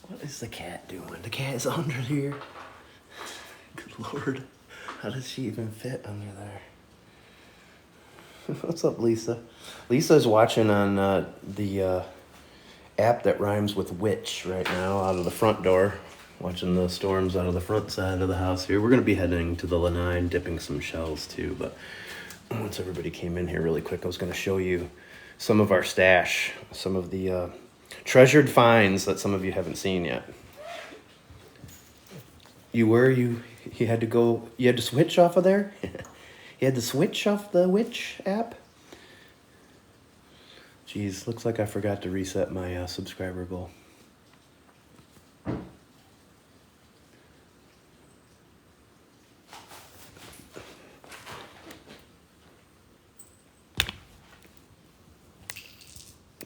What is the cat doing? The cat is under here. Good Lord. How does she even fit under there? What's up, Lisa? Lisa's watching on the app that rhymes with witch right now out of the front door. Watching the storms out of the front side of the house here. We're going to be heading to the lanai and dipping some shells too. But once everybody came in here really quick, I was going to show you some of our stash. Some of the treasured finds that some of you haven't seen yet. You had to switch off of there? You had to switch off the witch app? Jeez, looks like I forgot to reset my subscriber goal.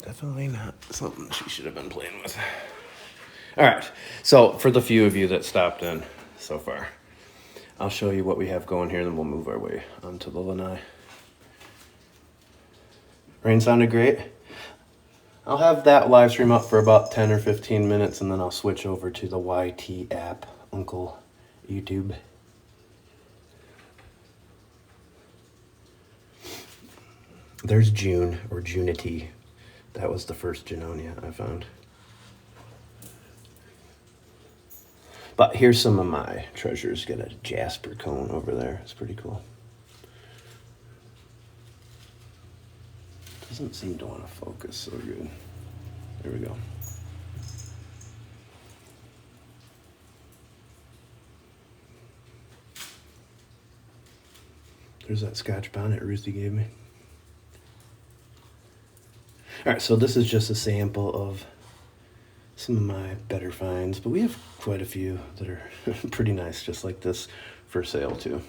Definitely not something she should have been playing with. All right, so for the few of you that stopped in so far, I'll show you what we have going here, and then we'll move our way onto the lanai. Rain sounded great. I'll have that live stream up for about 10 or 15 minutes, and then I'll switch over to the YT app, Uncle YouTube. There's June, or Junity. That was the first Junonia I found. But here's some of my treasures. Got a jasper cone over there. It's pretty cool. Doesn't seem to want to focus so good. There we go. There's that Scotch bonnet Ruthie gave me. All right, so this is just a sample of some of my better finds, but we have quite a few that are pretty nice, just like this, for sale too.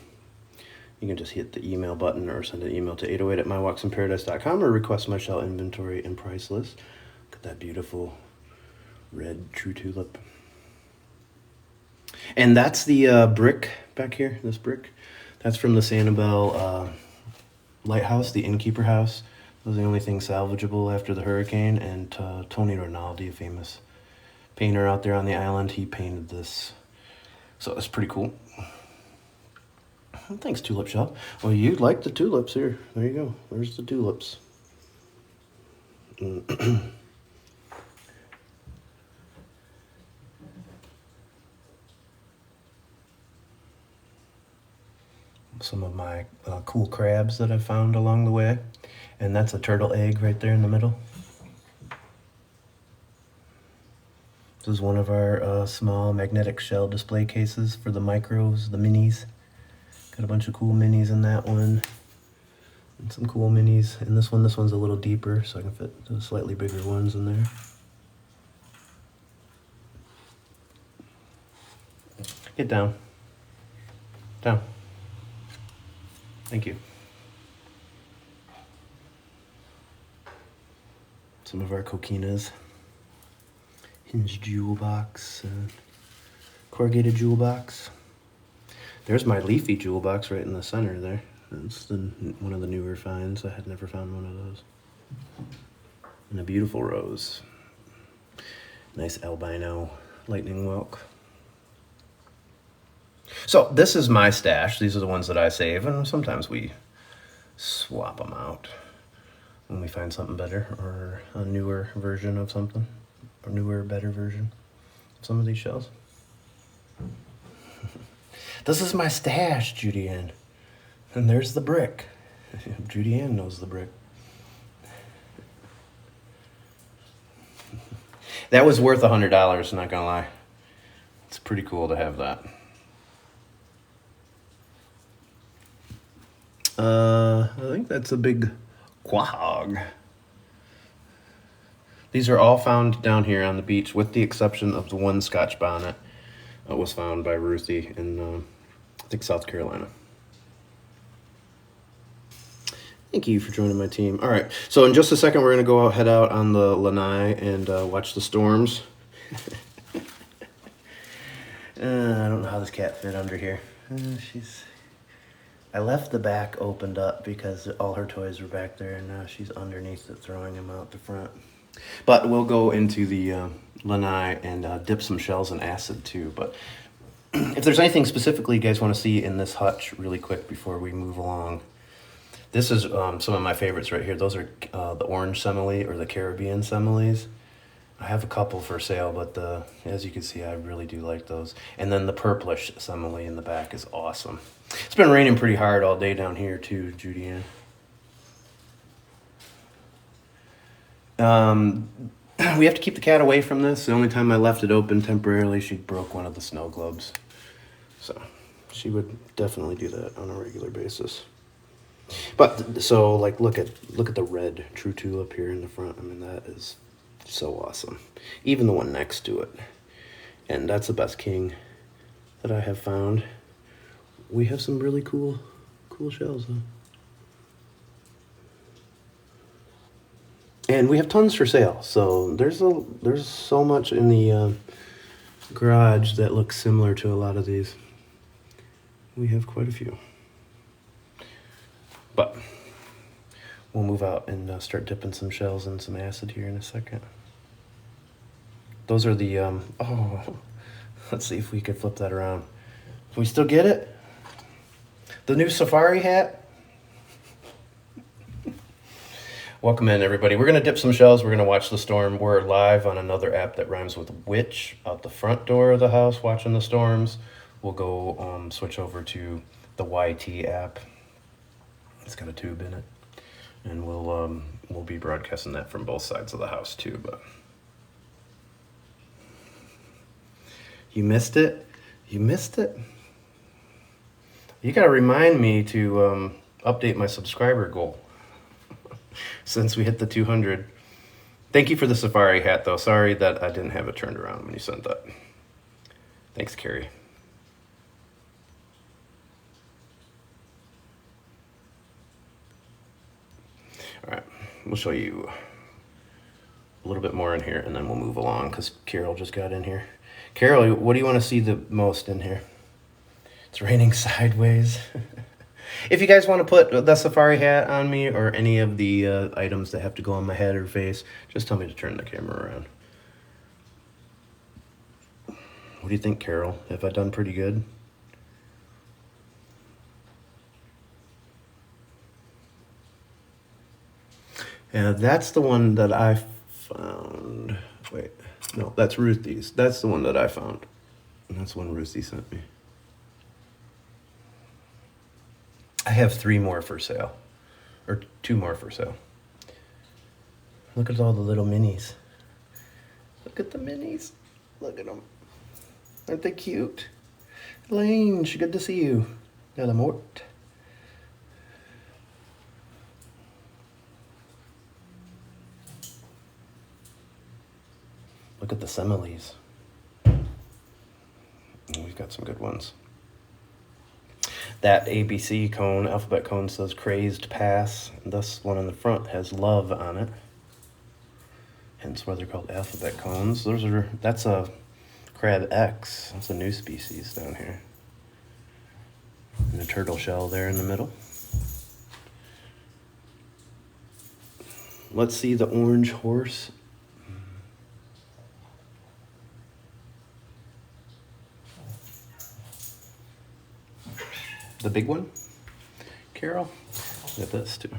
You can just hit the email button or send an email to 808@mywalksinparadise.com or request my shell inventory and price list. Look at that beautiful red true tulip. And that's the brick back here, this brick. That's from the Sanibel lighthouse, the innkeeper house. It was the only thing salvageable after the hurricane, and Tony Rinaldi, a famous painter out there on the island, he painted this. So it's pretty cool. Thanks, Tulip Shell. Well, you like the tulips here. There you go. There's the tulips. Some of my cool crabs that I found along the way. And that's a turtle egg right there in the middle. This is one of our small magnetic shell display cases for the micros, the minis. Got a bunch of cool minis in that one. And some cool minis in this one's a little deeper, so I can fit the slightly bigger ones in there. Get down. Down. Thank you. Some of our coquinas. Hinged jewel box. Corrugated jewel box. There's my leafy jewel box right in the center there. That's one of the newer finds. I had never found one of those. And a beautiful rose. Nice albino lightning whelk. So this is my stash. These are the ones that I save, and sometimes we swap them out when we find something better, or a newer version of something, or newer, better version of some of these shells. This is my stash, Judy Ann. And there's the brick. Judy Ann knows the brick. That was worth $100, not gonna lie. It's pretty cool to have that. I think that's a big quahog. These are all found down here on the beach, with the exception of the one Scotch bonnet that was found by Ruthie in, I think, South Carolina. Thank you for joining my team. All right, so in just a second, we're going to head out on the lanai and watch the storms. I don't know how this cat fit under here. I left the back opened up because all her toys were back there, and now she's underneath it throwing them out the front. But we'll go into the lanai and dip some shells in acid too. But if there's anything specifically you guys want to see in this hutch really quick before we move along, this is some of my favorites right here. Those are the orange semele or the Caribbean semeles. I have a couple for sale, but as you can see, I really do like those. And then the purplish semele in the back is awesome. It's been raining pretty hard all day down here too, Judy Ann. We have to keep the cat away from this. The only time I left it open temporarily, she broke one of the snow globes. So she would definitely do that on a regular basis. But so like look at the red true tulip here in the front. I mean, that is so awesome. Even the one next to it. And that's the best king that I have found. We have some really cool shells though. And we have tons for sale. So there's so much in the garage that looks similar to a lot of these. We have quite a few. But we'll move out and start dipping some shells in some acid here in a second. Those are the, let's see if we could flip that around. Can we still get it? The new safari hat. Welcome in, everybody. We're going to dip some shells. We're going to watch the storm. We're live on another app that rhymes with witch out the front door of the house watching the storms. We'll go switch over to the YT app. It's got a tube in it. And we'll be broadcasting that from both sides of the house too. But you missed it? You missed it? You got to remind me to update my subscriber goal. Since we hit the 200. Thank you for the safari hat, though. Sorry that I didn't have it turned around when you sent that. Thanks, Carrie. All right, we'll show you a little bit more in here, and then we'll move along because Carol just got in here. Carol, what do you want to see the most in here? It's raining sideways. If you guys want to put the safari hat on me or any of the items that have to go on my head or face, just tell me to turn the camera around. What do you think, Carol? Have I done pretty good? And that's the one that I found. Wait, no, that's Ruthie's. That's the one that I found. And that's one Ruthie sent me. I have 3 more for sale, or 2 more for sale. Look at all the little minis. Look at the minis. Look at them. Aren't they cute? Lange, good to see you. Bella Mort. Look at the semeles. We've got some good ones. That ABC cone, alphabet cone, says crazed pass. This one in the front has love on it. Hence why they're called alphabet cones. That's a crab X. That's a new species down here. And a turtle shell there in the middle. Let's see the orange horse. The big one, Carol. Look at this too.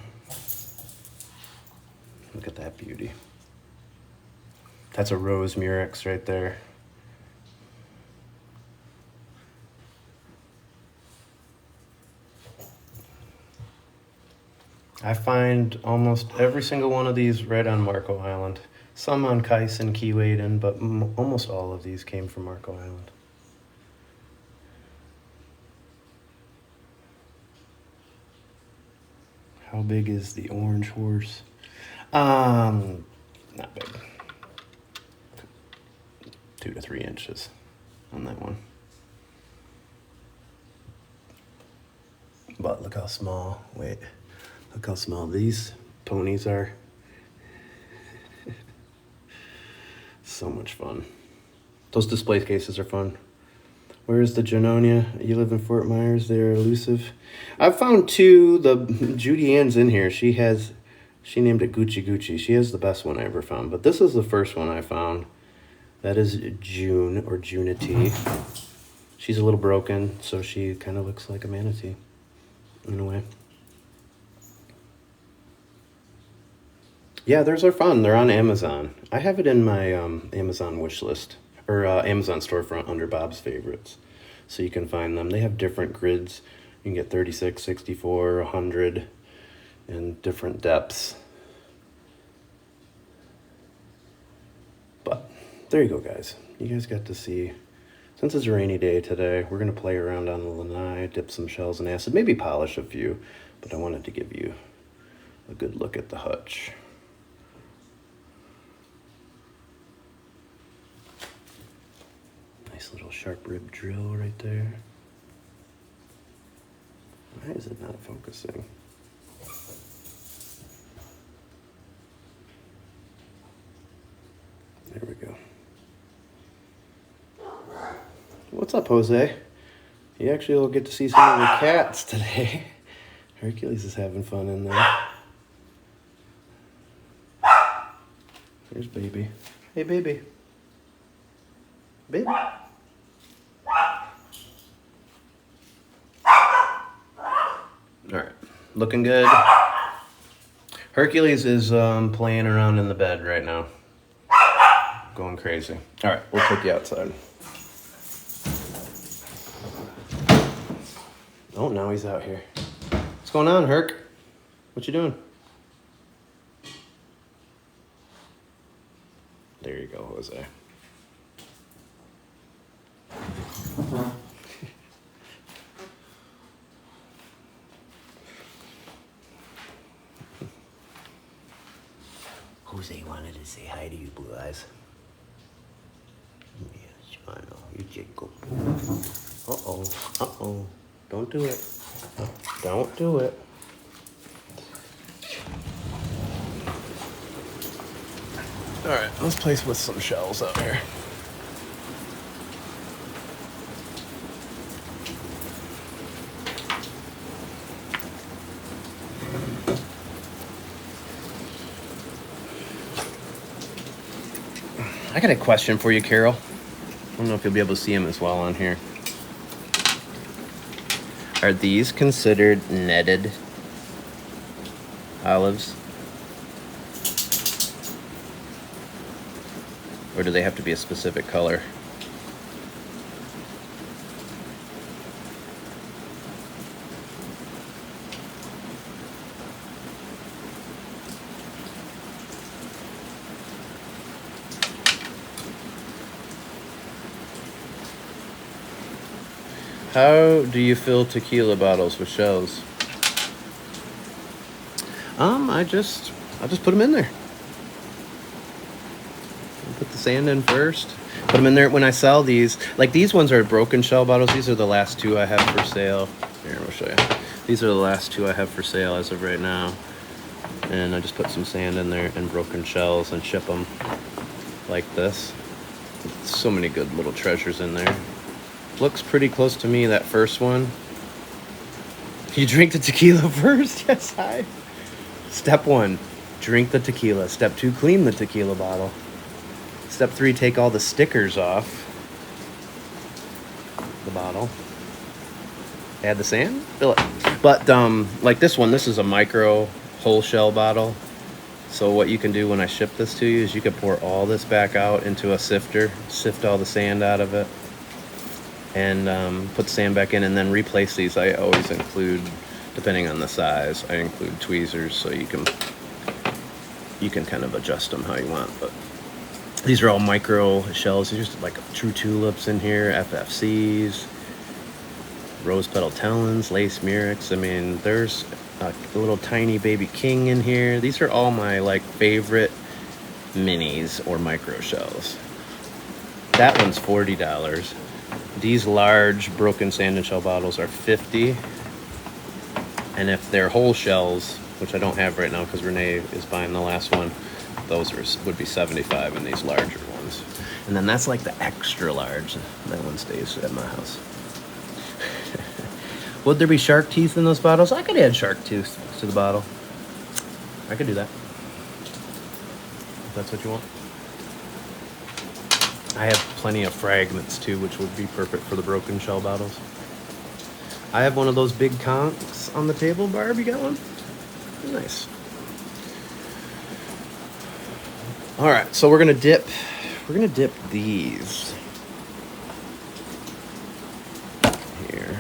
Look at that beauty. That's a rose murex right there. I find almost every single one of these right on Marco Island. Some on Kais and Keewaydin, but almost all of these came from Marco Island. How big is the orange horse? Not big. 2 to 3 inches on that one. But look how small. Wait, look how small these ponies are. So much fun. Those display cases are fun. Where's the Janonia? You live in Fort Myers. They're elusive. I've found 2. The Judy Ann's in here. She She named it Gucci Gucci. She is the best one I ever found. But this is the first one I found. That is June, or Junity. She's a little broken, so she kind of looks like a manatee in a way. Yeah, theirs are fun. They're on Amazon. I have it in my Amazon wish list, or Amazon storefront under Bob's Favorites. So you can find them. They have different grids. You can get 36, 64, 100, and different depths. But there you go, guys. You guys got to see. Since it's a rainy day today, we're going to play around on the lanai, dip some shells in acid, maybe polish a few. But I wanted to give you a good look at the hutch. Nice little sharp rib drill right there. Why is it not focusing? There we go. What's up, Jose? You actually will get to see some of the cats today. Hercules is having fun in there. There's baby. Hey, baby. Baby. All right, looking good. Hercules is playing around in the bed right now. Going crazy. All right, we'll take you outside. Oh, now he's out here. What's going on, Herc? What you doing? There you go, Jose. Jose wanted to say hi to you, Blue Eyes. Yes, I know. You just go. Uh-oh. Uh-oh. Don't do it. Don't do it. All right, let's play with some shells out here. I got a question for you, Carol. I don't know if you'll be able to see them as well on here. Are these considered netted olives? Or do they have to be a specific color? How do you fill tequila bottles with shells? I just put them in there. Put the sand in first. Put them in there when I sell these. Like these ones are broken shell bottles. These are the last two I have for sale. Here, I'll show you. These are the last two I have for sale as of right now. And I just put some sand in there and broken shells and ship them like this. So many good little treasures in there. Looks pretty close to me, that first one. You drink the tequila first? Yes, hi. Step 1, drink the tequila. Step 2, clean the tequila bottle. Step 3, take all the stickers off the bottle. Add the sand, fill it. But like this one, this is a micro whole shell bottle. So what you can do when I ship this to you is you can pour all this back out into a sifter, sift all the sand out of it, and put sand back in, and then replace these. I always include, depending on the size, I include tweezers so you can kind of adjust them how you want. But these are all micro shells. There's just like true tulips in here, FFCs, rose petal talons, lace murex. I mean, there's a little tiny baby king in here. These are all my like favorite minis or micro shells. That one's $40. These large broken sand and shell bottles are $50. And if they're whole shells, which I don't have right now because Renee is buying the last one, those would be $75 in these larger ones. And then that's like the extra large. That one stays at my house. Would there be shark teeth in those bottles? I could add shark teeth to the bottle. I could do that. that's what you want. I have plenty of fragments too, which would be perfect for the broken shell bottles. I have one of those big conchs on the table. Barb, you got one? Nice. All right, so we're gonna dip these here.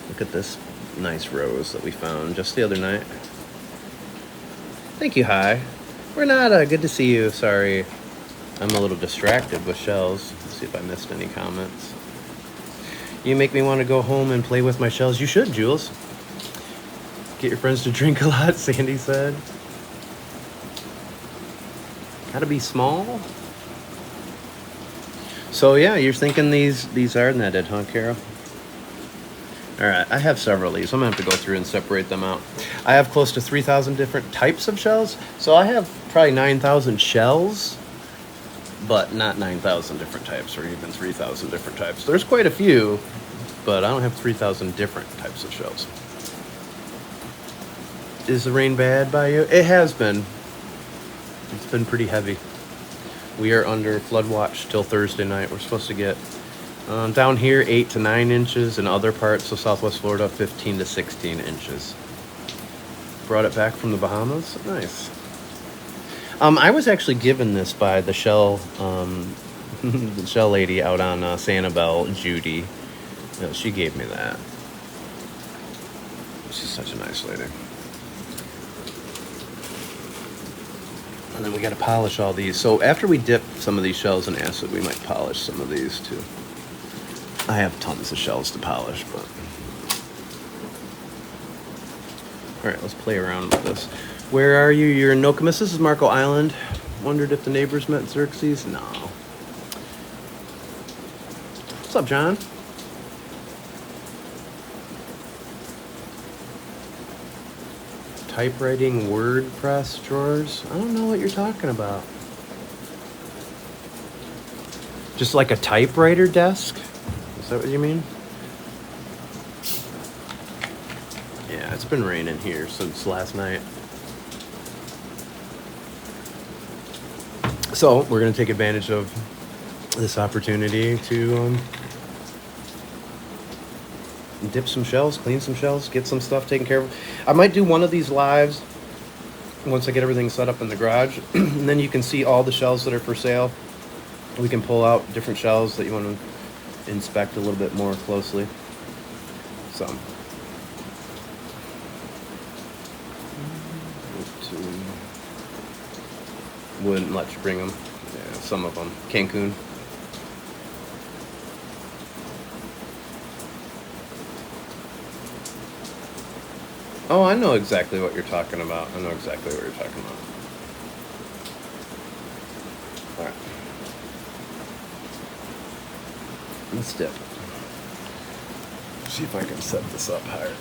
Look at this nice rose that we found just the other night. Thank you, hi. Renata, good to see you. Sorry, I'm a little distracted with shells. Let's see if I missed any comments. You make me want to go home and play with my shells. You should, Jules. Get your friends to drink a lot, Sandy said. Gotta be small. So yeah, you're thinking these are netted, huh, Carol? All right, I have several of these. I'm gonna have to go through and separate them out. I have close to 3,000 different types of shells. So I have probably 9,000 shells, but not 9,000 different types, or even 3,000 different types. There's quite a few, but I don't have 3,000 different types of shells. Is the rain bad by you? It has been. It's been pretty heavy. We are under flood watch till Thursday night. We're supposed to get down here 8 to 9 inches, in other parts of Southwest Florida 15 to 16 inches. Brought it back from the Bahamas. Nice. I was actually given this by the Shell, the Shell lady out on Sanibel, Judy. She gave me that. She's such a nice lady. And then we got to polish all these. So after we dip some of these shells in acid, we might polish some of these too. I have tons of shells to polish, but... All right, let's play around with this. Where are you? You're in Nokomis. This is Marco Island. Wondered if the neighbors met Xerxes? No. What's up, John? Typewriting WordPress drawers? I don't know what you're talking about. Just like a typewriter desk? Is that what you mean? Yeah, it's been raining here since last night. So we're going to take advantage of this opportunity to dip some shells, clean some shells, get some stuff taken care of. I might do one of these lives once I get everything set up in the garage. And then you can see all the shells that are for sale. We can pull out different shells that you want to inspect a little bit more closely. So wouldn't let you bring them. Yeah, some of them. Cancun. Oh, I know exactly what you're talking about. I know exactly what you're talking about. All right. Let's dip. See if I can set this up higher.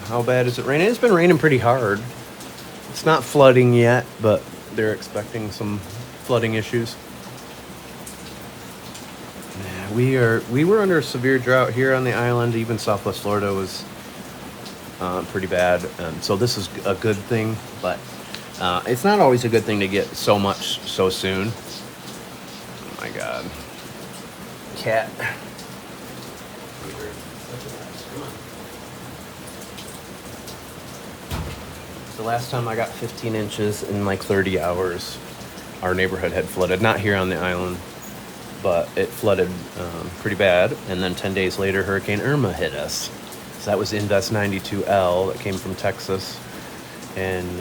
How bad is it raining? It's been raining pretty hard. It's not flooding yet, but they're expecting some flooding issues. Yeah, we were under a severe drought here on the island. Even Southwest Florida was pretty bad. So this is a good thing, but it's not always a good thing to get so much so soon. Oh my God. Cat. The last time I got 15 inches in like 30 hours, our neighborhood had flooded. Not here on the island, but it flooded pretty bad. And then 10 days later, Hurricane Irma hit us. So that was Invest 92L that came from Texas. And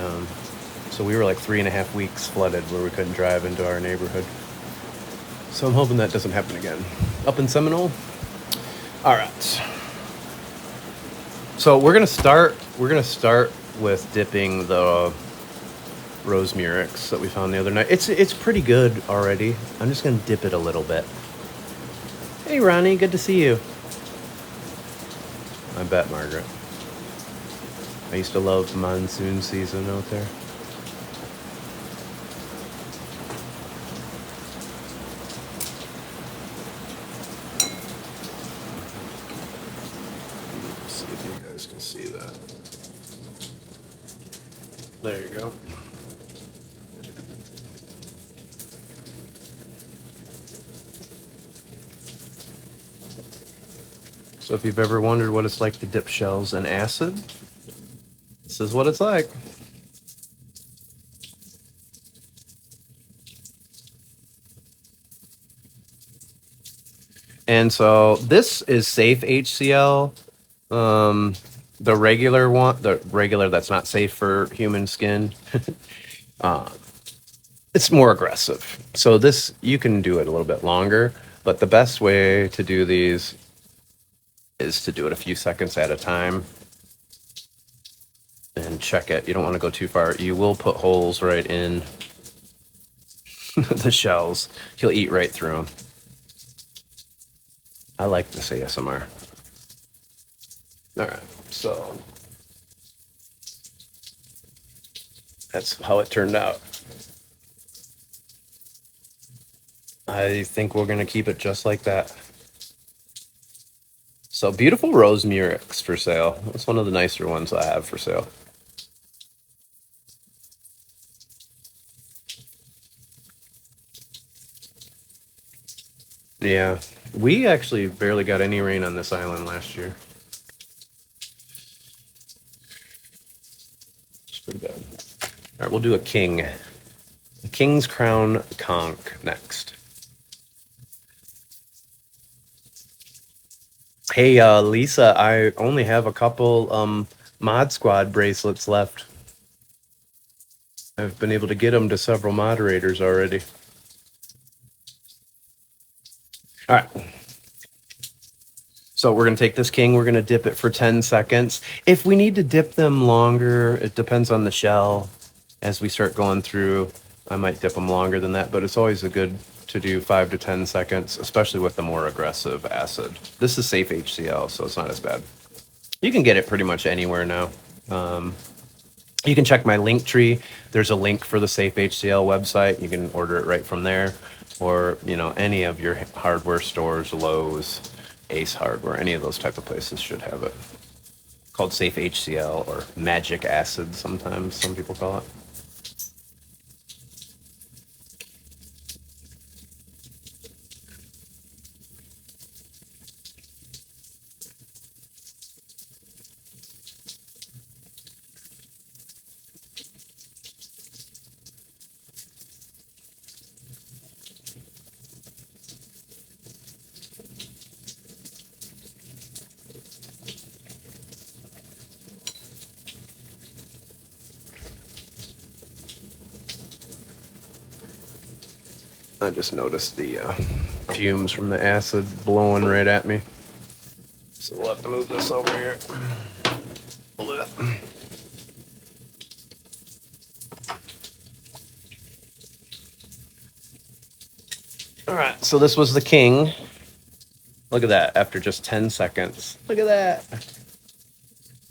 so we were like 3.5 weeks flooded where we couldn't drive into our neighborhood. So I'm hoping that doesn't happen again. Up in Seminole? All right. So we're gonna start with dipping the rose murex that we found the other night. It's pretty good already. I'm just gonna dip it a little bit. Hey Ronnie, good to see you. I bet, Margaret. I used to love monsoon season out there. so you guys can see that. There you go. So if you've ever wondered what it's like to dip shells in acid, this is what it's like. And so this is safe HCl. The regular one, the regular that's not safe for human skin, it's more aggressive. So this, you can do it a little bit longer, but the best way to do these is to do it a few seconds at a time and check it. You don't want to go too far. You will put holes right in the shells. He'll eat right through them. I like this ASMR. All right, so that's how it turned out. I think we're going to keep it just like that. So beautiful rose murex for sale. It's one of the nicer ones I have for sale. Yeah, we actually barely got any rain on this island last year. It's pretty bad. All right, we'll do a king. A King's Crown conch next. Hey, Lisa, I only have a couple Mod Squad bracelets left. I've been able to get them to several moderators already. All right. So we're going to take this king, we're going to dip it for 10 seconds. If we need to dip them longer, it depends on the shell. As we start going through, I might dip them longer than that, but it's always a good to do 5 to 10 seconds, especially with the more aggressive acid. This is safe HCl, so it's not as bad. You can get it pretty much anywhere now. You can check my link tree. There's a link for the Safe HCl website. You can order it right from there, or any of your hardware stores, Lowe's, Ace Hardware, any of those type of places should have it. Called Safe HCl or Magic Acid, sometimes some people call it. I just noticed the fumes from the acid blowing right at me. So we'll have to move this over here. All right, so this was the king. Look at that, after just 10 seconds. Look at that.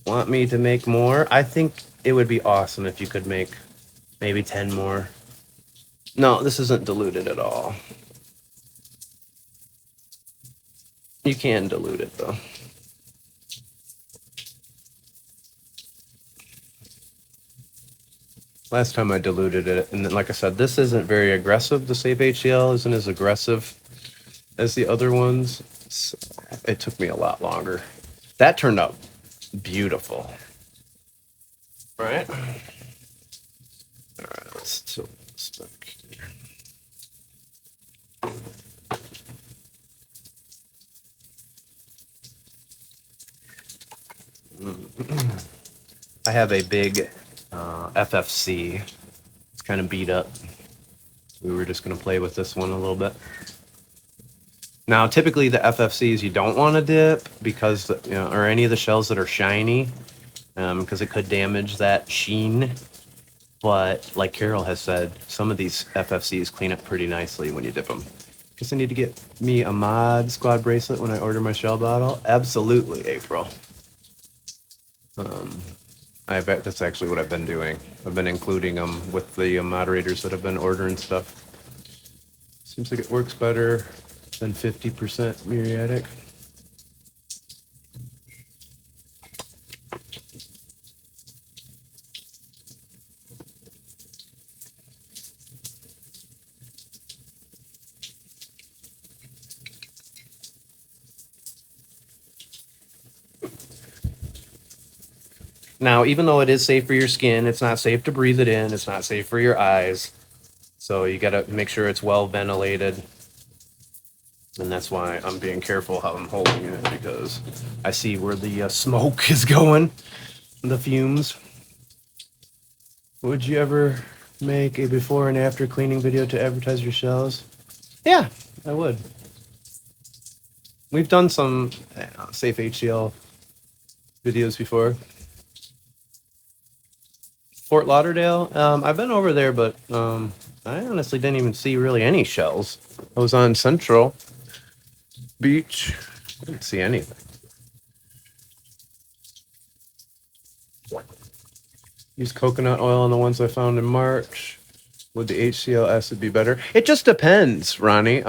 Want me to make more? I think it would be awesome if you could make maybe 10 more. No, this isn't diluted at all. You can dilute it though. Last time I diluted it, and like I said, this isn't very aggressive. The Safe HCl isn't as aggressive as the other ones. So it took me a lot longer. That turned out beautiful. Right? All right, let's tilt this back here. I have a big FFC. It's kind of beat up. We were just going to play with this one a little bit. Now, typically the FFCs you don't want to dip because, or any of the shells that are shiny, because it could damage that sheen. But like Carol has said, some of these FFCs clean up pretty nicely when you dip them. Guess I need to get me a Mod Squad bracelet when I order my shell bottle. Absolutely, April. I bet that's actually what I've been doing. I've been including them with the moderators that have been ordering stuff. Seems like it works better than 50% muriatic. Now, even though it is safe for your skin, it's not safe to breathe it in. It's not safe for your eyes. So you got to make sure it's well ventilated. And that's why I'm being careful how I'm holding it, because I see where the smoke is going, the fumes. Would you ever make a before and after cleaning video to advertise your shells? Yeah, I would. We've done some safe HCL videos before. Fort Lauderdale, I've been over there, but I honestly didn't even see really any shells. I was on Central Beach. I didn't see anything. Use coconut oil on the ones I found in March. Would the HCl acid be better? It just depends, Ronnie.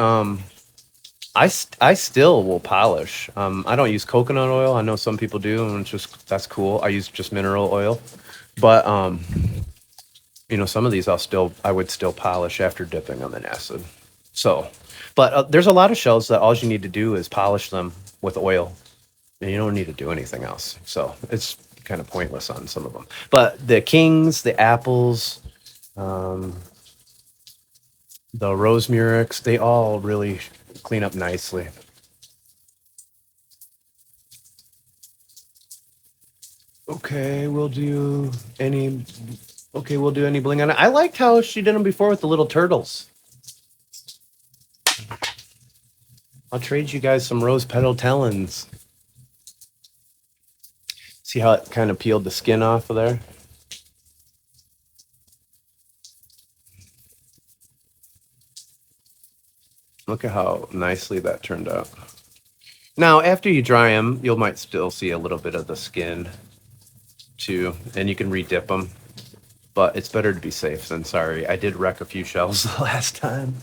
I still will polish. I don't use coconut oil. I know some people do, and it's just, that's cool. I use just mineral oil. But you know, some of these I would still polish after dipping them in acid. So, but there's a lot of shells that all you need to do is polish them with oil, and you don't need to do anything else. So it's kind of pointless on some of them. But the kings, the apples, the rose murex, they all really clean up nicely. Okay, we'll do any bling on it. I liked how she did them before with the little turtles. I'll trade you guys some rose petal talons. See how it kind of peeled the skin off of there? Look at how nicely that turned out. Now, after you dry them, you might still see a little bit of the skin too, and you can re-dip them. But it's better to be safe than sorry. I did wreck a few shells the last time.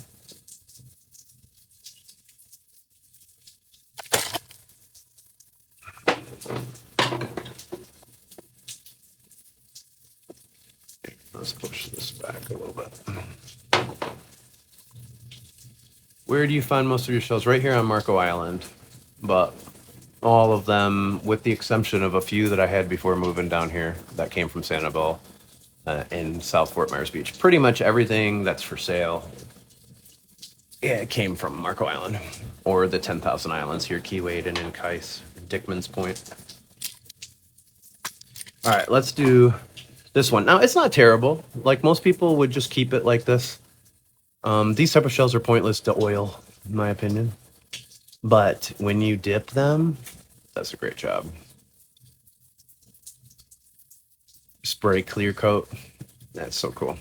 Let's push this back a little bit. Where do you find most of your shells? Right here on Marco Island. But all of them, with the exception of a few that I had before moving down here, that came from Sanibel in South Fort Myers Beach. Pretty much everything that's for sale, yeah, it came from Marco Island. Or the 10,000 Islands here, Key Wade and in Kais, Dickman's Point. All right, let's do this one. Now, it's not terrible. Like, most people would just keep it like this. These type of shells are pointless to oil, in my opinion. But when you dip them, that's a great job. Spray clear coat. That's so cool.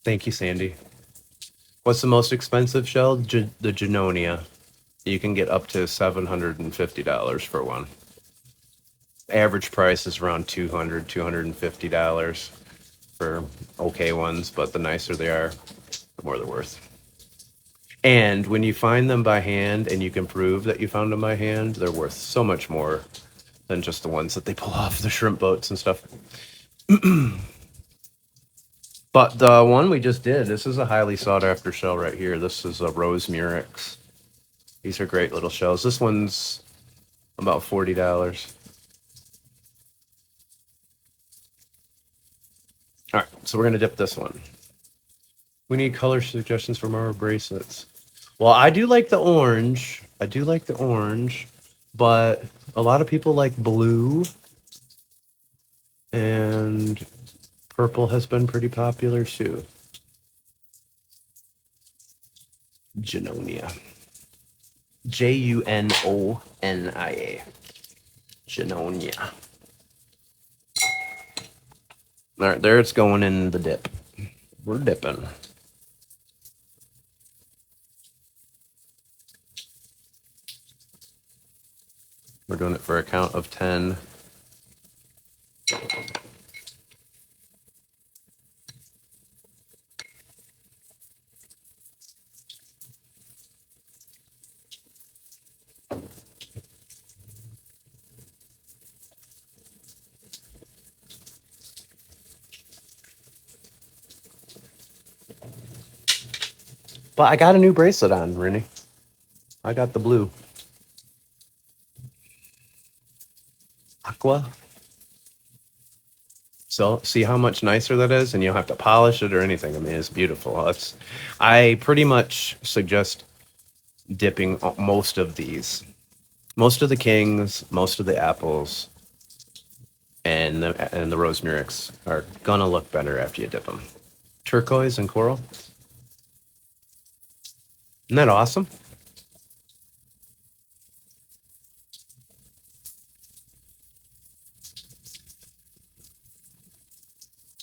Thank you, Sandy. What's the most expensive shell? The Genonia. You can get up to $750 for one. Average price is around $200, $250 for okay ones, but the nicer they are, the more they're worth. And when you find them by hand and you can prove that you found them by hand, they're worth so much more than just the ones that they pull off the shrimp boats and stuff. But the one we just did, this is a highly sought after shell right here. This is a rose murex. These are great little shells. This one's about $40. All right, so we're going to dip this one. We need color suggestions for more bracelets. Well, I do like the orange. But a lot of people like blue. And purple has been pretty popular too. Genonia. Junonia. Genonia. All right, there it's going in the dip. We're dipping. We're doing it for a count of 10. But I got a new bracelet on, Rennie. I got the blue. aqua. So see how much nicer that is, and you don't have to polish it or anything. I mean, it's beautiful. I pretty much suggest dipping most of these, most of the kings, most of the apples, and the rose murex are gonna look better after you dip them. Turquoise and coral. Isn't that awesome?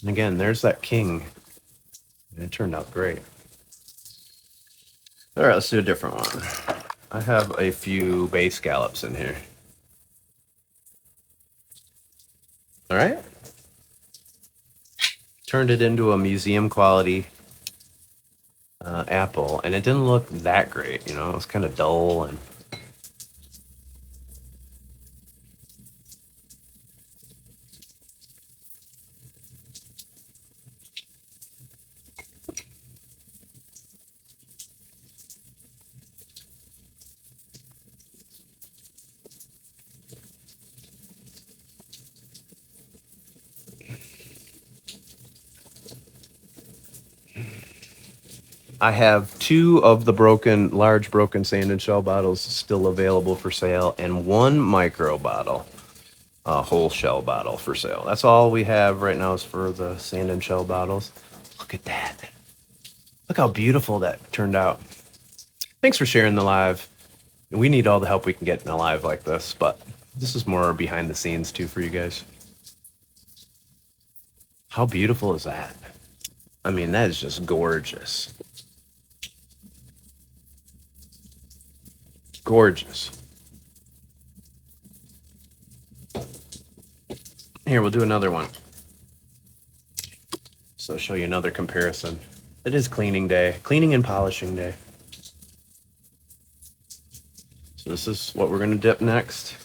And again, there's that king. It turned out great. All right, let's do a different one. I have a few bay scallops in here. All right. Turned it into a museum quality apple, and it didn't look that great. You know, it was kind of dull and. I have 2 of the large broken sand and shell bottles still available for sale, and 1 micro bottle, a whole shell bottle for sale. That's all we have right now is for the sand and shell bottles. Look at that. Look how beautiful that turned out. Thanks for sharing the live. We need all the help we can get in a live like this, but this is more behind the scenes too for you guys. How beautiful is that? I mean, that is just gorgeous. Gorgeous. Here, we'll do another one. So I'll show you another comparison. It is cleaning day, cleaning and polishing day. So this is what we're gonna dip next.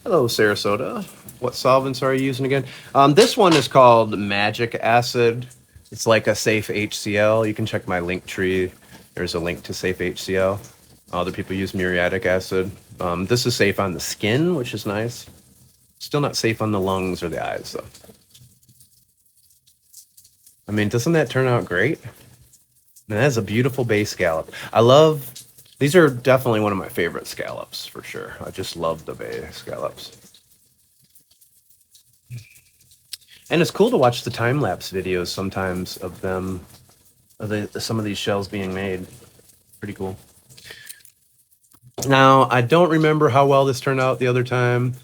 Hello, Sarasota. What solvents are you using again? This one is called Magic Acid. It's like a safe HCl. You can check my link tree. There's a link to safe HCl. Other people use muriatic acid. This is safe on the skin, which is nice. Still not safe on the lungs or the eyes, though. I mean, doesn't that turn out great? And that is a beautiful bay scallop. These are definitely one of my favorite scallops, for sure. I just love the bay scallops. And it's cool to watch the time-lapse videos sometimes of them, some of these shells being made. Pretty cool. Now, I don't remember how well this turned out the other time.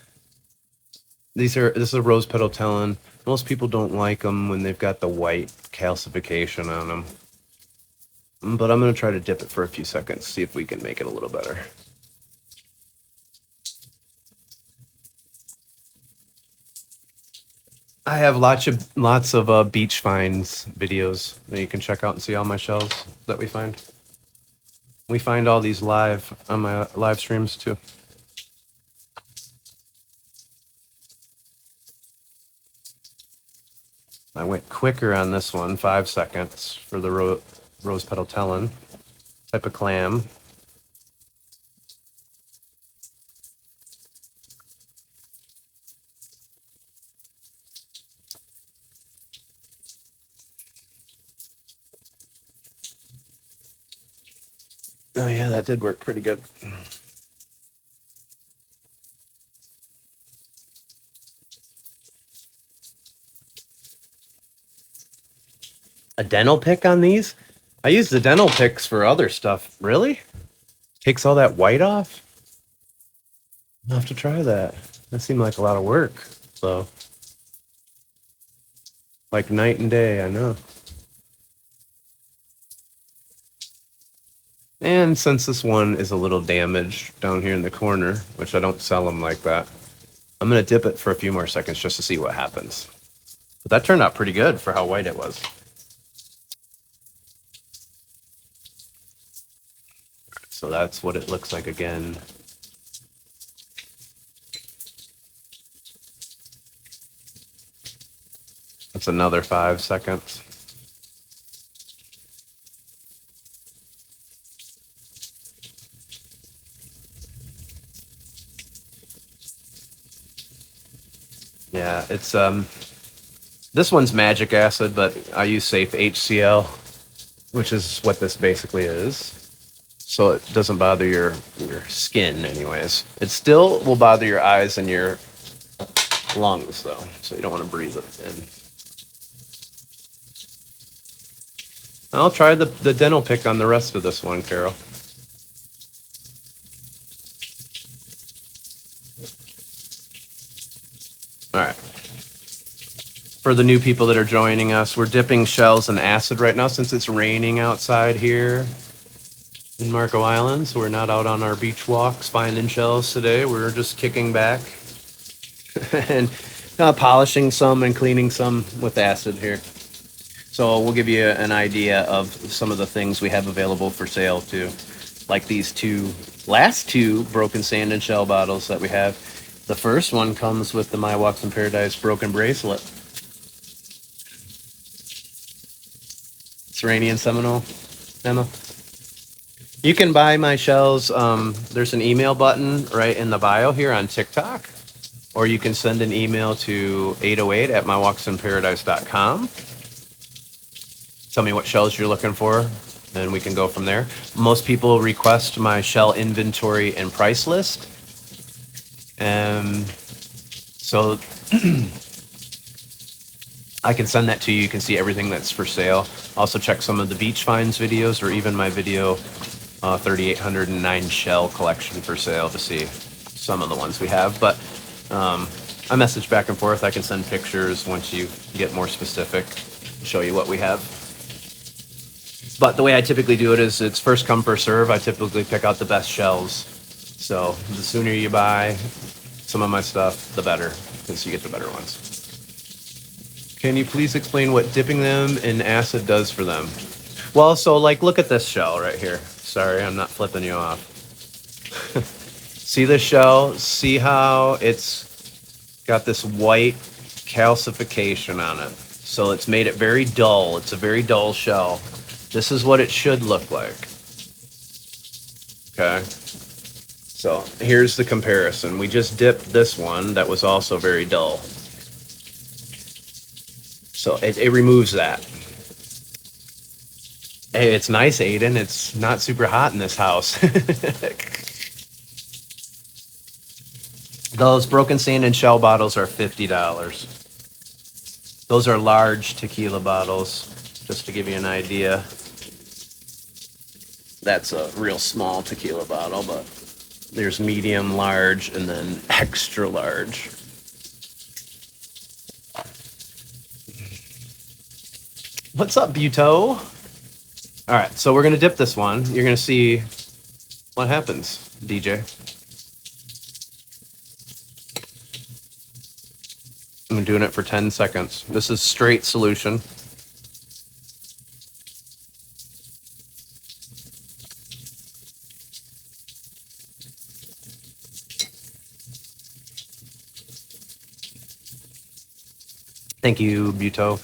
This is a rose petal Tellin. Most people don't like them when they've got the white calcification on them. But I'm going to try to dip it for a few seconds, see if we can make it a little better. I have lots of beach finds videos that you can check out and see all my shells that we find. We find all these live on my live streams too. I went quicker on this one, 5 seconds for the rose petal Tellin type of clam. Oh yeah, that did work pretty good. A dental pick on these? I use the dental picks for other stuff. Really? Takes all that white off? I'll have to try that. That seemed like a lot of work. So, like night and day, I know. And since this one is a little damaged down here in the corner, which I don't sell them like that, I'm going to dip it for a few more seconds just to see what happens. But that turned out pretty good for how white it was. So that's what it looks like again. That's another 5 seconds. Yeah, it's this one's magic acid, but I use safe HCl, which is what this basically is. So it doesn't bother your skin anyways. It still will bother your eyes and your lungs though, so you don't want to breathe it in. I'll try the dental pick on the rest of this one, Carol. All right. For the new people that are joining us, we're dipping shells in acid right now since it's raining outside here in Marco Island. So we're not out on our beach walks finding shells today. We're just kicking back and polishing some and cleaning some with acid here. So we'll give you an idea of some of the things we have available for sale too. Like these last two broken sand and shell bottles that we have. The first one comes with the My Walks in Paradise broken bracelet. Serrani and Seminole, Emma. You can buy my shells. There's an email button right in the bio here on TikTok, or you can send an email to 808@mywalksinparadise.com. Tell me what shells you're looking for, and we can go from there. Most people request my shell inventory and price list. So I can send that to you. You can see everything that's for sale. Also check some of the beach finds videos or even my video 3809 shell collection for sale to see some of the ones we have. But I message back and forth. I can send pictures once you get more specific, show you what we have. But the way I typically do it is it's first come, first serve. I typically pick out the best shells. So the sooner you buy some of my stuff, the better, because you get the better ones. Can you please explain what dipping them in acid does for them? Well, so like, look at this shell right here. Sorry, I'm not flipping you off. See this shell? See how it's got this white calcification on it. So it's made it very dull. It's a very dull shell. This is what it should look like. Okay. So here's the comparison. We just dipped this one that was also very dull. So it removes that. Hey, it's nice, Aiden. It's not super hot in this house. Those broken sand and shell bottles are $50. Those are large tequila bottles, just to give you an idea. That's a real small tequila bottle, but there's medium, large, and then extra large. What's up, Buto? All right, so we're gonna dip this one. You're gonna see what happens, DJ. I'm doing it for 10 seconds. This is straight solution. Thank you, Buto.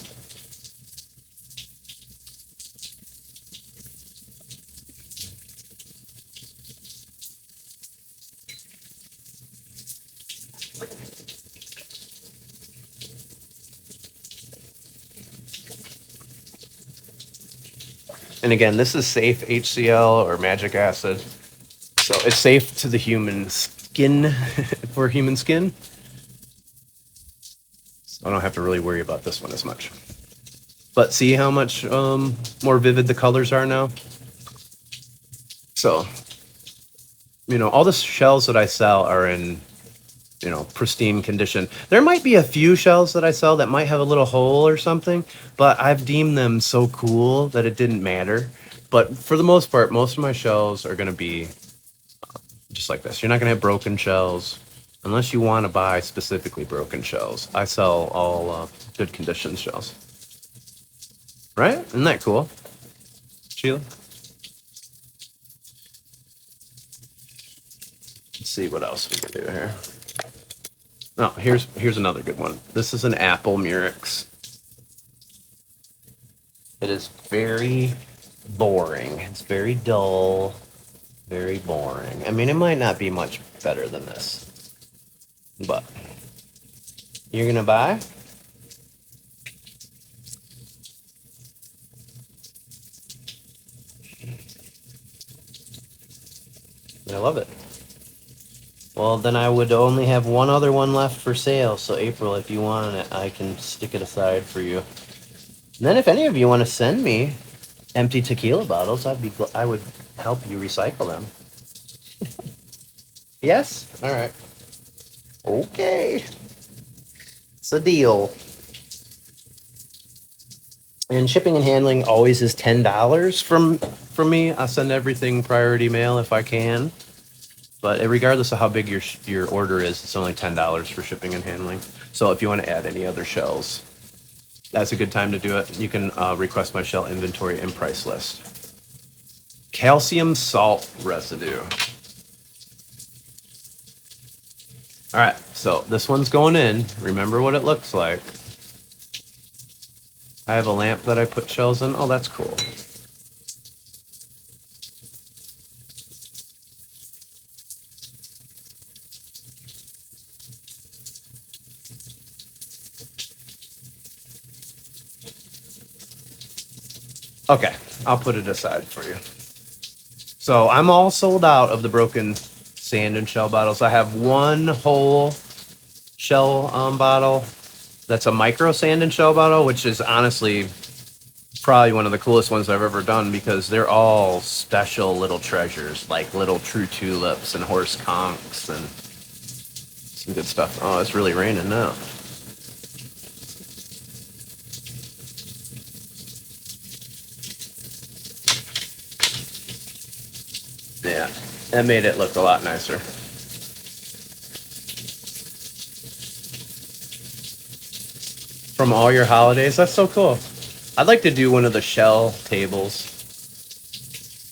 And again, this is safe HCl or magic acid. So it's safe to the human skin, for human skin. So I don't have to really worry about this one as much. But see how much more vivid the colors are now? So, all the shells that I sell are in, pristine condition. There might be a few shells that I sell that might have a little hole or something, but I've deemed them so cool that it didn't matter. But for the most part, most of my shells are going to be just like this. You're not going to have broken shells unless you want to buy specifically broken shells. I sell all good condition shells. Right? Isn't that cool, Sheila? Let's see what else we can do here. Oh, here's another good one. This is an apple murex. It is very boring. It's very dull, very boring. I mean, it might not be much better than this, but you're gonna buy? I love it. Well, then I would only have one other one left for sale. So April, if you want it, I can stick it aside for you. And then if any of you want to send me empty tequila bottles, I would help you recycle them. Yes? All right. Okay. It's a deal. And shipping and handling always is $10 from me. I send everything priority mail if I can. But regardless of how big your order is, it's only $10 for shipping and handling. So if you want to add any other shells, that's a good time to do it. You can request my shell inventory and price list. Calcium salt residue. All right, so this one's going in. Remember what it looks like. I have a lamp that I put shells in. Oh, that's cool. Okay, I'll put it aside for you. So I'm all sold out of the broken sand and shell bottles. I have one whole shell bottle that's a micro sand and shell bottle, which is honestly probably one of the coolest ones I've ever done because they're all special little treasures, like little true tulips and horse conchs and some good stuff. Oh, it's really raining now. Yeah, that made it look a lot nicer. From all your holidays, that's so cool. I'd like to do one of the shell tables.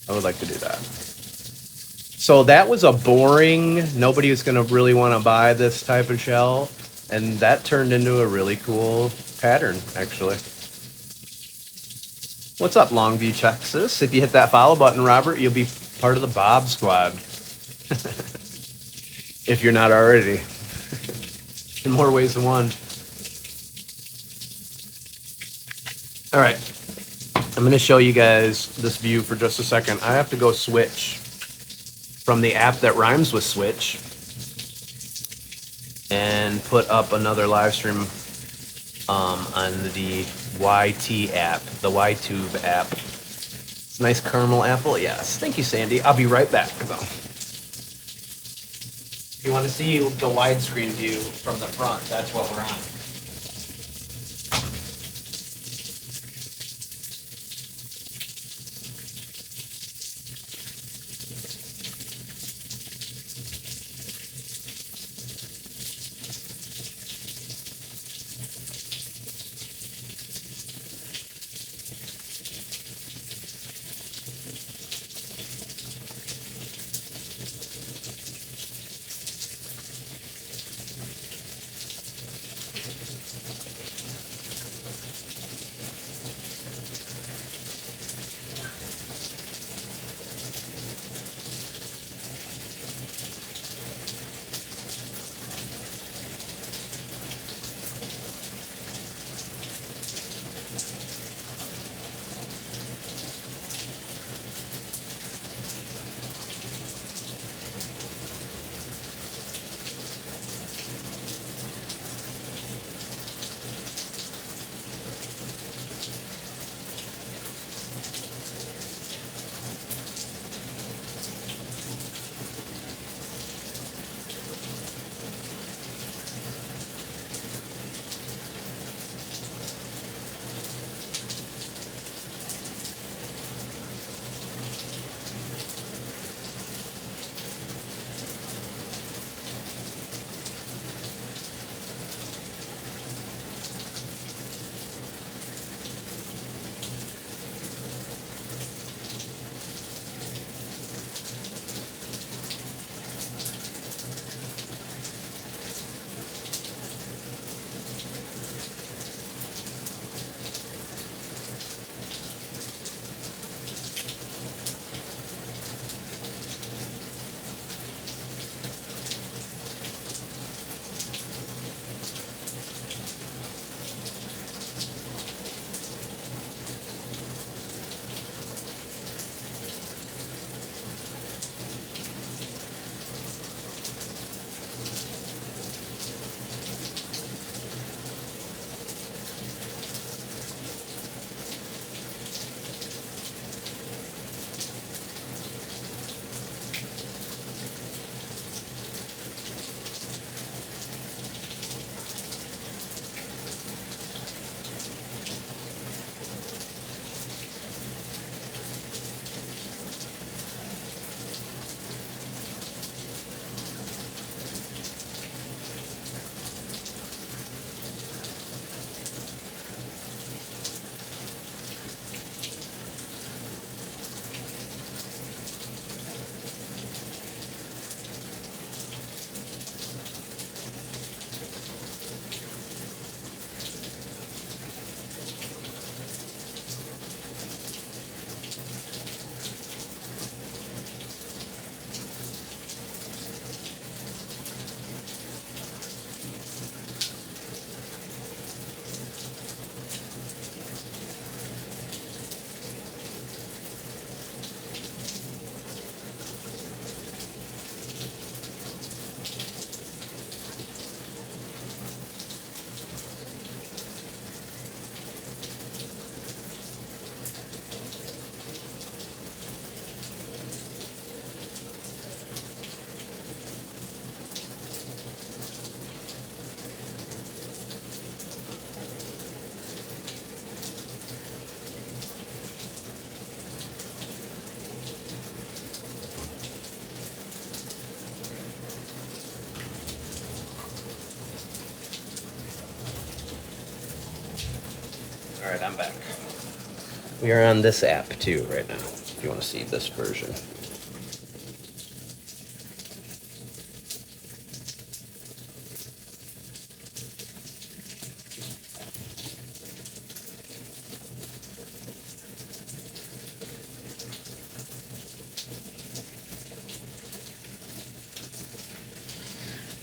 I would like to do that. So that was a boring, nobody was going to really want to buy this type of shell. And that turned into a really cool pattern, actually. What's up, Longview, Texas? If you hit that follow button, Robert, you'll be part of the Bob Squad. If you're not already. In more ways than one. All right. I'm going to show you guys this view for just a second. I have to go switch from the app that rhymes with switch and put up another live stream on the YT app, the YTube app. It's a nice caramel apple. Yes. Thank you, Sandy. I'll be right back, though. If you want to see the widescreen view from the front, that's what we're on. All right, I'm back. We are on this app too right now, if you want to see this version.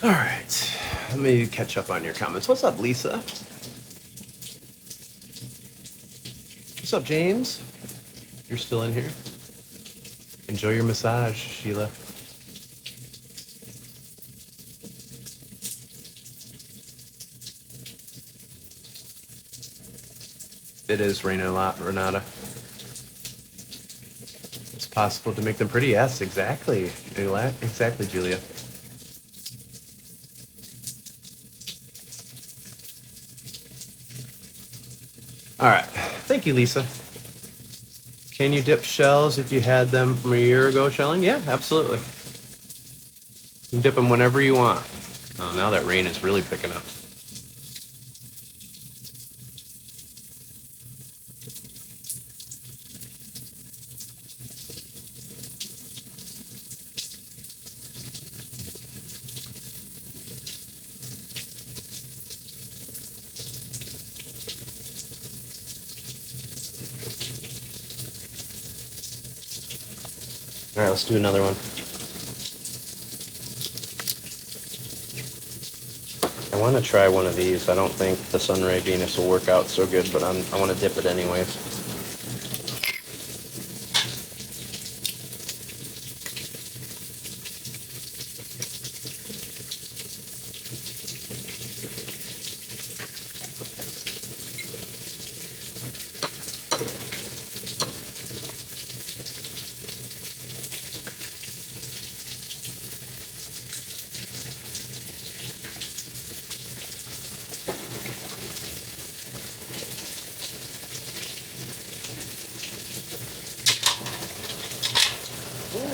All right, let me catch up on your comments. What's up, Lisa? What's up, James? You're still in here? Enjoy your massage, Sheila. It is raining a lot, Renata. It's possible to make them pretty. Yes, exactly. Exactly, Julia. All right. Thank you, Lisa. Can you dip shells if you had them from a year ago, shelling? Yeah, absolutely. You can dip them whenever you want. Oh, now that rain is really picking up. All right, let's do another one. I want to try one of these. I don't think the Sunray Venus will work out so good, but I want to dip it anyways.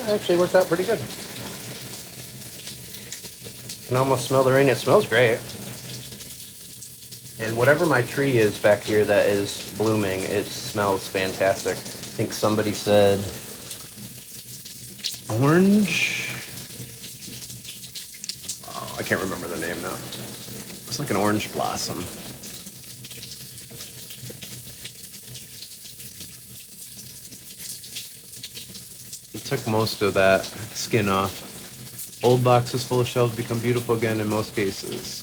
Actually worked out pretty good. I can almost smell the rain. It smells great. And whatever my tree is back here that is blooming, it smells fantastic. I think somebody said orange. Oh, I can't remember the name now. It's like an orange blossom. Took most of that skin off. Old boxes full of shells become beautiful again in most cases.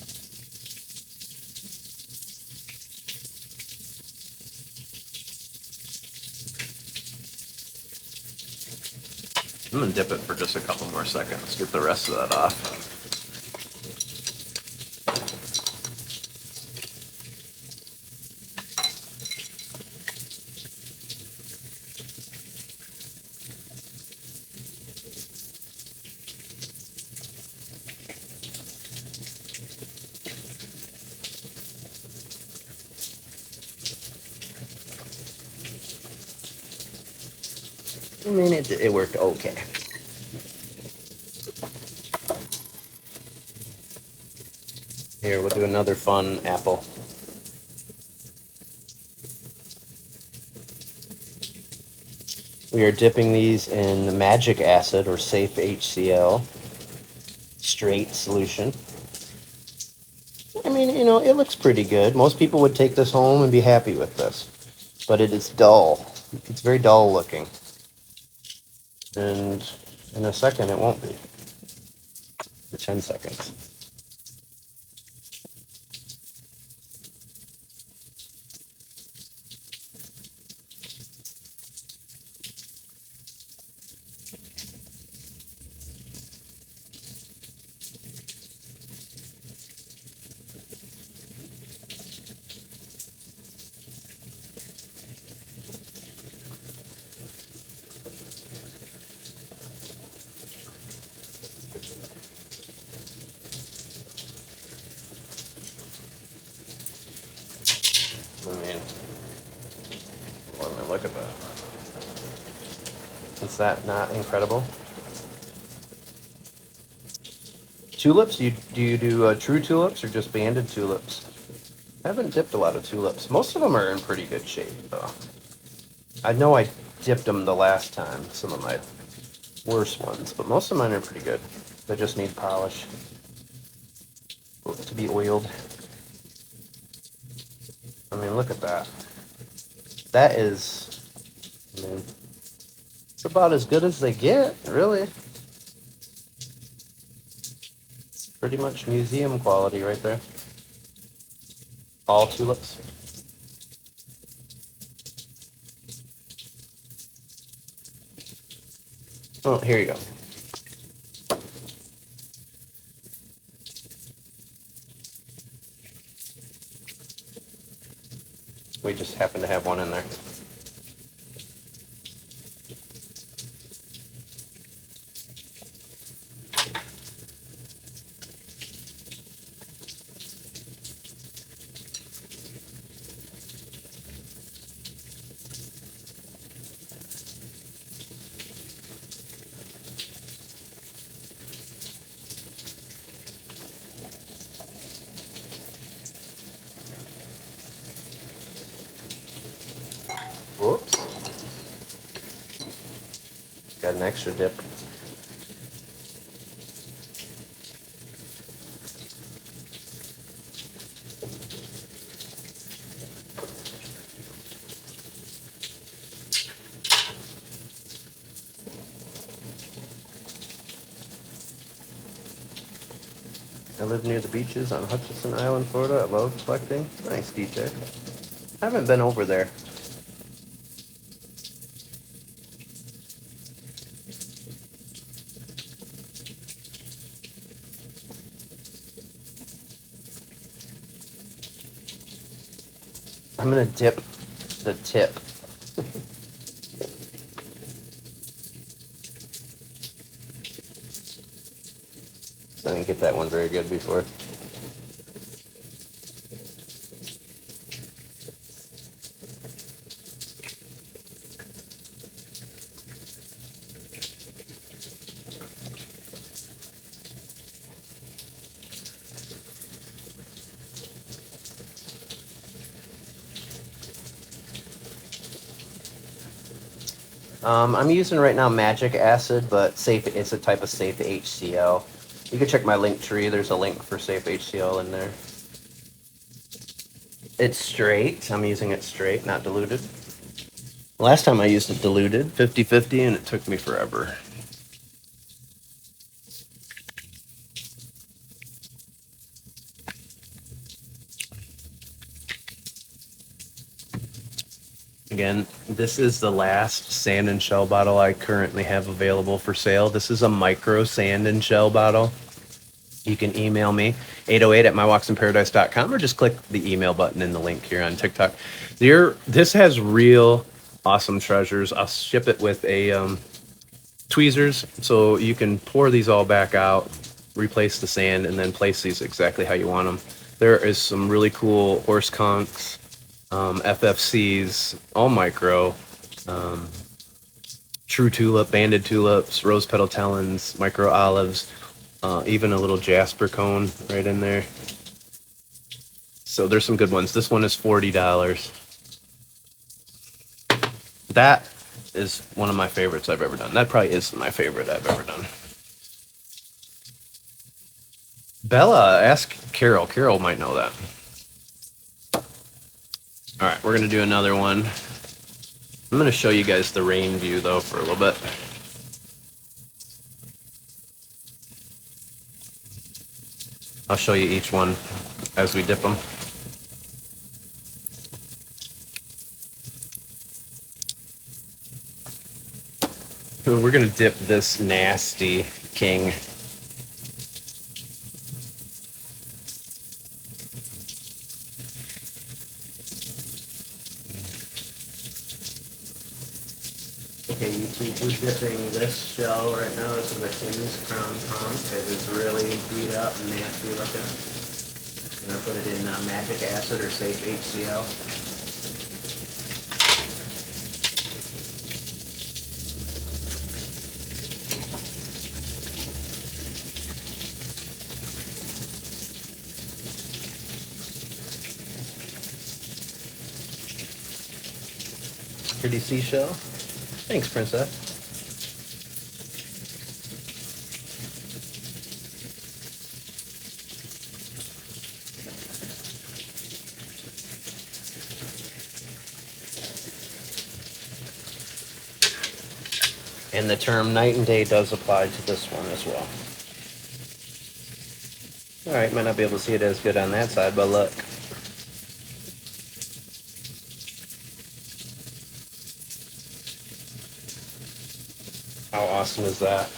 I'm gonna dip it for just a couple more seconds, get the rest of that off. I mean, it worked okay. Here, we'll do another fun apple. We are dipping these in magic acid or safe HCl, straight solution. I mean, you know, it looks pretty good. Most people would take this home and be happy with this, but it is dull. It's very dull looking. And in a second, it won't be. For 10 seconds. I mean, look at that. Is that not incredible? Tulips? Do you do true tulips or just banded tulips? I haven't dipped a lot of tulips. Most of them are in pretty good shape, though. I know I dipped them the last time, some of my worse ones, but most of mine are pretty good. They just need polish to be oiled. I mean, look at that. That is, I mean, it's about as good as they get, really. Pretty much museum quality right there. All tulips. Oh, here you go. We just happen to have one in there. Whoops. Got an extra dip. I live near the beaches on Hutchinson Island, Florida. I love collecting. Nice, DJ. I haven't been over there. I'm gonna dip the tip. I didn't get that one very good before. I'm using right now magic acid, but safe. It's a type of safe HCl. You can check my link tree. There's a link for safe HCl in there. It's straight. I'm using it straight, not diluted. Last time I used it diluted, 50-50, and it took me forever. Again, this is the last sand and shell bottle I currently have available for sale. This is a micro sand and shell bottle. You can email me, 808@mywalksinparadise.com, or just click the email button in the link here on TikTok. This has real awesome treasures. I'll ship it with a tweezers, so you can pour these all back out, replace the sand, and then place these exactly how you want them. There is some really cool horse conchs, FFCs, all micro, true tulip, banded tulips, rose petal talons, micro olives, even a little jasper cone right in there. So there's some good ones. This one is $40. That is one of my favorites I've ever done. That probably is my favorite I've ever done. Bella, ask Carol. Carol might know that. All right, we're going to do another one. I'm going to show you guys the rain view, though, for a little bit. I'll show you each one as we dip them. We're going to dip this nasty king. Okay, YouTube, we're dipping this shell right now. This is the King's Crown Conch. It is really beat up and nasty looking. I'm going to put it in magic acid or safe HCl. Pretty seashell. Thanks, Princess. And the term night and day does apply to this one as well. All right, might not be able to see it as good on that side, but look. How awesome is that?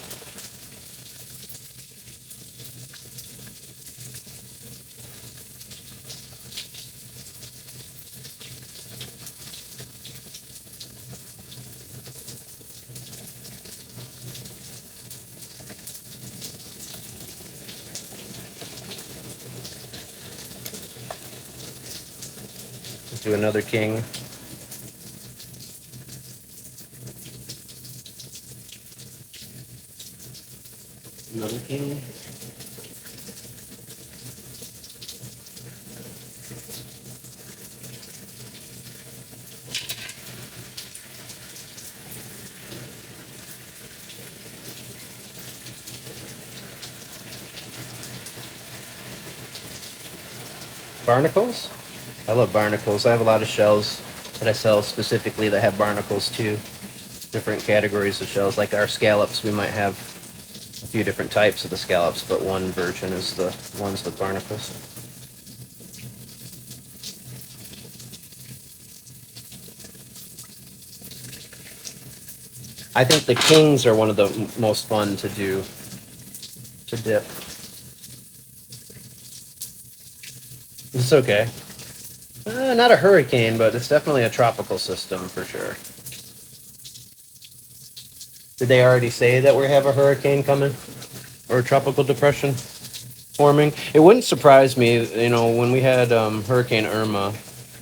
Let's do another king. Another king. Barnacles? I love barnacles. I have a lot of shells that I sell specifically that have barnacles too. Different categories of shells. Like our scallops, we might have a few different types of the scallops, but one version is the ones with barnacles. I think the kings are one of the most fun to do, to dip. It's okay. Not a hurricane, but it's definitely a tropical system for sure. Did they already say that we have a hurricane coming? Or a tropical depression forming? It wouldn't surprise me, you know, when we had Hurricane Irma,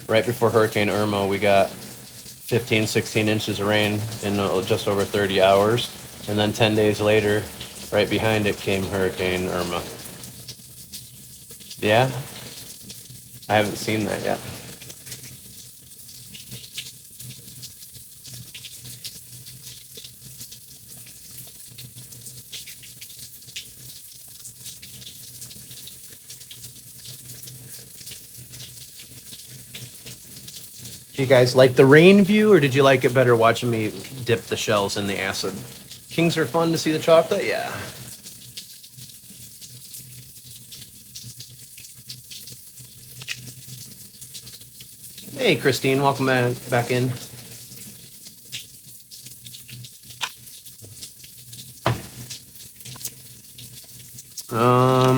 right before Hurricane Irma, we got 15, 16 inches of rain in just over 30 hours. And then 10 days later, right behind it came Hurricane Irma. Yeah? I haven't seen that yet. Do you guys like the rain view, or did you like it better watching me dip the shells in the acid? Kings are fun to see the chocolate? Yeah. Hey, Christine, welcome back in.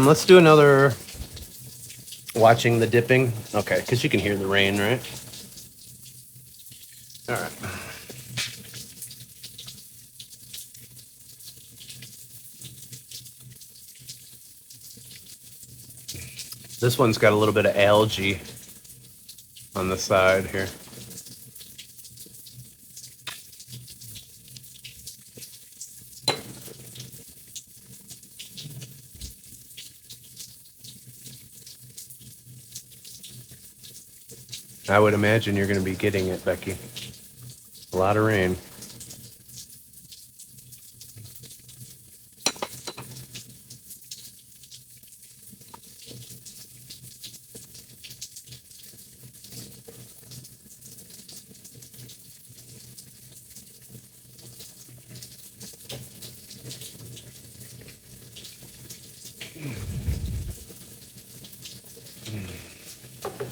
Let's do another watching the dipping. Okay, because you can hear the rain, right? All right. This one's got a little bit of algae on the side here. I would imagine you're going to be getting it, Becky. A lot of rain.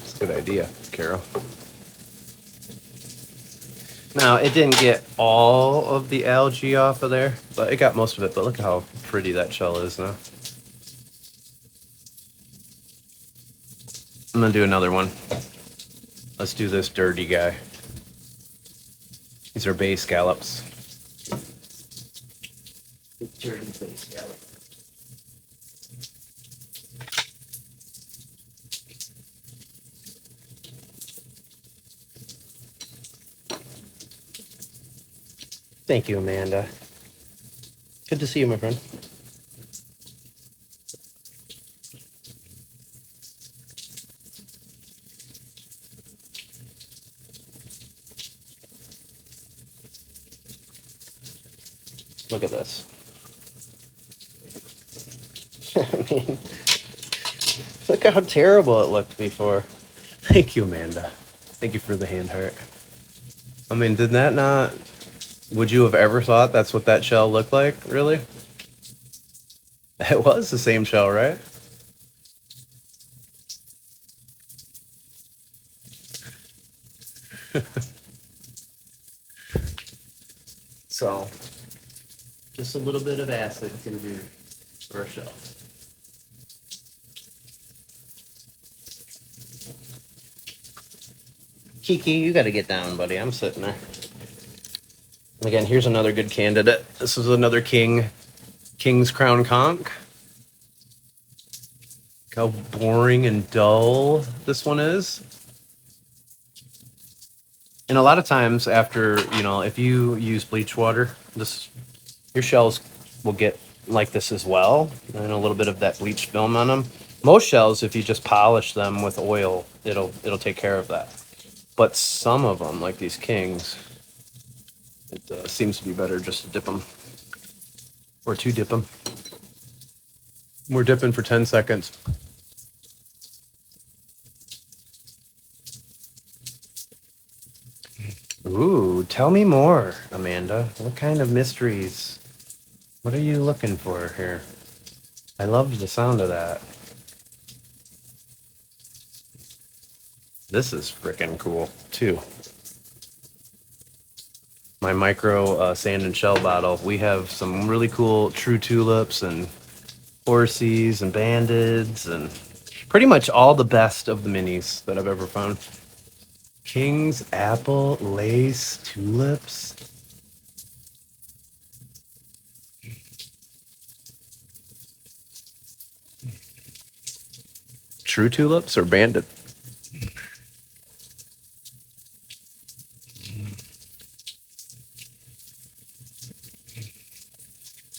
It's a good idea, Carol. Now, it didn't get all of the algae off of there, but it got most of it. But look how pretty that shell is now. I'm going to do another one. Let's do this dirty guy. These are bay scallops. Dirty bay scallop. Thank you, Amanda. Good to see you, my friend. Look at this. I mean, look how terrible it looked before. Thank you, Amanda. Thank you for the hand heart. I mean, did that not... Would you have ever thought that's what that shell looked like, really? It was the same shell, right? So, just a little bit of acid can do for a shell. Kiki, you got to get down, buddy. I'm sitting there. Again, here's another good candidate. This is another King's Crown Conch. Look how boring and dull this one is. And a lot of times after, if you use bleach water, your shells will get like this as well, and a little bit of that bleach film on them. Most shells, if you just polish them with oil, it'll take care of that. But some of them, like these kings, it seems to be better just to dip them or to dip them. We're dipping for 10 seconds. Ooh, tell me more, Amanda. What kind of mysteries? What are you looking for here? I love the sound of that. This is freaking cool, too. My micro sand and shell bottle. We have some really cool true tulips and horsies and bandeds and pretty much all the best of the minis that I've ever found. King's apple lace tulips. True tulips or banded?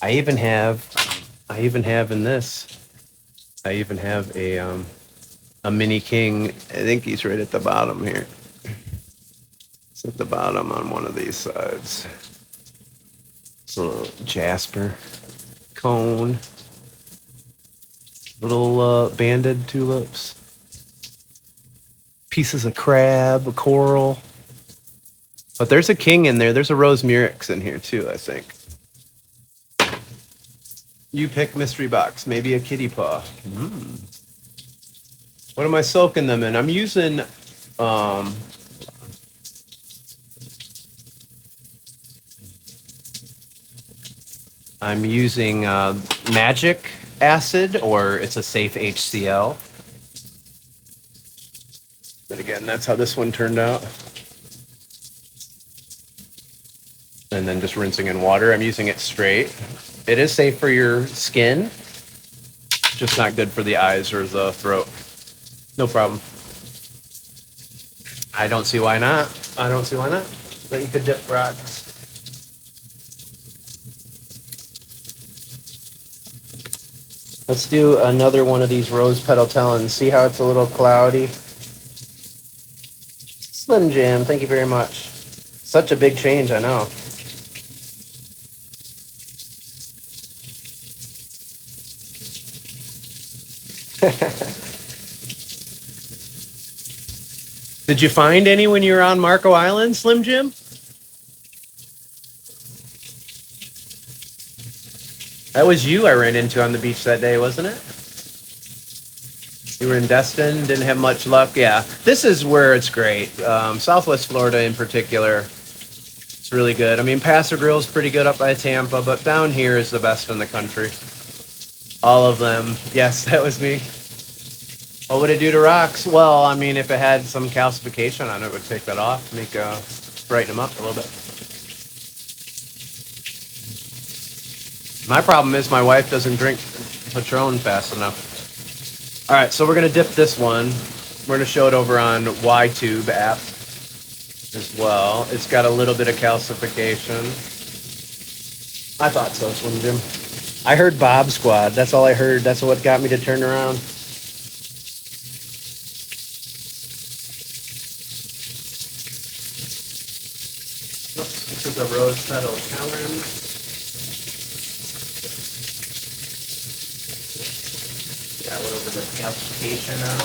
I even have in this. I even have a mini king. I think he's right at the bottom here. It's at the bottom on one of these sides. It's a little jasper cone. Little banded tulips. Pieces of crab, a coral. But there's a king in there. There's a rose murex in here too, I think. You pick mystery box. Maybe a kitty paw. What am I soaking them in? I'm using magic acid, or it's a safe HCl. But again, that's how this one turned out. And then just rinsing in water. I'm using it straight. It is safe for your skin, just not good for the eyes or the throat. No problem. I don't see why not. But you could dip rocks. Let's do another one of these rose petal talons. See how it's a little cloudy? Slim Jim, thank you very much. Such a big change, I know. Did you find any when you were on Marco Island, Slim Jim? That was you I ran into on the beach that day, wasn't it? You were in Destin, didn't have much luck. Yeah, this is where it's great. Southwest Florida in particular, it's really good. I mean, Paso Grille's pretty good up by Tampa, but down here is the best in the country. All of them. Yes, that was me. What would it do to rocks? Well, I mean, if it had some calcification on it, it would take that off, brighten them up a little bit. My problem is my wife doesn't drink Patron fast enough. All right, so we're going to dip this one. We're going to show it over on YTube app as well. It's got a little bit of calcification. I thought so, Slim Jim. I heard Bob Squad. That's all I heard. That's what got me to turn around. This is a rose petal talon. Got a little bit of calcification now.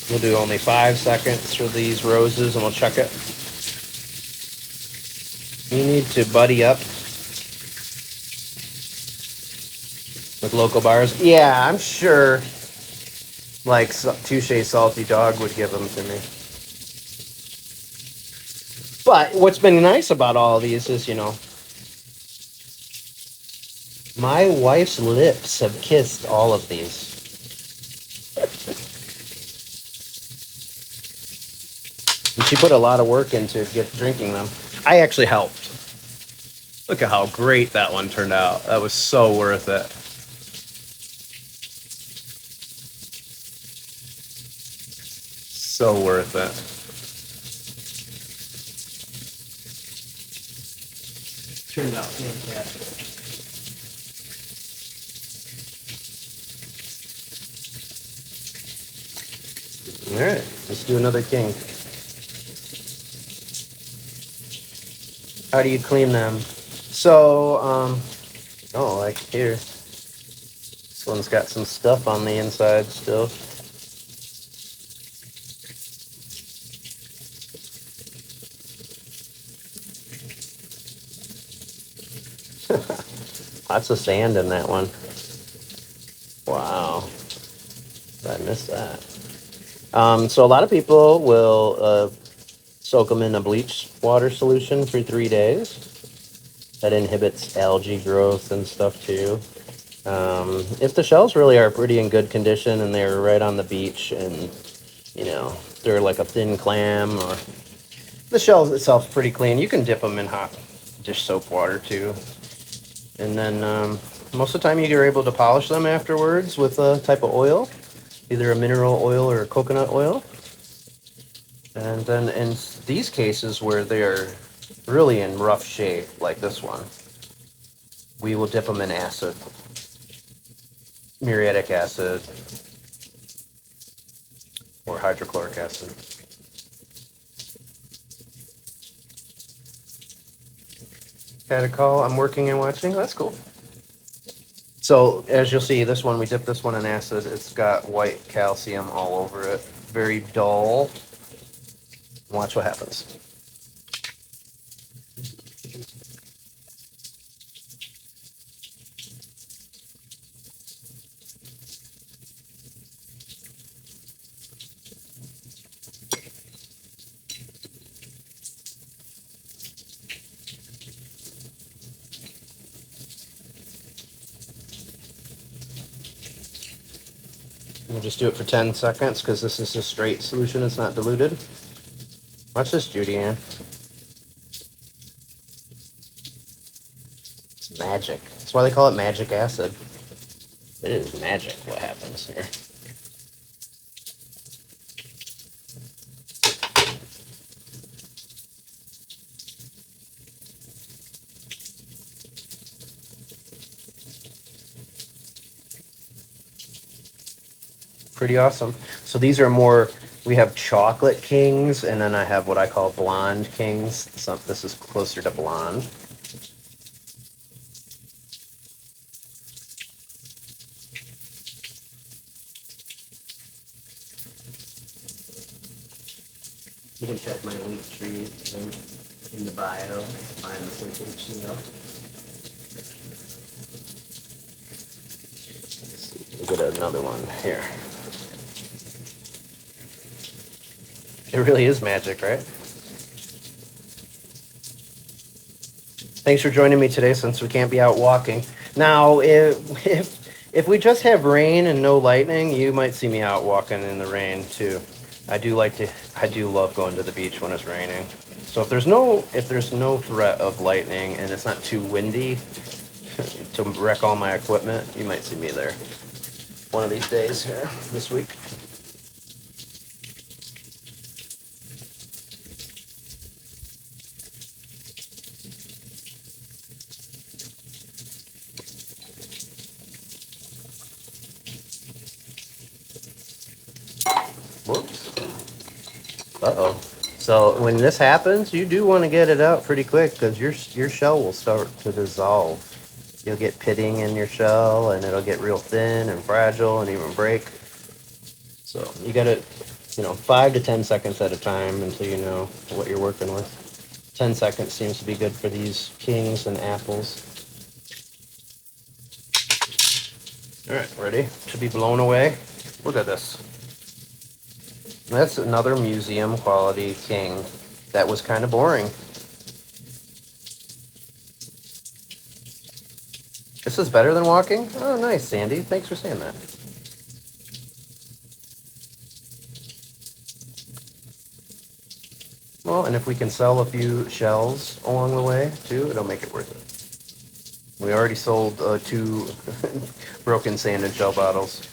We'll do only 5 seconds for these roses and we'll check it. You need to buddy up with local bars. Yeah, I'm sure like Touche Salty Dog would give them to me. But what's been nice about all of these is, you know, my wife's lips have kissed all of these. And she put a lot of work into drinking them. I actually helped. Look at how great that one turned out. That was so worth it. So worth it. Turned out fantastic. All right, let's do another king. How do you clean them? So, oh, like here. This one's got some stuff on the inside still. Lots of sand in that one. Wow. I missed that. So a lot of people will soak them in a bleach water solution for 3 days. That inhibits algae growth and stuff too. If the shells really are pretty in good condition and they're right on the beach and, you know, they're like a thin clam or the shell itself pretty clean, you can dip them in hot dish soap water too. And then most of the time you're able to polish them afterwards with a type of oil, either a mineral oil or a coconut oil. And then in these cases where they're really in rough shape, like this one, we will dip them in acid, muriatic acid, or hydrochloric acid. Had a call, I'm working and watching, that's cool. So as you'll see, this one, we dip this one in acid. It's got white calcium all over it, very dull. Watch what happens. We'll just do it for 10 seconds because this is a straight solution, it's not diluted. Watch this, Judy Ann. It's magic. That's why they call it magic acid. It is magic what happens here. Pretty awesome. So these are more, we have chocolate kings, and then I have what I call blonde kings. So this is closer to blonde. You can check my link tree in the bio, find the HCL. We'll get another one here. It really is magic, right? Thanks for joining me today since we can't be out walking. Now, if we just have rain and no lightning, you might see me out walking in the rain too. I do love going to the beach when it's raining. So if there's no threat of lightning and it's not too windy to wreck all my equipment, you might see me there one of these days here this week. Whoops. Uh-oh. So when this happens, you do want to get it out pretty quick because your shell will start to dissolve. You'll get pitting in your shell, and it'll get real thin and fragile and even break. So you got to, 5 to 10 seconds at a time until you know what you're working with. 10 seconds seems to be good for these kings and apples. All right, ready to be blown away. Look at this. That's another museum quality king that was kind of boring. This is better than walking? Oh, nice, Sandy. Thanks for saying that. Well, and if we can sell a few shells along the way, too, it'll make it worth it. We already sold 2 broken sand and shell bottles,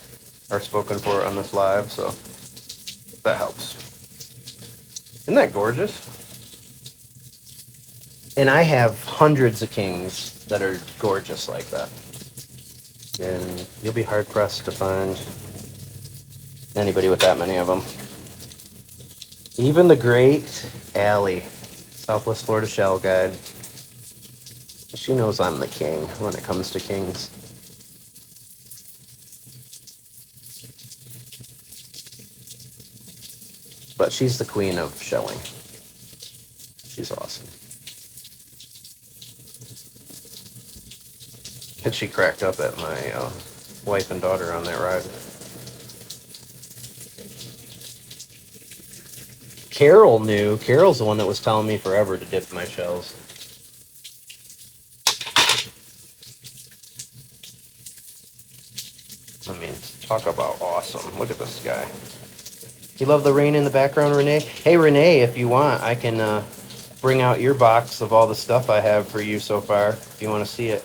are spoken for on this live, so that helps. Isn't that gorgeous? And I have hundreds of kings that are gorgeous like that. And you'll be hard-pressed to find anybody with that many of them. Even the great Allie, Southwest Florida Shell Guide, she knows I'm the king when it comes to kings. But she's the queen of shelling. She's awesome. And she cracked up at my wife and daughter on that ride. Carol knew. Carol's the one that was telling me forever to dip my shells. I mean, talk about awesome. Look at this guy. You love the rain in the background, Renee? Hey, Renee, if you want, I can bring out your box of all the stuff I have for you so far, if you want to see it.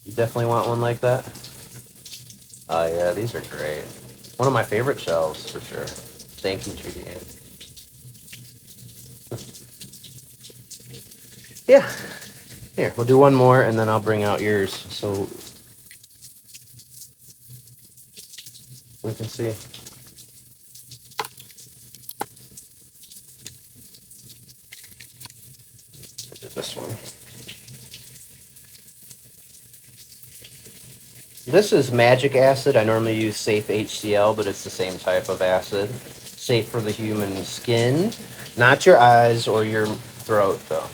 You definitely want one like that? Oh, yeah, these are great. One of my favorite shells, for sure. Thank you, Judy Ann. Yeah. Here, we'll do one more, and then I'll bring out yours, so we can see. This one. This is magic acid. I normally use safe HCl, but it's the same type of acid. Safe for the human skin, not your eyes or your throat, though.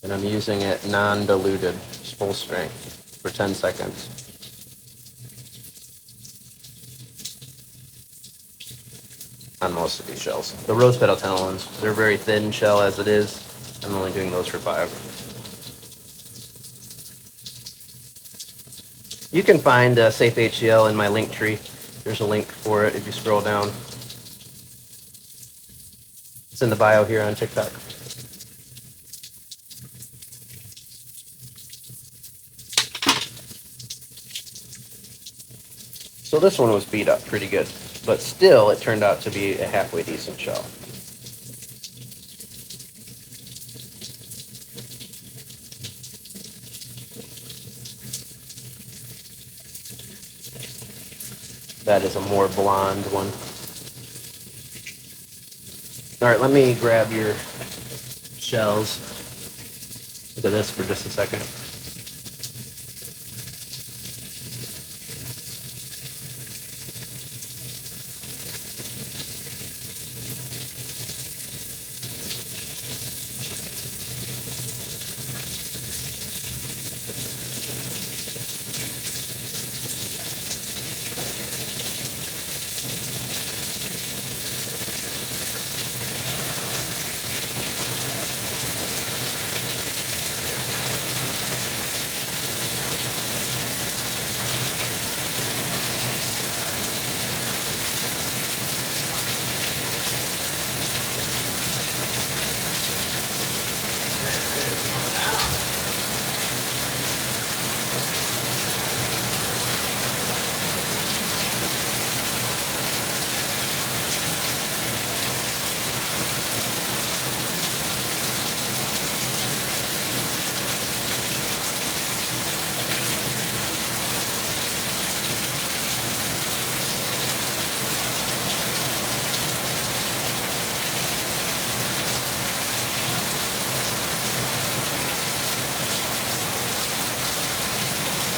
And I'm using it non-diluted, full strength, for 10 seconds. On most of these shells. The rose petal tunnel ones, they're very thin shell as it is. I'm only doing those for 5. You can find Safe HCl in my link tree. There's a link for it if you scroll down. It's in the bio here on TikTok. So this one was beat up pretty good, but still it turned out to be a halfway decent shell. That is a more blonde one. All right, let me grab your shells. Look at this for just a second.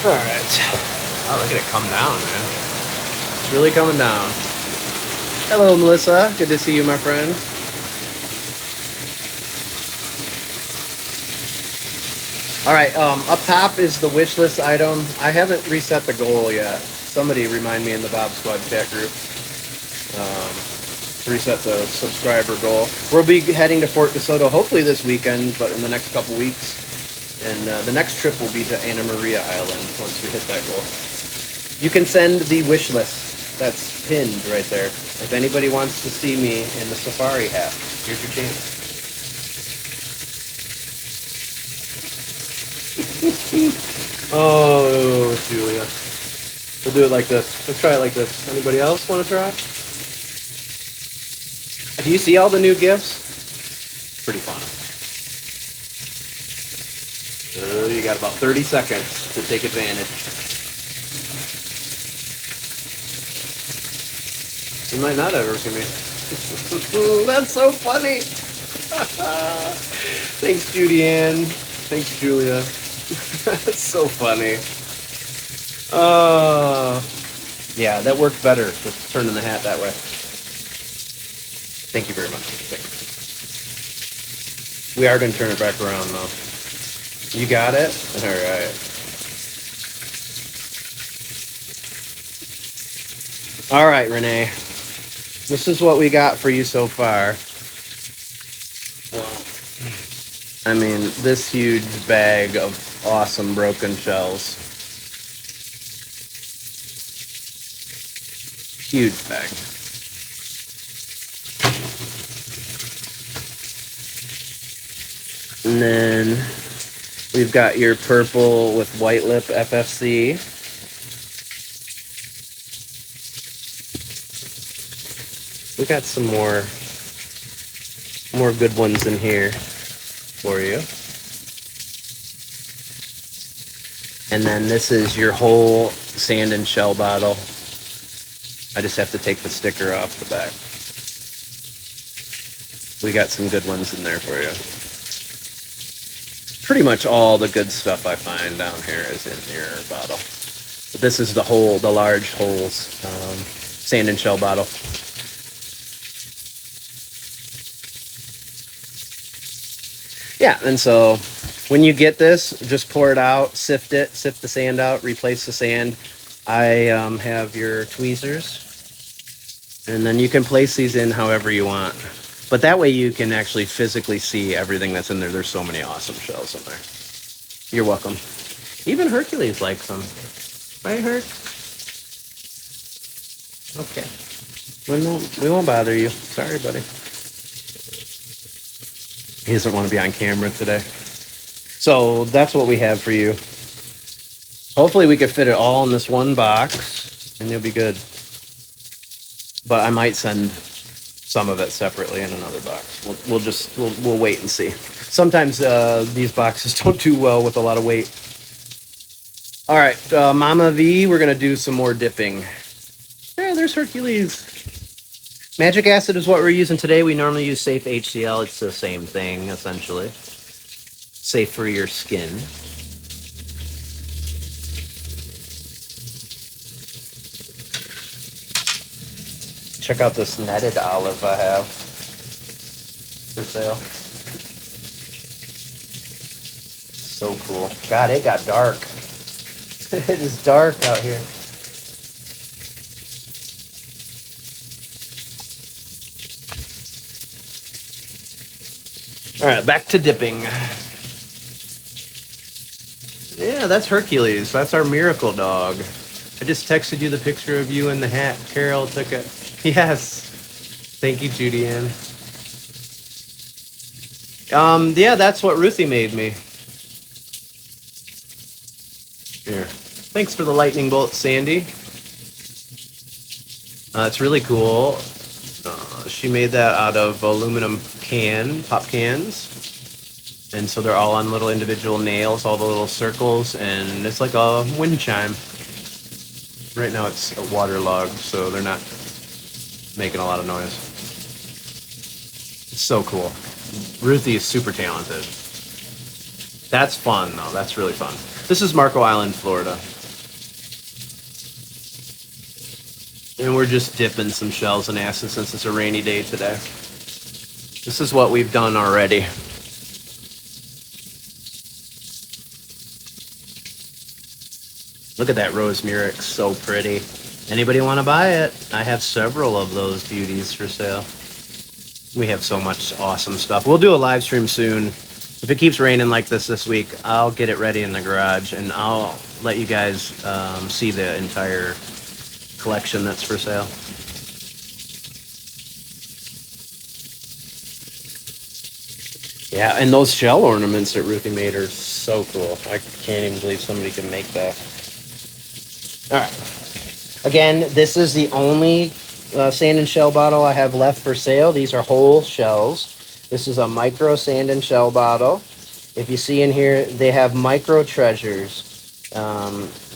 All right. Oh, look at it come down, man. It's really coming down. Hello, Melissa. Good to see you, my friend. All right, up top is the wish list item. I haven't reset the goal yet. Somebody remind me in the Bob Squad chat group. Reset the subscriber goal. We'll be heading to Fort DeSoto hopefully this weekend, but in the next couple weeks. And the next trip will be to Anna Maria Island once we hit that goal. You can send the wish list. That's pinned right there. If anybody wants to see me in the safari hat, here's your chance. Oh, Julia. We'll do it like this. Let's try it like this. Anybody else want to try? Do you see all the new gifts? Pretty fun. You got about 30 seconds to take advantage. You might not ever see me. That's so funny. Thanks, Judy Ann. Thanks, Julia. That's so funny. Yeah, that worked better, just turning the hat that way. Thank you very much. We are going to turn it back around, though. You got it? All right. All right, Renee. This is what we got for you so far. I mean, this huge bag of awesome broken shells. Huge bag. And then we've got your purple with white lip FFC. We got some more good ones in here for you. And then this is your whole sand and shell bottle. I just have to take the sticker off the back. We got some good ones in there for you. Pretty much all the good stuff I find down here is in your bottle. But this is the large holes, sand and shell bottle. Yeah, and so when you get this, just pour it out, sift the sand out, replace the sand. I have your tweezers, and then you can place these in however you want. But that way you can actually physically see everything that's in there. There's so many awesome shells in there. You're welcome. Even Hercules likes them. Right, Herc? Okay. We won't bother you. Sorry, buddy. He doesn't want to be on camera today. So that's what we have for you. Hopefully we could fit it all in this one box and you'll be good. But I might send some of it separately in another box. We'll wait and see. Sometimes these boxes don't do well with a lot of weight. All right, Mama V, we're gonna do some more dipping. Yeah, there's Hercules. Magic acid is what we're using today. We normally use safe HCl. It's the same thing, essentially. Safe for your skin. Check out this netted olive I have for sale. So cool. God, it got dark. It is dark out here. All right, back to dipping. Yeah, that's Hercules. That's our miracle dog. I just texted you the picture of you in the hat. Carol took it. Yes. Thank you, Judy Ann. Yeah, that's what Ruthie made me. Here. Thanks for the lightning bolt, Sandy. It's really cool. She made that out of aluminum pop cans. And so they're all on little individual nails, all the little circles, and it's like a wind chime. Right now it's waterlogged, so they're not making a lot of noise. It's so cool. Ruthie is super talented. That's fun, though. That's really fun. This is Marco Island, Florida. And we're just dipping some shells in acid since it's a rainy day today. This is what we've done already. Look at that rose murex, so pretty. Anybody want to buy it? I have several of those beauties for sale. We have so much awesome stuff. We'll do a live stream soon. If it keeps raining like this week, I'll get it ready in the garage and I'll let you guys see the entire collection that's for sale. Yeah, and those shell ornaments that Ruthie made are so cool. I can't even believe somebody can make that. All right. Again, this is the only sand and shell bottle I have left for sale. These are whole shells. This is a micro sand and shell bottle. If you see in here, they have micro treasures.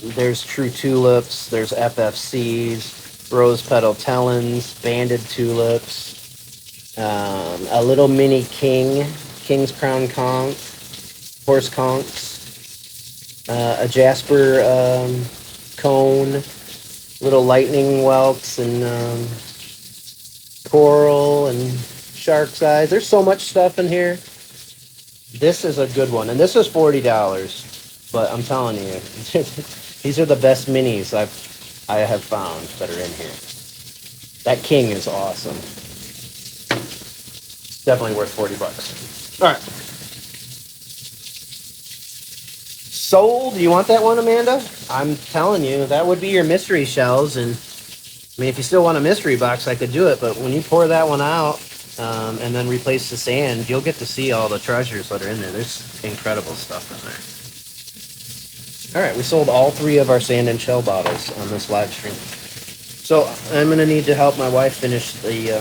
There's true tulips. There's FFCs, rose petal telens, banded tulips, a little mini king's crown conch, horse conchs, a jasper cone, little lightning whelks, and coral and shark's eyes. There's so much stuff in here. This is a good one, and this is $40. But I'm telling you, these are the best minis I have found that are in here. That king is awesome. Definitely worth $40. All right. Sold. You want that one, Amanda? I'm telling you, that would be your mystery shells. And I mean, if you still want a mystery box, I could do it. But when you pour that one out and then replace the sand, you'll get to see all the treasures that are in there. There's incredible stuff in there. All right, we sold all 3 of our sand and shell bottles on this live stream. So I'm going to need to help my wife finish the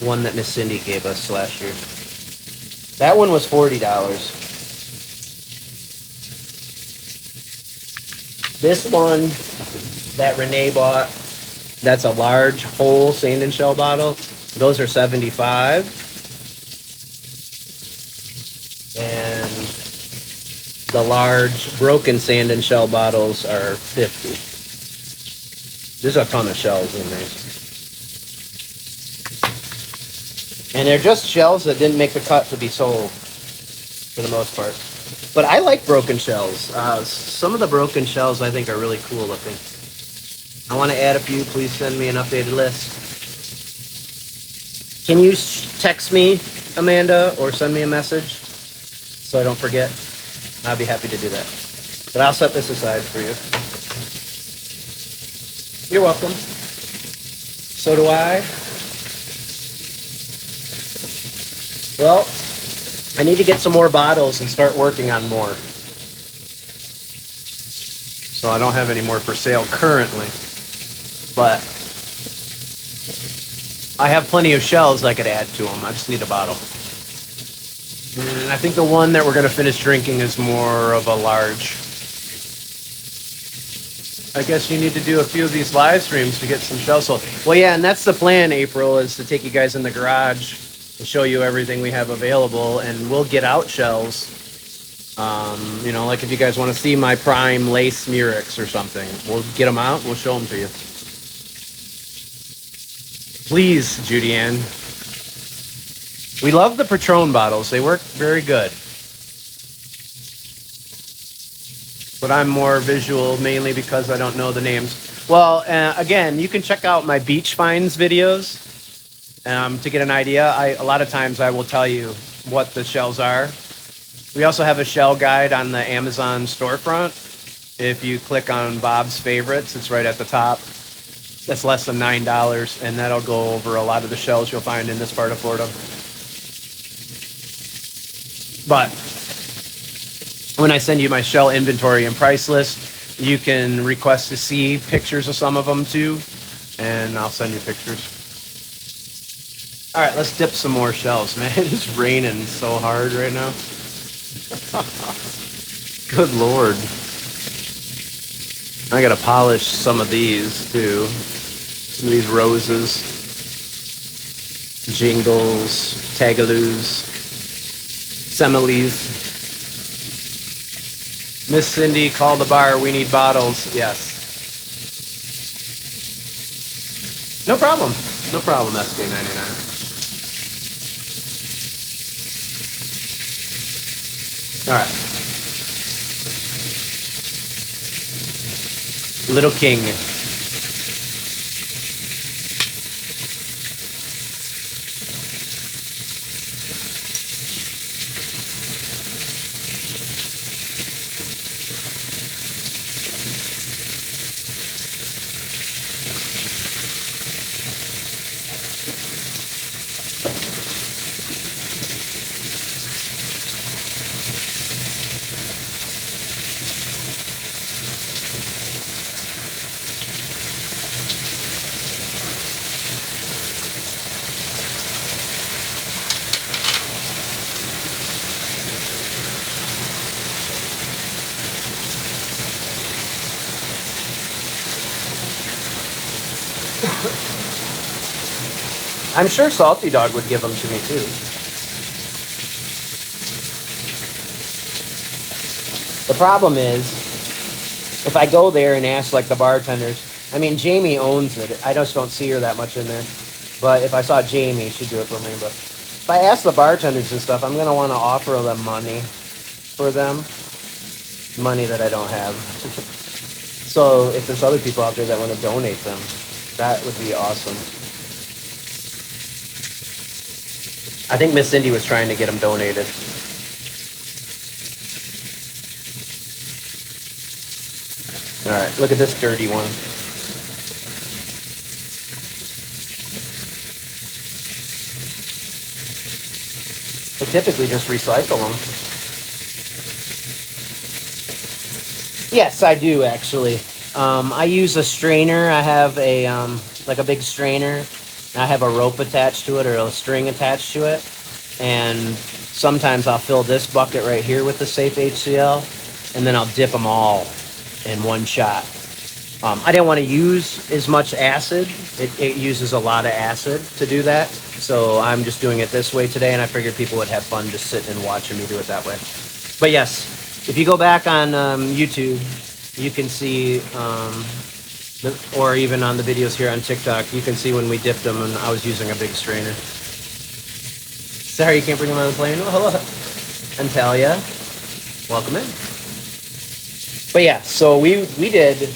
one that Miss Cindy gave us last year. That one was $40. This one that Renee bought, that's a large whole sand and shell bottle. Those are $75. And the large broken sand and shell bottles are $50. There's a ton of shells in there. And they're just shells that didn't make the cut to be sold, for the most part. But I like broken shells. Some of the broken shells I think are really cool looking. I want to add a few. Please send me an updated list. Can you text me, Amanda, or send me a message so I don't forget? I'll be happy to do that. But I'll set this aside for you. You're welcome. So do I. Well, I need to get some more bottles and start working on more. So I don't have any more for sale currently. But I have plenty of shells I could add to them. I just need a bottle. And I think the one that we're going to finish drinking is more of a large. I guess you need to do a few of these live streams to get some shells sold. Well, yeah, and that's the plan, April, is to take you guys in the garage and show you everything we have available, and we'll get out shells. You know, like if you guys want to see my prime lace murex or something, we'll get them out, we'll show them to you. Please, Judy Ann. We love the Patron bottles. They work very good. But I'm more visual mainly because I don't know the names. Well, again, you can check out my beach finds videos to get an idea. A lot of times I will tell you what the shells are. We also have a shell guide on the Amazon storefront. If you click on Bob's Favorites, it's right at the top. That's less than $9, and that'll go over a lot of the shells you'll find in this part of Florida. But when I send you my shell inventory and price list, you can request to see pictures of some of them too, and I'll send you pictures. All right, let's dip some more shells, man. It's raining so hard right now. Good Lord. I gotta polish some of these too. Some of these roses, jingles, tagaloos, semiles. Miss Cindy, call the bar. We need bottles. Yes. No problem. No problem, SK99. All right. Little King. I'm sure Salty Dog would give them to me too. The problem is, if I go there and ask like the bartenders, I mean, Jamie owns it. I just don't see her that much in there. But if I saw Jamie, she'd do it for me. But if I ask the bartenders and stuff, I'm going to want to offer them money for them. Money that I don't have. So if there's other people out there that want to donate them, that would be awesome. I think Miss Cindy was trying to get them donated. All right, look at this dirty one. I typically just recycle them. Yes, I do actually. I use a strainer. I have a like a big strainer. I have a rope attached to it or a string attached to it. And sometimes I'll fill this bucket right here with the Safe HCl, and then I'll dip them all in one shot. I didn't want to use as much acid. It uses a lot of acid to do that. So I'm just doing it this way today, and I figured people would have fun just sitting and watching me do it that way. But yes, if you go back on YouTube, you can see, or even on the videos here on TikTok, you can see when we dipped them and I was using a big strainer. Sorry you can't bring them on the plane. Oh, hello. Antalya, welcome in. But yeah, so we did,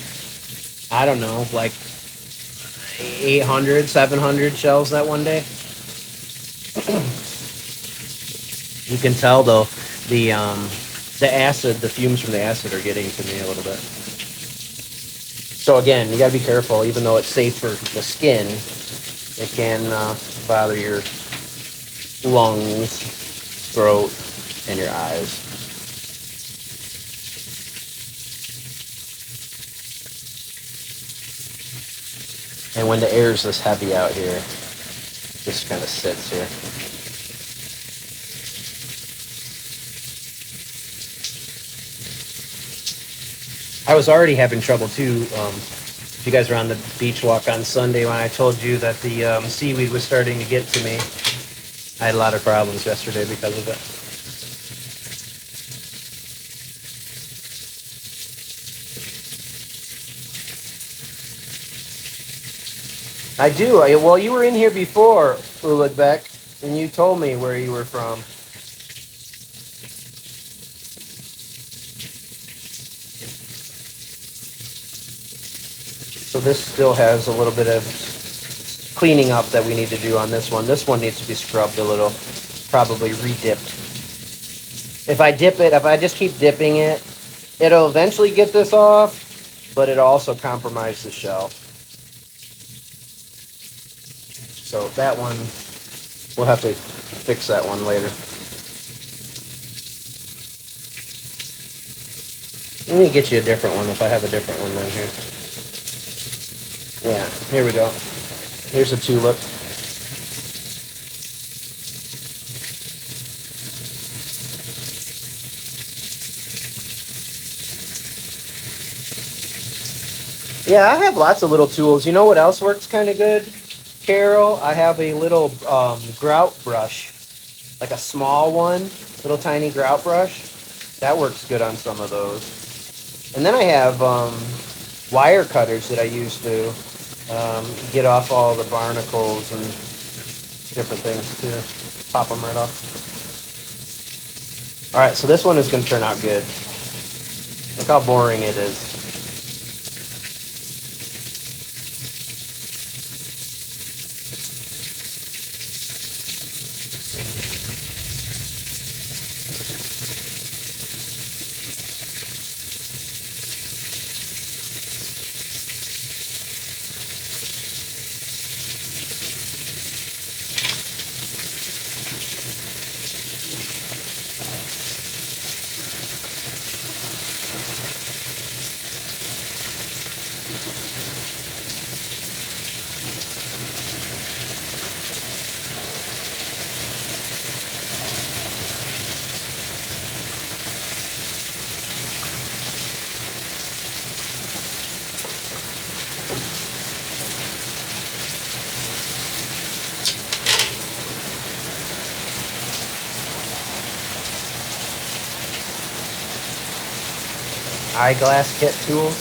I don't know, like 800, 700 shells that one day. You can tell though, the acid, the fumes from the acid are getting to me a little bit. So again, you gotta be careful. Even though it's safe for the skin, it can bother your lungs, throat, and your eyes. And when the air is this heavy out here, it just kind of sits here. I was already having trouble too. If you guys were on the beach walk on Sunday when I told you that the seaweed was starting to get to me, I had a lot of problems yesterday because of it. I do. Well, you were in here before, Ulugbeck, and you told me where you were from. So this still has a little bit of cleaning up that we need to do on this one. This one needs to be scrubbed a little, probably re-dipped. If I dip it, if I just keep dipping it, it'll eventually get this off, but it'll also compromise the shell. So that one, we'll have to fix that one later. Let me get you a different one if I have a different one down here. Yeah, here we go. Here's a tulip. Yeah, I have lots of little tools. You know what else works kind of good, Carol? I have a little grout brush, like a small one, little tiny grout brush. That works good on some of those. And then I have wire cutters that I use to get off all the barnacles and different things too. Pop them right off. All right, so this one is going to turn out good. Look how boring it is. Eyeglass kit tools.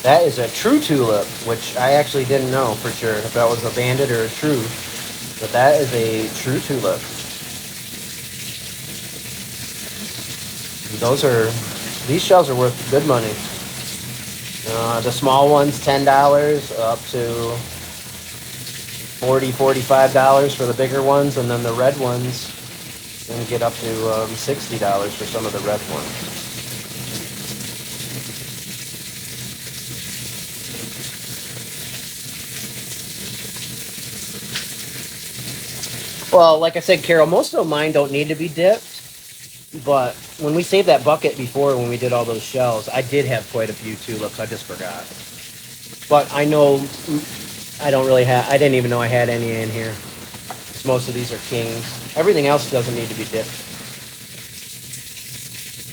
That is a true tulip, which I actually didn't know for sure if that was a bandit or a true. But that is a true tulip. These shells are worth good money. The small ones, $10 up to $45 for the bigger ones, and then the red ones can get up to $60 for some of the red ones. Well, like I said, Carol, most of mine don't need to be dipped, but when we saved that bucket before, when we did all those shells, I did have quite a few tulips. I just forgot. But I know I didn't even know I had any in here. Most of these are kings. Everything else doesn't need to be dipped.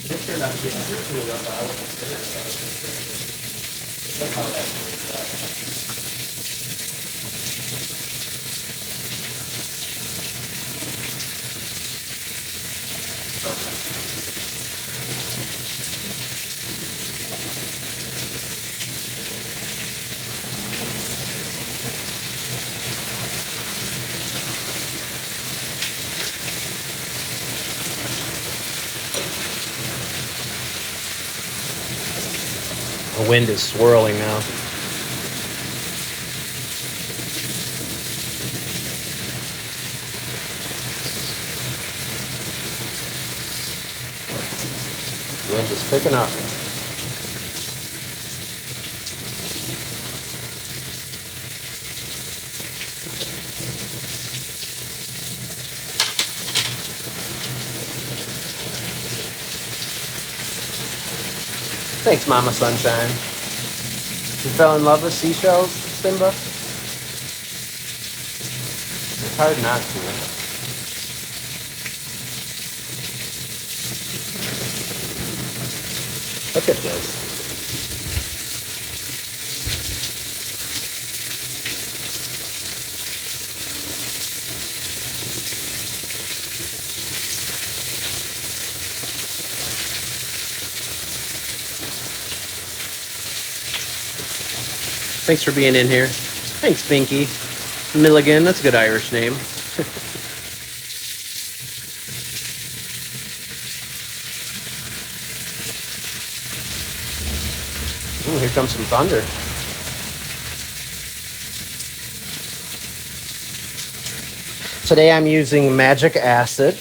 This turned out to be a true tulip. Look how that turns out. The wind is swirling now. The wind is picking up. Thanks, Mama Sunshine. You fell in love with seashells, Simba? It's hard not to. Look at this. Thanks for being in here. Thanks, Binky. Milligan, that's a good Irish name. Ooh, here comes some thunder. Today I'm using magic acid.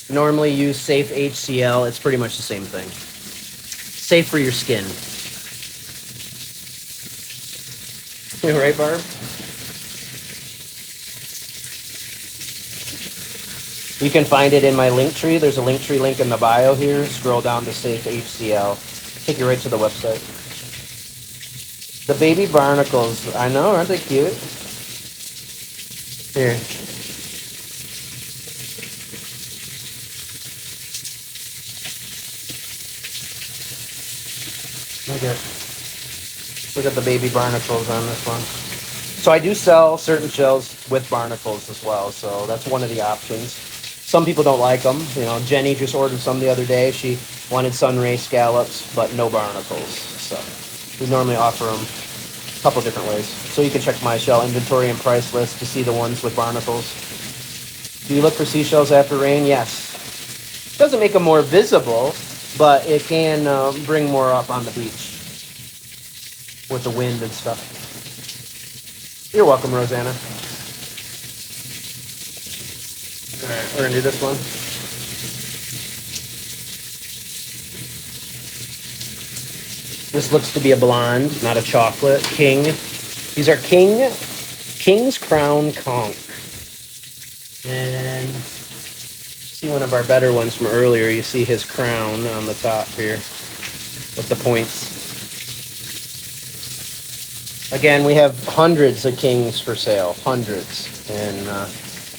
Normally use safe HCl. It's pretty much the same thing. Safe for your skin. You right, Barb? You can find it in my link tree. There's a link tree link in the bio here. Scroll down to Safe HCl. Take you right to the website. The baby barnacles. I know, aren't they cute? Here. Look at the baby barnacles on this one. So I do sell certain shells with barnacles as well, so that's one of the options. Some people don't like them. You know, Jenny just ordered some the other day. She wanted sunray scallops, but no barnacles. So we normally offer them a couple different ways. So you can check my shell inventory and price list to see the ones with barnacles. Do you look for seashells after rain? Yes. Doesn't make them more visible, but it can bring more up on the beach with the wind and stuff. You're welcome, Rosanna. All right, we're gonna do this one. This looks to be a blonde, not a chocolate. King. These are King's Crown Conch. And see one of our better ones from earlier. You see his crown on the top here with the points. Again, we have hundreds of kings for sale, hundreds. And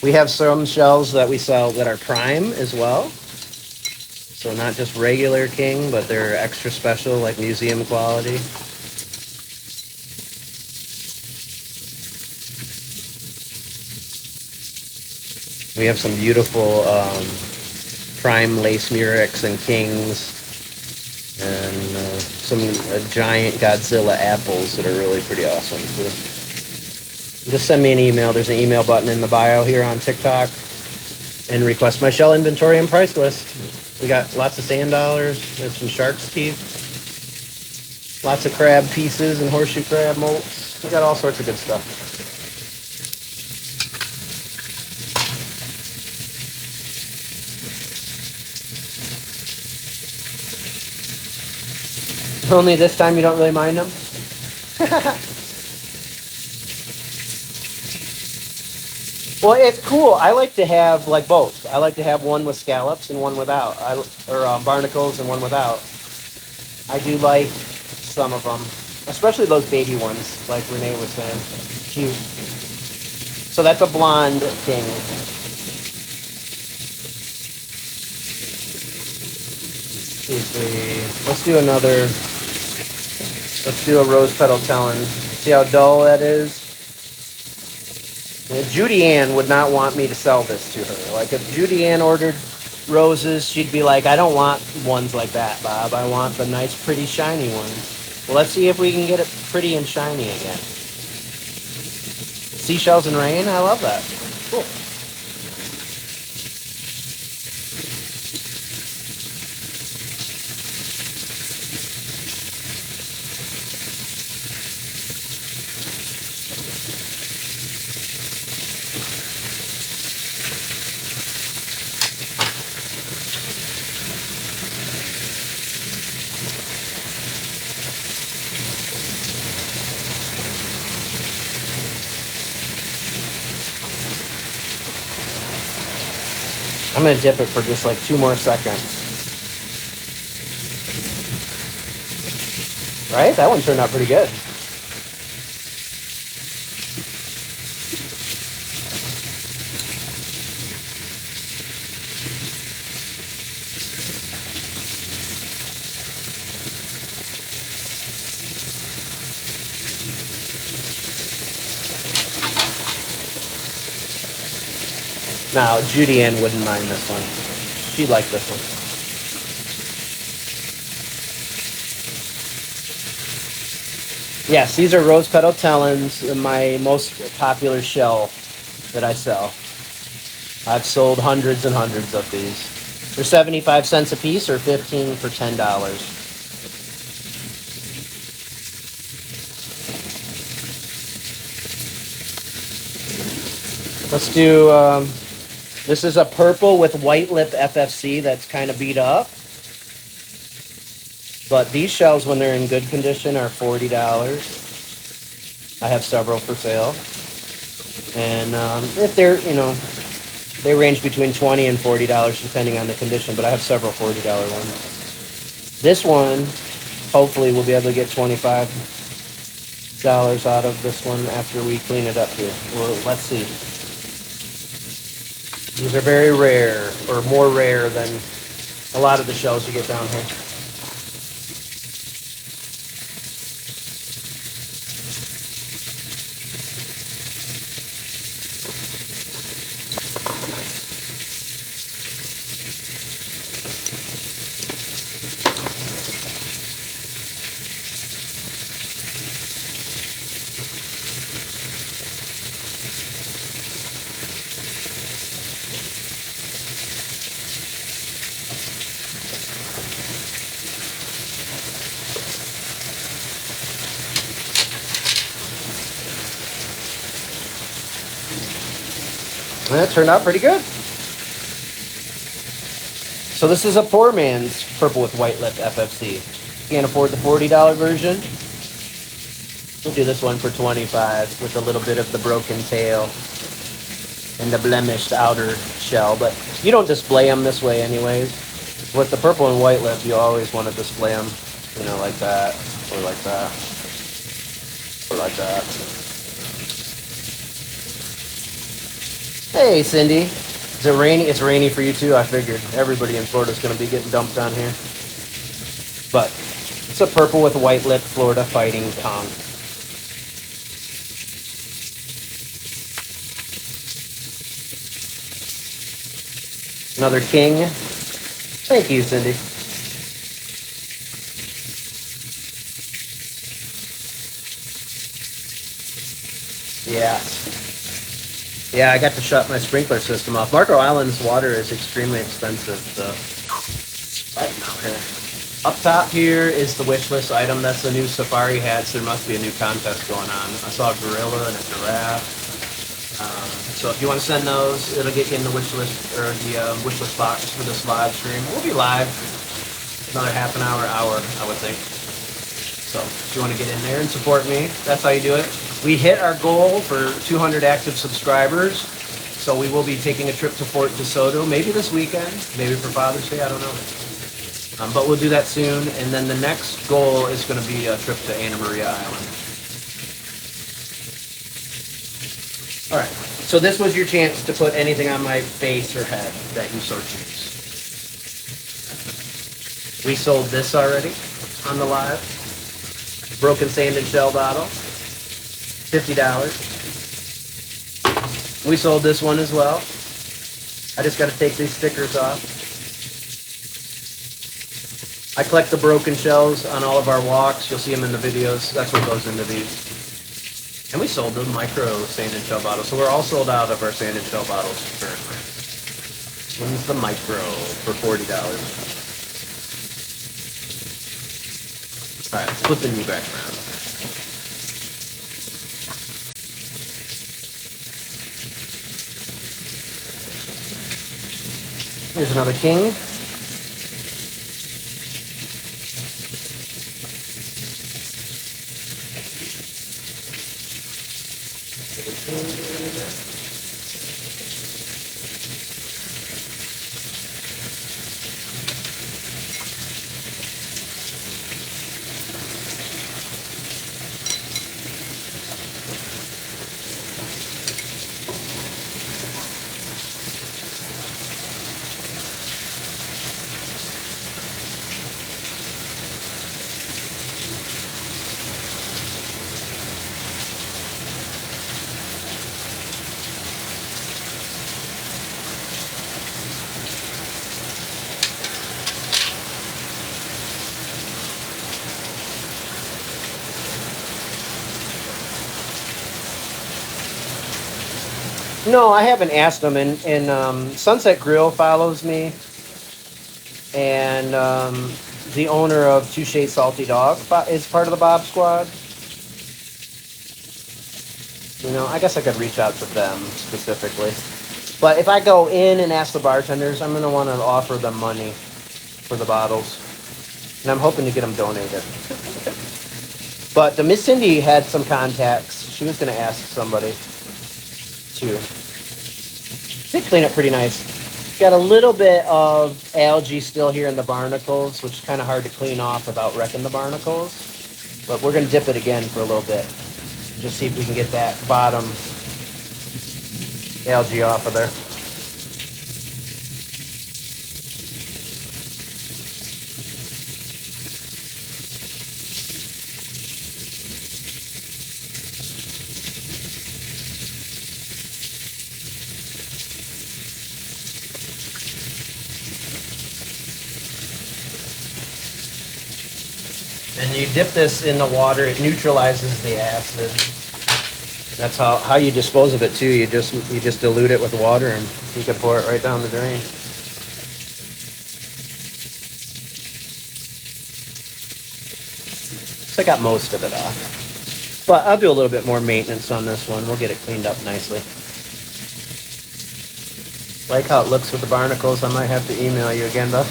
we have some shells that we sell that are prime as well. So not just regular king, but they're extra special, like museum quality. We have some beautiful prime lace murex and kings. And some giant Godzilla apples that are really pretty awesome. Just send me an email. There's an email button in the bio here on TikTok. And request my shell inventory and price list. We got lots of sand dollars. There's some shark's teeth. Lots of crab pieces and horseshoe crab molts. We got all sorts of good stuff. Only this time you don't really mind them? Well, it's cool. I like to have like both. I like to have one with scallops and one without, or barnacles and one without. I do like some of them, especially those baby ones, like Renee was saying. Cute. So that's a blonde king. Let's do another. Let's do a rose petal talon. See how dull that is? Judy Ann would not want me to sell this to her. Like if Judy Ann ordered roses, she'd be like, I don't want ones like that, Bob. I want the nice, pretty, shiny ones. Well, let's see if we can get it pretty and shiny again. Seashells and rain, I love that. Cool. I'm going to dip it for just like 2 more seconds. Right? That one turned out pretty good. Now, Judy Ann wouldn't mind this one. She'd like this one. Yes, these are rose petal talons, my most popular shell that I sell. I've sold hundreds and hundreds of these. They're 75 cents a piece or 15 for $10. Let's do... this is a purple with white lip FFC that's kind of beat up. But these shells, when they're in good condition, are $40. I have several for sale. And if they're, they range between $20 and $40 depending on the condition, but I have several $40 ones. This one, hopefully we'll be able to get $25 out of this one after we clean it up here. Well, let's see. These are very rare, or more rare than a lot of the shells you get down here. And that turned out pretty good. So this is a poor man's purple with white lip FFC. Can't afford the $40 version? We'll do this one for $25 with a little bit of the broken tail and the blemished outer shell. But you don't display them this way anyways. With the purple and white lip, you always want to display them, you know, like that, or like that, or like that. Hey, Cindy. Is it rainy? It's rainy for you too. I figured everybody in Florida is going to be getting dumped on here. But it's a purple with white lip Florida fighting conch. Another king. Thank you, Cindy. Yeah. Yeah, I got to shut my sprinkler system off. Marco Island's water is extremely expensive, so right now here. Up top here is the wish list item. That's the new safari hats. There must be a new contest going on. I saw a gorilla and a giraffe. So if you want to send those, it'll get you in the wish list or the wish list box for this live stream. We'll be live another half an hour, I would think. So if you want to get in there and support me, that's how you do it. We hit our goal for 200 active subscribers, so we will be taking a trip to Fort DeSoto, maybe this weekend, maybe for Father's Day, I don't know. But we'll do that soon, and then the next goal is going to be a trip to Anna Maria Island. All right, so this was your chance to put anything on my face or head that you so choose. We sold this already on the live. Broken sand and shell bottle. $50. We sold this one as well. I just got to take these stickers off. I collect the broken shells on all of our walks. You'll see them in the videos. That's what goes into these. And we sold the micro sand and shell bottle. So we're all sold out of our sand and shell bottles currently. This one's the micro for $40. All right, flipping you back around. Here's another king. No, I haven't asked them. And Sunset Grill follows me. And the owner of Two Shade Salty Dog is part of the Bob Squad. You know, I guess I could reach out to them specifically. But if I go in and ask the bartenders, I'm going to want to offer them money for the bottles. And I'm hoping to get them donated. But the Miss Cindy had some contacts. She was going to ask somebody too. They clean up pretty nice. Got a little bit of algae still here in the barnacles, which is kind of hard to clean off without wrecking the barnacles. But we're going to dip it again for a little bit. Just see if we can get that bottom algae off of there. And you dip this in the water, it neutralizes the acid. That's how you dispose of it too. You just dilute it with water and you can pour it right down the drain. So I got most of it off. But I'll do a little bit more maintenance on this one. We'll get it cleaned up nicely. Like how it looks with the barnacles. I might have to email you again, though.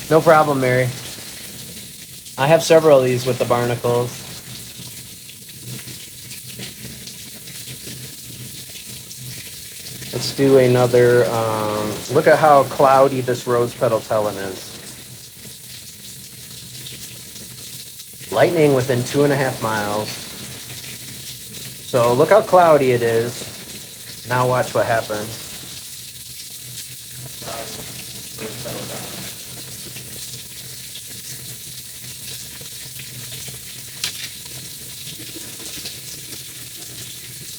No problem, Mary. I have several of these with the barnacles. Let's do another. Look at how cloudy this rose petal telling is. Lightning within 2.5 miles. So look how cloudy it is. Now watch what happens.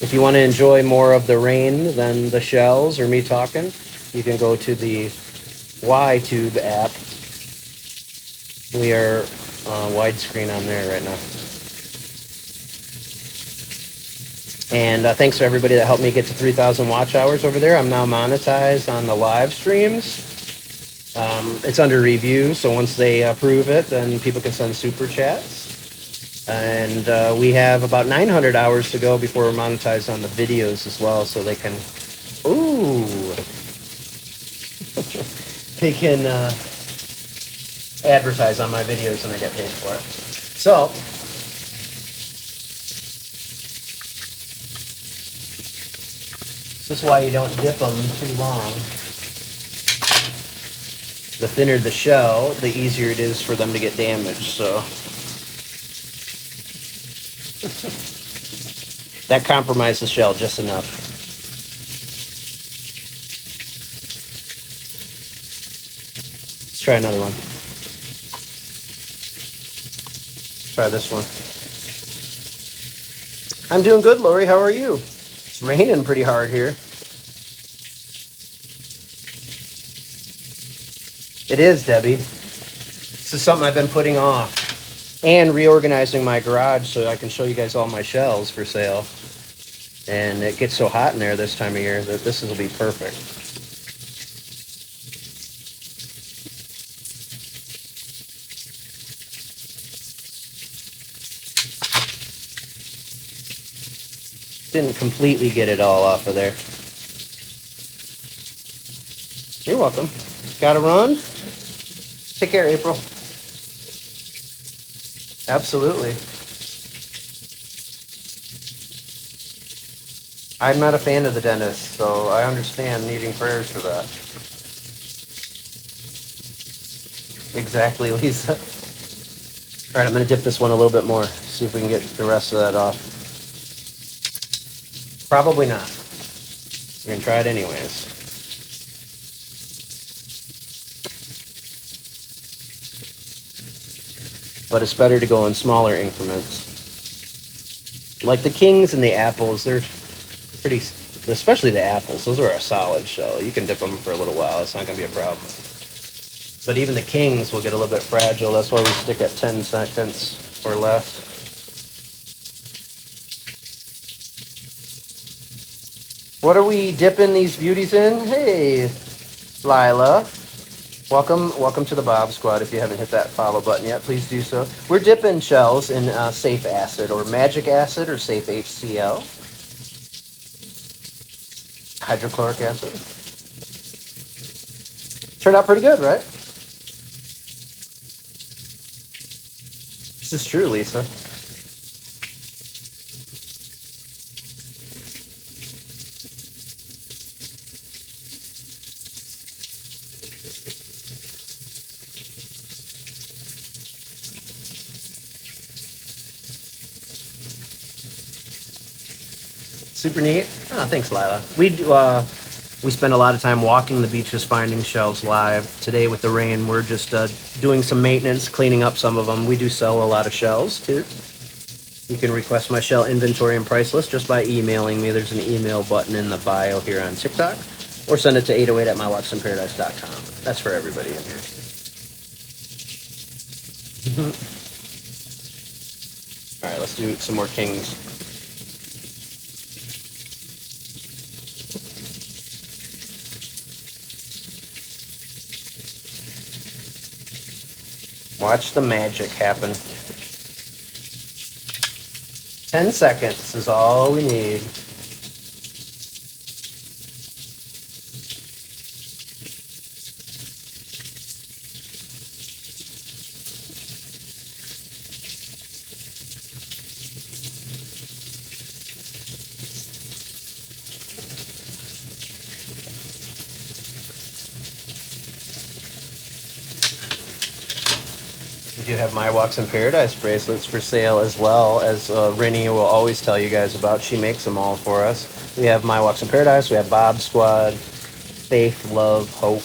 If you want to enjoy more of the rain than the shells or me talking, you can go to the YTube app. We are widescreen on there right now. And thanks to everybody that helped me get to 3,000 watch hours over there. I'm now monetized on the live streams. It's under review, so once they approve it, then people can send super chats. And we have about 900 hours to go before we're monetized on the videos as well, so they can, they can advertise on my videos and I get paid for it. So, this is why you don't dip them too long. The thinner the shell, the easier it is for them to get damaged, so. That compromised the shell just enough. Let's try another one. Try this one. I'm doing good, Lori. How are you? It's raining pretty hard here. It is, Debbie. This is something I've been putting off. And reorganizing my garage so I can show you guys all my shells for sale. And it gets so hot in there this time of year that this will be perfect. Didn't completely get it all off of there. You're welcome. Gotta run? Take care, April. Absolutely. I'm not a fan of the dentist, so I understand needing prayers for that. Exactly, Lisa. All right, I'm going to dip this one a little bit more, see if we can get the rest of that off. Probably not. We're going to try it anyways. But it's better to go in smaller increments. Like the kings and the apples, they're pretty, especially the apples, those are a solid shell. You can dip them for a little while, it's not going to be a problem. But even the kings will get a little bit fragile, that's why we stick at 10 seconds or less. What are we dipping these beauties in? Hey, Lila. Welcome to the Bob Squad. If you haven't hit that follow button yet, please do so. We're dipping shells in safe acid or magic acid or safe HCl. Hydrochloric acid. Turned out pretty good, right? This is true, Lisa. Super neat. Oh, thanks, Lila. We spend a lot of time walking the beaches, finding shells live. Today with the rain, we're just doing some maintenance, cleaning up some of them. We do sell a lot of shells, too. You can request my shell inventory and price list just by emailing me. There's an email button in the bio here on TikTok. Or send it to 808@mywalksinparadise.com. That's for everybody in here. All right, let's do some more kings. Watch the magic happen. 10 seconds is all we need. do have My Walks in Paradise bracelets for sale as well, as Rennie will always tell you guys about. She makes them all for us. We have My Walks in Paradise. We have Bob Squad, Faith, Love, Hope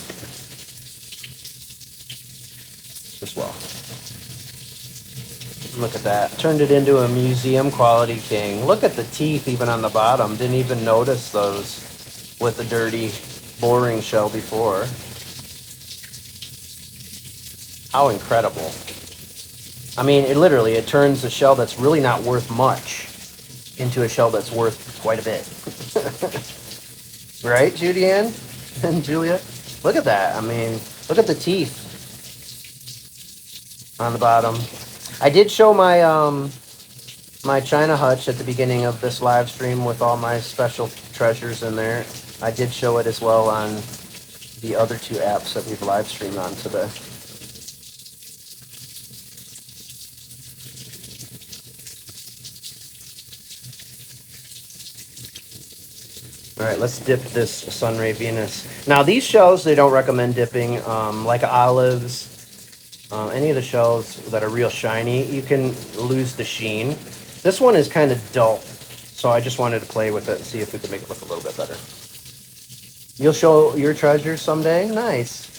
as well. Look at that. Turned it into a museum quality king. Look at the teeth even on the bottom. Didn't even notice those with the dirty, boring shell before. How incredible. I mean, it literally, it turns a shell that's really not worth much into a shell that's worth quite a bit. Right, Judy Ann and Julia? Look at that. I mean, look at the teeth on the bottom. I did show my my China Hutch at the beginning of this live stream with all my special treasures in there. I did show it as well on the other two apps that we've live streamed on today. All right, let's dip this Sunray Venus. Now these shells, they don't recommend dipping, like olives. Any of the shells that are real shiny, you can lose the sheen. This one is kind of dull, so I just wanted to play with it and see if we could make it look a little bit better. You'll show your treasures someday? Nice.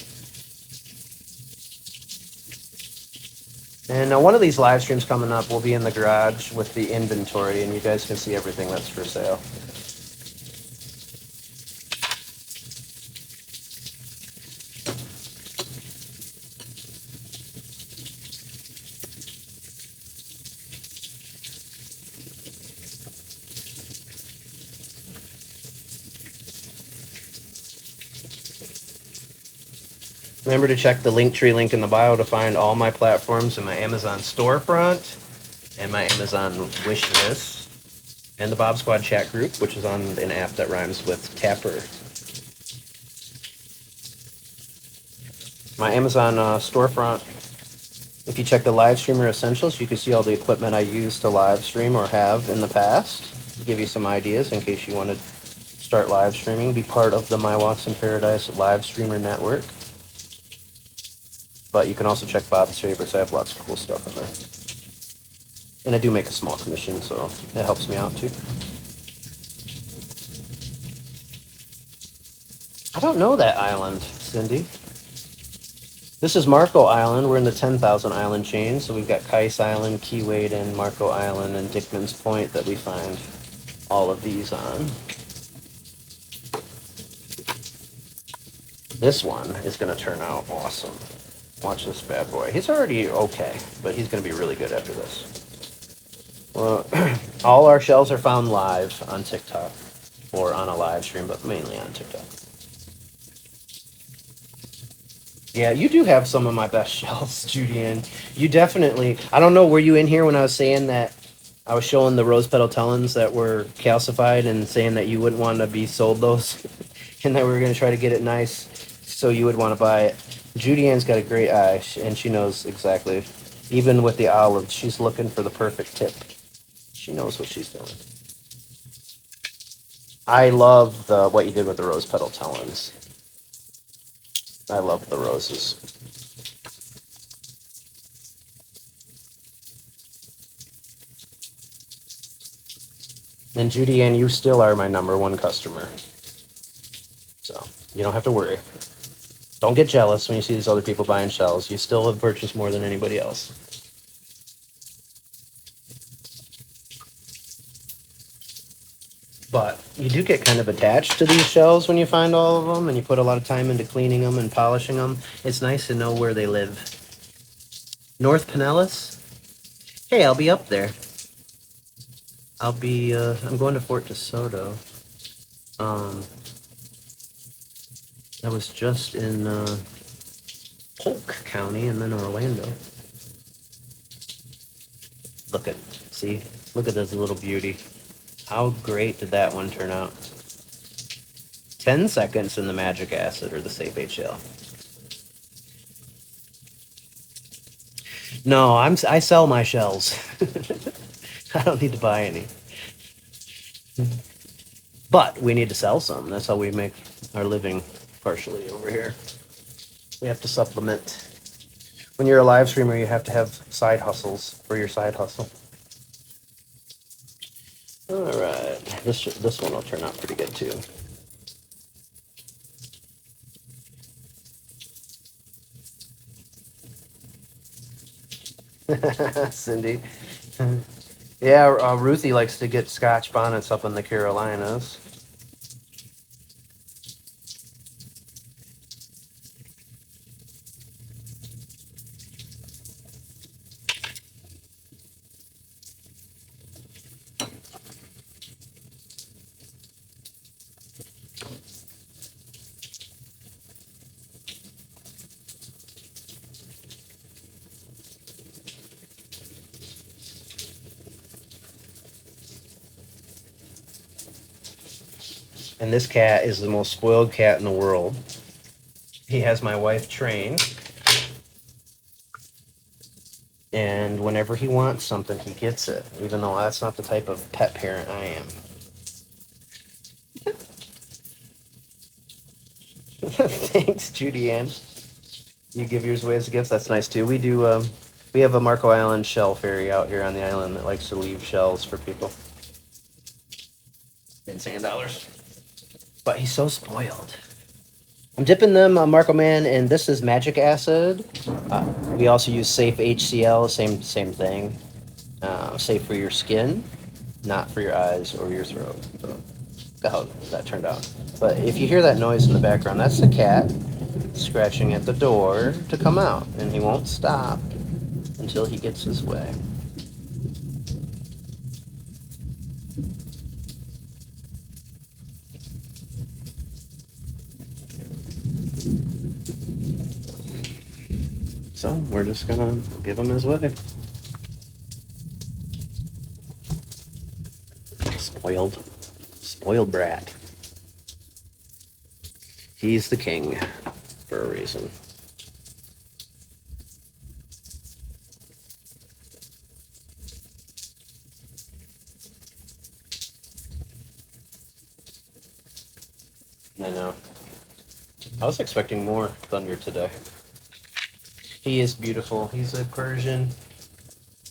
And one of these live streams coming up will be in the garage with the inventory, and you guys can see everything that's for sale. Remember to check the Linktree link in the bio to find all my platforms and my Amazon storefront and my Amazon wish list and the Bob Squad chat group, which is on an app that rhymes with Tapper. My Amazon storefront, if you check the live streamer essentials, you can see all the equipment I use to live stream or have in the past. Give you some ideas in case you want to start live streaming, be part of the My Walks in Paradise live streamer network. But you can also check Bob's favorites. I have lots of cool stuff in there. And I do make a small commission, so it helps me out too. I don't know that island, Cindy. This is Marco Island. We're in the 10,000 island chain. So we've got Kais Island, Key Wade, and Marco Island, and Dickman's Point that we find all of these on. This one is going to turn out awesome. Watch this bad boy. He's already okay, but he's going to be really good after this. Well, all our shells are found live on TikTok or on a live stream, but mainly on TikTok. Yeah, you do have some of my best shells, Judy, and you definitely, I don't know, were you in here when I was saying that I was showing the rose petal tellins that were calcified and saying that you wouldn't want to be sold those and that we were going to try to get it nice so you would want to buy it? Judy Ann's got a great eye, and she knows exactly. Even with the olives, she's looking for the perfect tip. She knows what she's doing. I love what you did with the rose petal tellins. I love the roses. And Judy Ann, you still are my #1 customer. So you don't have to worry. Don't get jealous when you see these other people buying shells. You still have purchased more than anybody else. But you do get kind of attached to these shells when you find all of them and you put a lot of time into cleaning them and polishing them. It's nice to know where they live. North Pinellas? Hey, I'll be up there. I'm going to Fort DeSoto. I was just in Polk County and then Orlando. Look at this little beauty. How great did that one turn out? 10 seconds in the magic acid or the safe HL. No, I sell my shells. I don't need to buy any. But we need to sell some. That's how we make our living partially over here. We have to supplement. When you're a live streamer, you have to have side hustles for your side hustle. All right, this one will turn out pretty good too. Cindy. Yeah, Ruthie likes to get Scotch bonnets up in the Carolinas. And this cat is the most spoiled cat in the world. He has my wife trained. And whenever he wants something, he gets it, even though that's not the type of pet parent I am. Thanks, Judy Ann. You give yours away as gifts. That's nice too. We do. We have a Marco Island shell ferry out here on the island that likes to leave shells for people. In $10. But he's so spoiled. I'm dipping them, Marco Man, and this is magic acid. We also use safe HCl, same thing. Safe for your skin, not for your eyes or your throat. So, how that turned out. But if you hear that noise in the background, that's the cat scratching at the door to come out, and he won't stop until he gets his way. So we're just gonna give him his way. Spoiled brat. He's the king for a reason. I know. I was expecting more thunder today. He is beautiful. He's a Persian.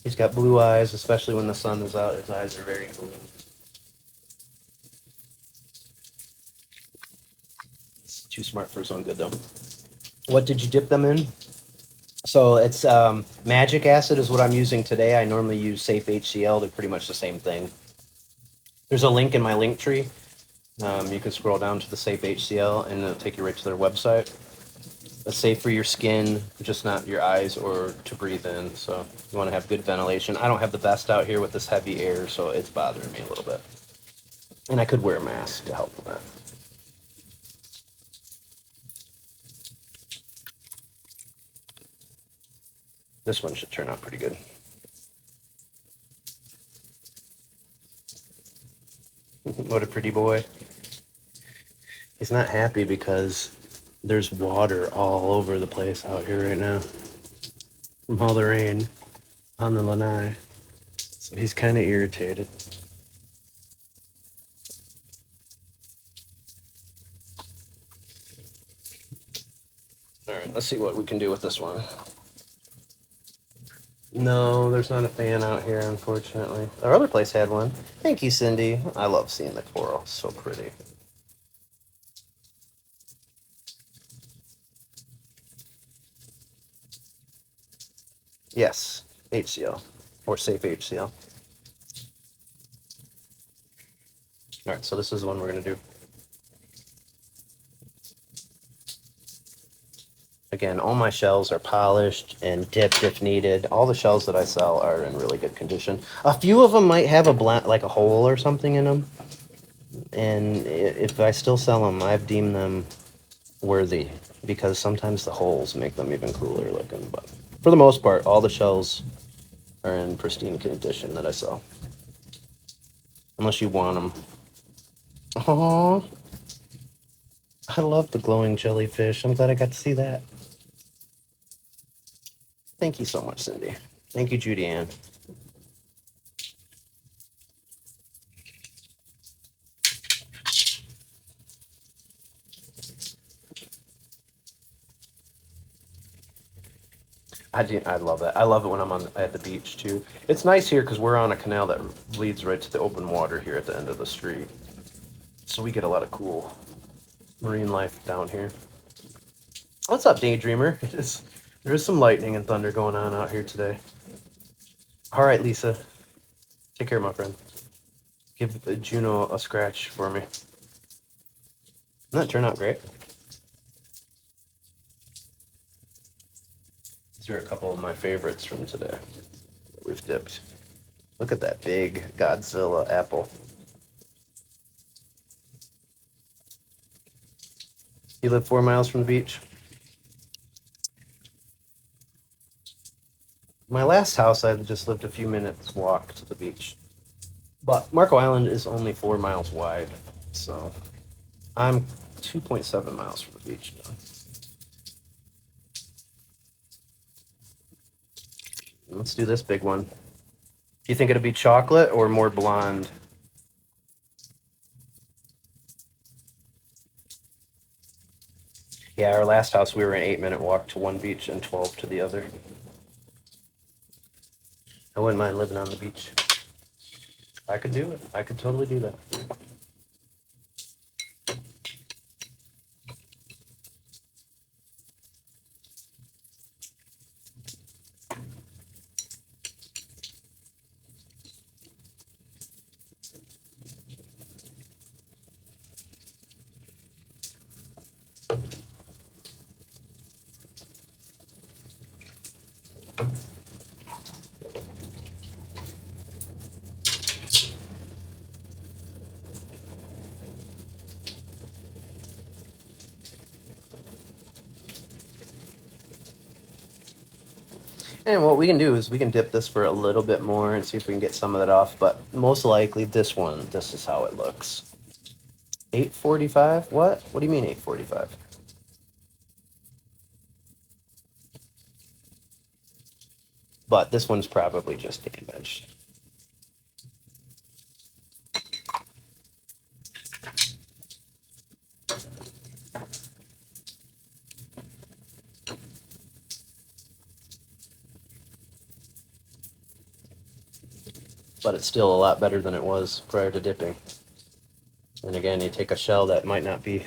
He's got blue eyes, especially when the sun is out. His eyes are very blue. He's too smart for his own good, though. What did you dip them in? So it's magic acid is what I'm using today. I normally use safe HCl. They're pretty much the same thing. There's a link in my link tree. You can scroll down to the safe HCl, and it'll take you right to their website. It's safe for your skin, just not your eyes or to breathe in. So you want to have good ventilation. I don't have the best out here with this heavy air, so it's bothering me a little bit. And I could wear a mask to help with that. This one should turn out pretty good. What a pretty boy. He's not happy because there's water all over the place out here right now from all the rain on the lanai. So he's kind of irritated. All right, let's see what we can do with this one. No, there's not a fan out here, unfortunately. Our other place had one. Thank you, Cindy. I love seeing the coral. So pretty. Yes, HCl or safe HCl. All right, so this is the one we're going to do. Again, all my shells are polished and dipped if needed. All the shells that I sell are in really good condition. A few of them might have like a hole or something in them. And if I still sell them, I've deemed them worthy because sometimes the holes make them even cooler looking. But for the most part, all the shells are in pristine condition that I sell. Unless you want them. Aww. I love the glowing jellyfish. I'm glad I got to see that. Thank you so much, Cindy. Thank you, Judy Ann. I love that. I love it when I'm at the beach too. It's nice here because we're on a canal that leads right to the open water here at the end of the street. So we get a lot of cool marine life down here. What's up, Daydreamer? There is some lightning and thunder going on out here today. All right, Lisa. Take care, my friend. Give Juno a scratch for me. Didn't that turn out great? These are a couple of my favorites from today that we've dipped. Look at that big Godzilla apple. You live 4 miles from the beach? My last house, I just lived a few minutes walk to the beach. But Marco Island is only 4 miles wide, so I'm 2.7 miles from the beach now. Let's do this big one. Do you think it'll be chocolate or more blonde? Yeah, our last house, we were an 8-minute walk to one beach and 12 to the other. I wouldn't mind living on the beach. I could do it. I could totally do that. And what we can do is we can dip this for a little bit more and see if we can get some of that off. But most likely this one, this is how it looks. 8:45? What? What do you mean 8:45? But this one's probably just damaged. But it's still a lot better than it was prior to dipping. And again, you take a shell that might not be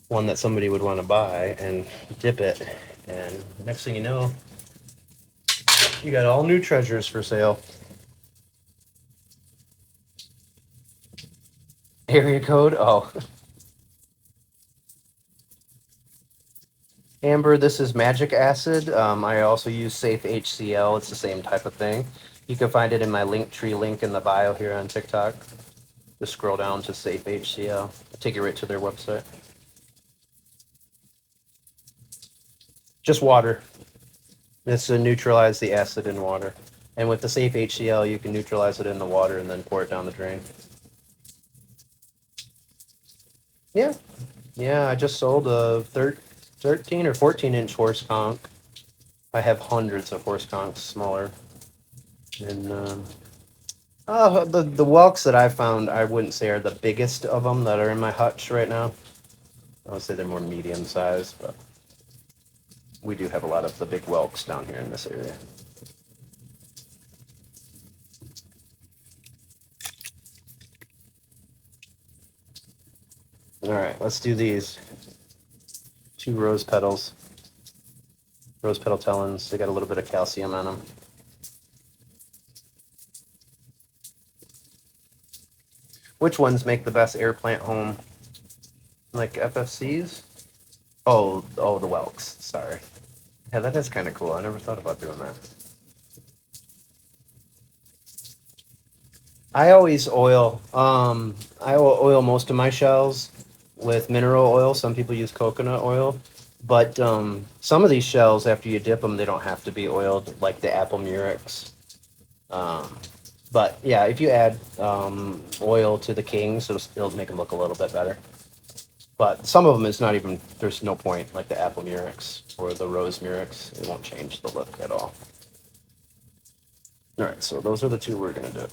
one that somebody would want to buy and dip it, and next thing you know, you got all new treasures for sale. Area code? Oh. Amber, this is magic acid. I also use Safe HCl. It's the same type of thing. You can find it in my Linktree link in the bio here on TikTok. Just scroll down to Safe HCl. I'll take you right to their website. Just water. It's to neutralize the acid in water. And with the Safe HCl, you can neutralize it in the water and then pour it down the drain. Yeah. Yeah, I just sold a 13 or 14-inch horse conch. I have hundreds of horse conchs smaller. And the whelks that I found, I wouldn't say are the biggest of them that are in my hutch right now. I would say they're more medium sized, but we do have a lot of the big whelks down here in this area. All right, let's do these. 2 rose petals. Rose petal tellins. They got a little bit of calcium on them. Which ones make the best air plant home? Like FFCs? Oh, the whelks. Sorry. Yeah, that is kind of cool. I never thought about doing that. I always oil. I oil most of my shells with mineral oil. Some people use coconut oil, but some of these shells, after you dip them, they don't have to be oiled, like the apple murex. But yeah, if you add oil to the kings, it'll make them look a little bit better. But some of them, it's not even. There's no point, like the apple murex or the rose murex. It won't change the look at all. All right, so those are the 2 we're gonna do.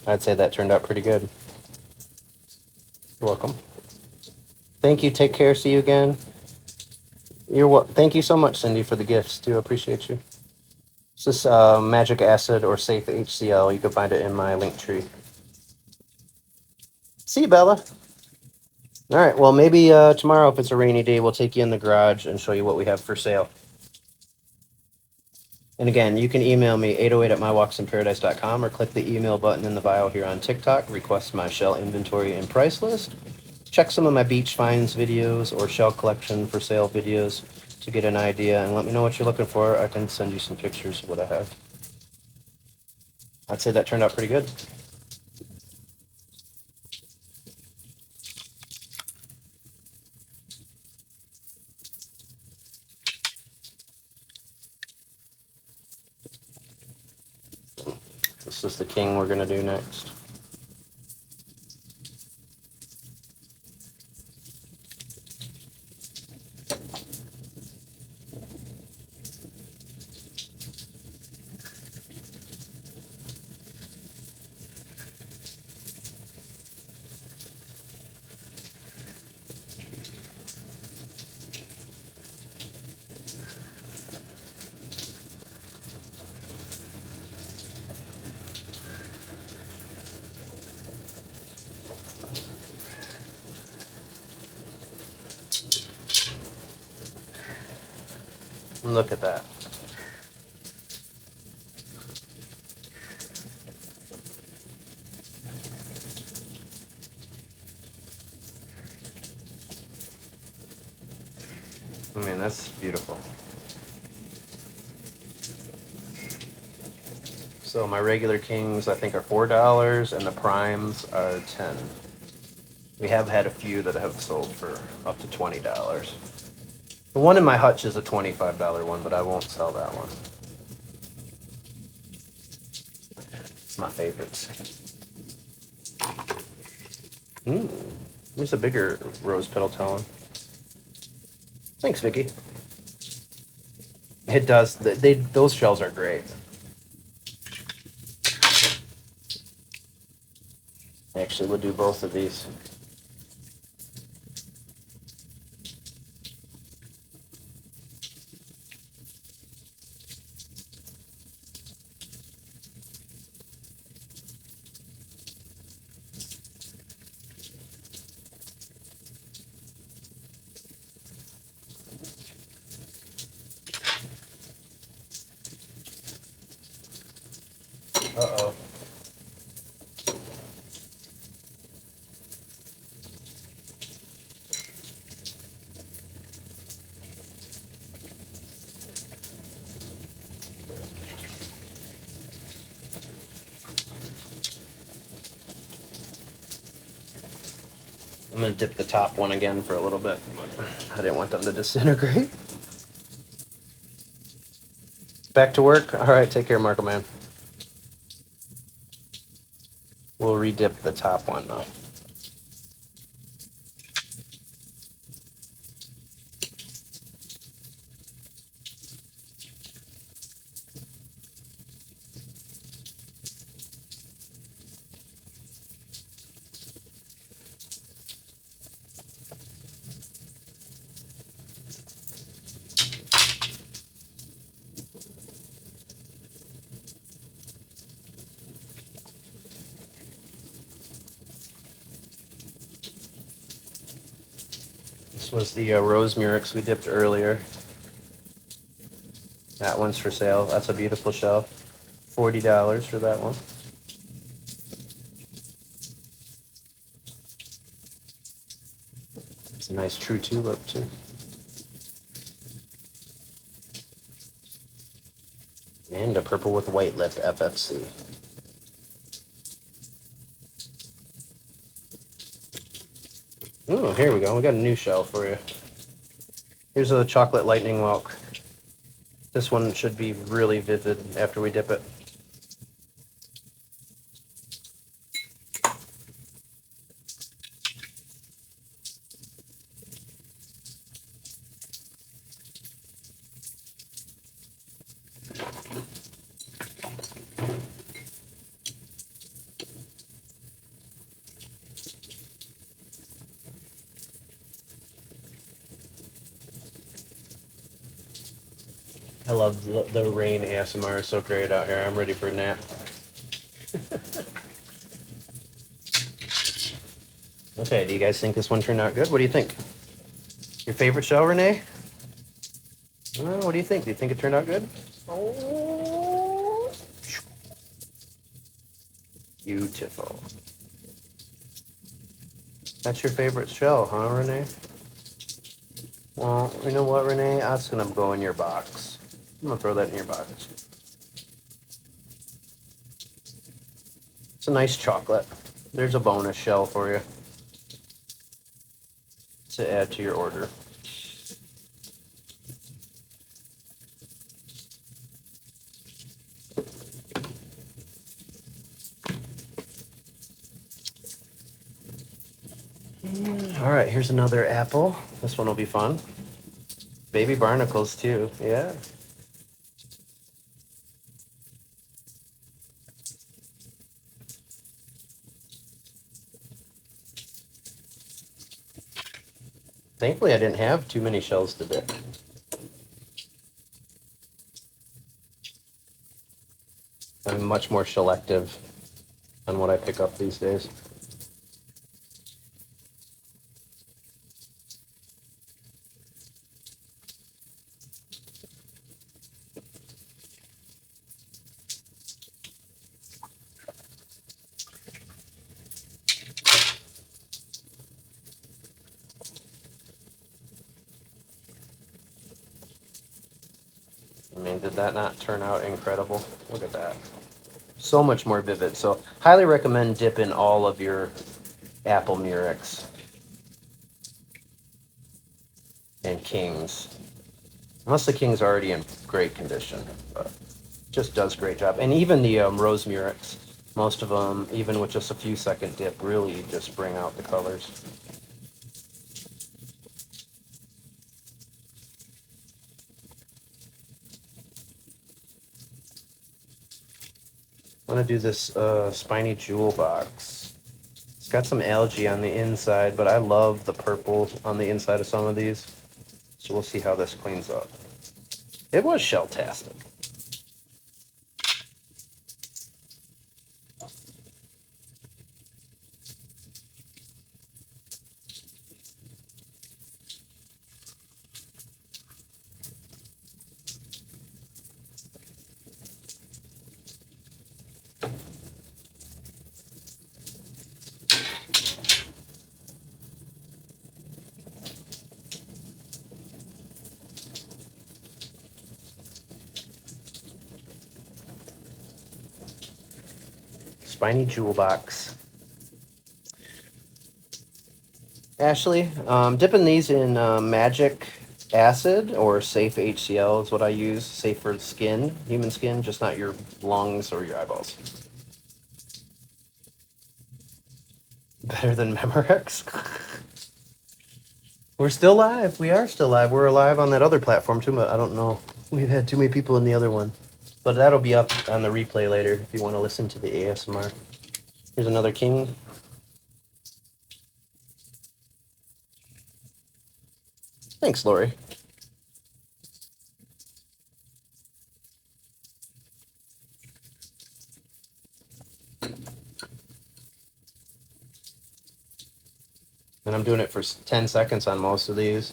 I'd say that turned out pretty good. You're welcome. Thank you. Take care. See you again. Thank you so much, Cindy, for the gifts too. I appreciate you. It's this magic acid or safe HCl. You can find it in my link tree. See you, Bella. All right. Well, maybe tomorrow, if it's a rainy day, we'll take you in the garage and show you what we have for sale. And again, you can email me 808 at mywalksinparadise.com or click the email button in the bio here on TikTok. Request my shell inventory and price list. Check some of my beach finds videos or shell collection for sale videos to get an idea, and let me know what you're looking for. I can send you some pictures of what I have. I'd say that turned out pretty good. This is the king we're going to do next. Look at that. I mean, that's beautiful. So my regular kings, I think, are $4, and the primes are 10. We have had a few that have sold for up to $20. The one in my hutch is a $25 one, but I won't sell that one. It's my favorites. Here's a bigger rose petal talon. Thanks, Vicky. It does. Those shells are great. Actually, we'll do both of these. Uh-oh. I'm going to dip the top one again for a little bit. I didn't want them to disintegrate. Back to work? All right, take care, Marco Man. We'll redip the top one, though. This was the rose murex we dipped earlier. That one's for sale. That's a beautiful shell. $40 for that one. It's a nice true tulip, too. And a purple with white lip FFC. Oh, here we go. We got a new shell for you. Here's a chocolate lightning whelk. This one should be really vivid after we dip it. I love the rain ASMR. It's so great out here. I'm ready for a nap. Okay, do you guys think this one turned out good? What do you think? Your favorite shell, Renee? What do you think? Do you think it turned out good? Oh, beautiful. That's your favorite shell, huh, Renee? Well, you know what, Renee? That's gonna go in your box. I'm gonna throw that in your box. It's a nice chocolate. There's a bonus shell for you to add to your order. All right, here's another apple. This one will be fun. Baby barnacles too. Yeah. Thankfully, I didn't have too many shells to dip. I'm much more selective on what I pick up these days. I mean, did that not turn out incredible? Look at that. So much more vivid. So, highly recommend dipping all of your apple murex and kings. Unless the king's already in great condition, but just does a great job. And even the rose murex, most of them, even with just a few second dip, really just bring out the colors. I'm gonna do this spiny jewel box. It's got some algae on the inside, but I love the purple on the inside of some of these. So we'll see how this cleans up. It was shell-tastic. Spiny jewel box. Ashley, dipping these in magic acid or safe HCl is what I use. Safe for skin, human skin, just not your lungs or your eyeballs. Better than Memorex? We're still live. We are still live. We're alive on that other platform too, but I don't know. We've had too many people in the other one. But that'll be up on the replay later if you want to listen to the ASMR. Here's another king. Thanks, Lori. And I'm doing it for 10 seconds on most of these.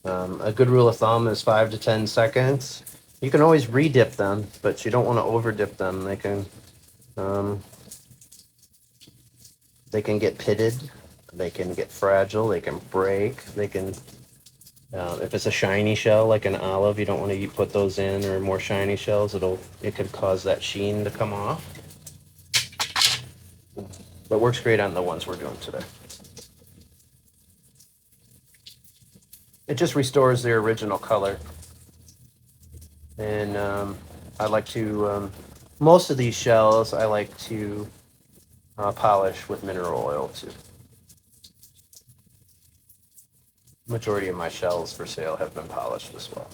A good rule of thumb is 5 to 10 seconds. You can always re-dip them, but you don't want to over-dip them. They can get pitted, they can get fragile, they can break, they can. If it's a shiny shell like an olive, you don't want to put those in, or more shiny shells. It could cause that sheen to come off. But works great on the ones we're doing today. It just restores their original color. And I like to, most of these shells, I like to polish with mineral oil too. Majority of my shells for sale have been polished as well.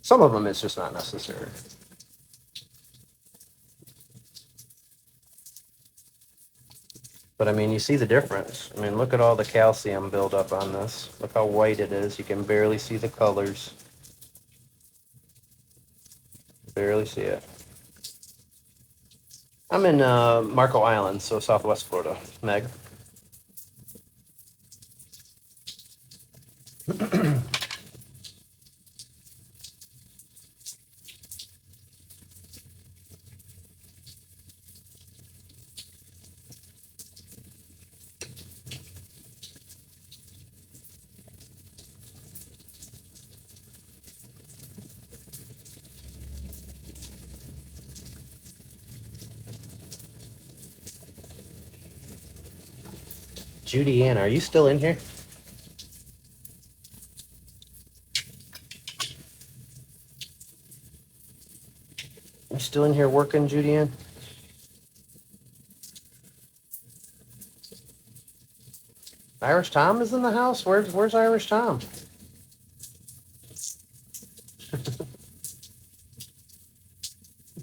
Some of them it's just not necessary. But I mean, you see the difference. I mean, look at all the calcium buildup on this. Look how white it is. You can barely see the colors. barely see it. I'm in Marco Island, so Southwest Florida. Meg. Judy Ann, are you still in here? You still in here working, Judy Ann? Irish Tom is in the house? Where's Irish Tom?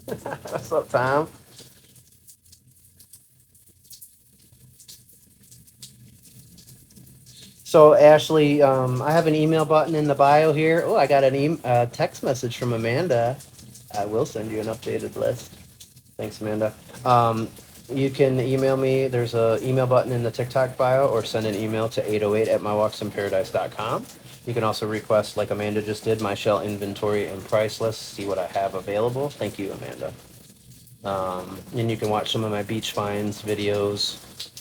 What's up, Tom? So Ashley, I have an email button in the bio here. Oh, I got an text message from Amanda. I will send you an updated list. Thanks, Amanda. You can email me. There's a email button in the TikTok bio, or send an email to 808@mywalksinparadise.com. You can also request, like Amanda just did, my Shell inventory and price list. See what I have available. Thank you, Amanda. And you can watch some of my beach finds videos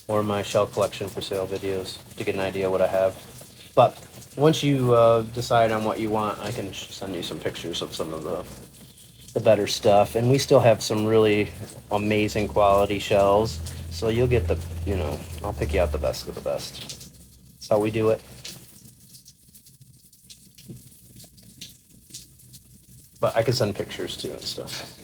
or my Shell collection for sale videos to get an idea what I have. But once you decide on what you want, I can send you some pictures of some of the better stuff. And we still have some really amazing quality shells. So you'll get the, I'll pick you out the best of the best. That's how we do it. But I can send pictures too and stuff.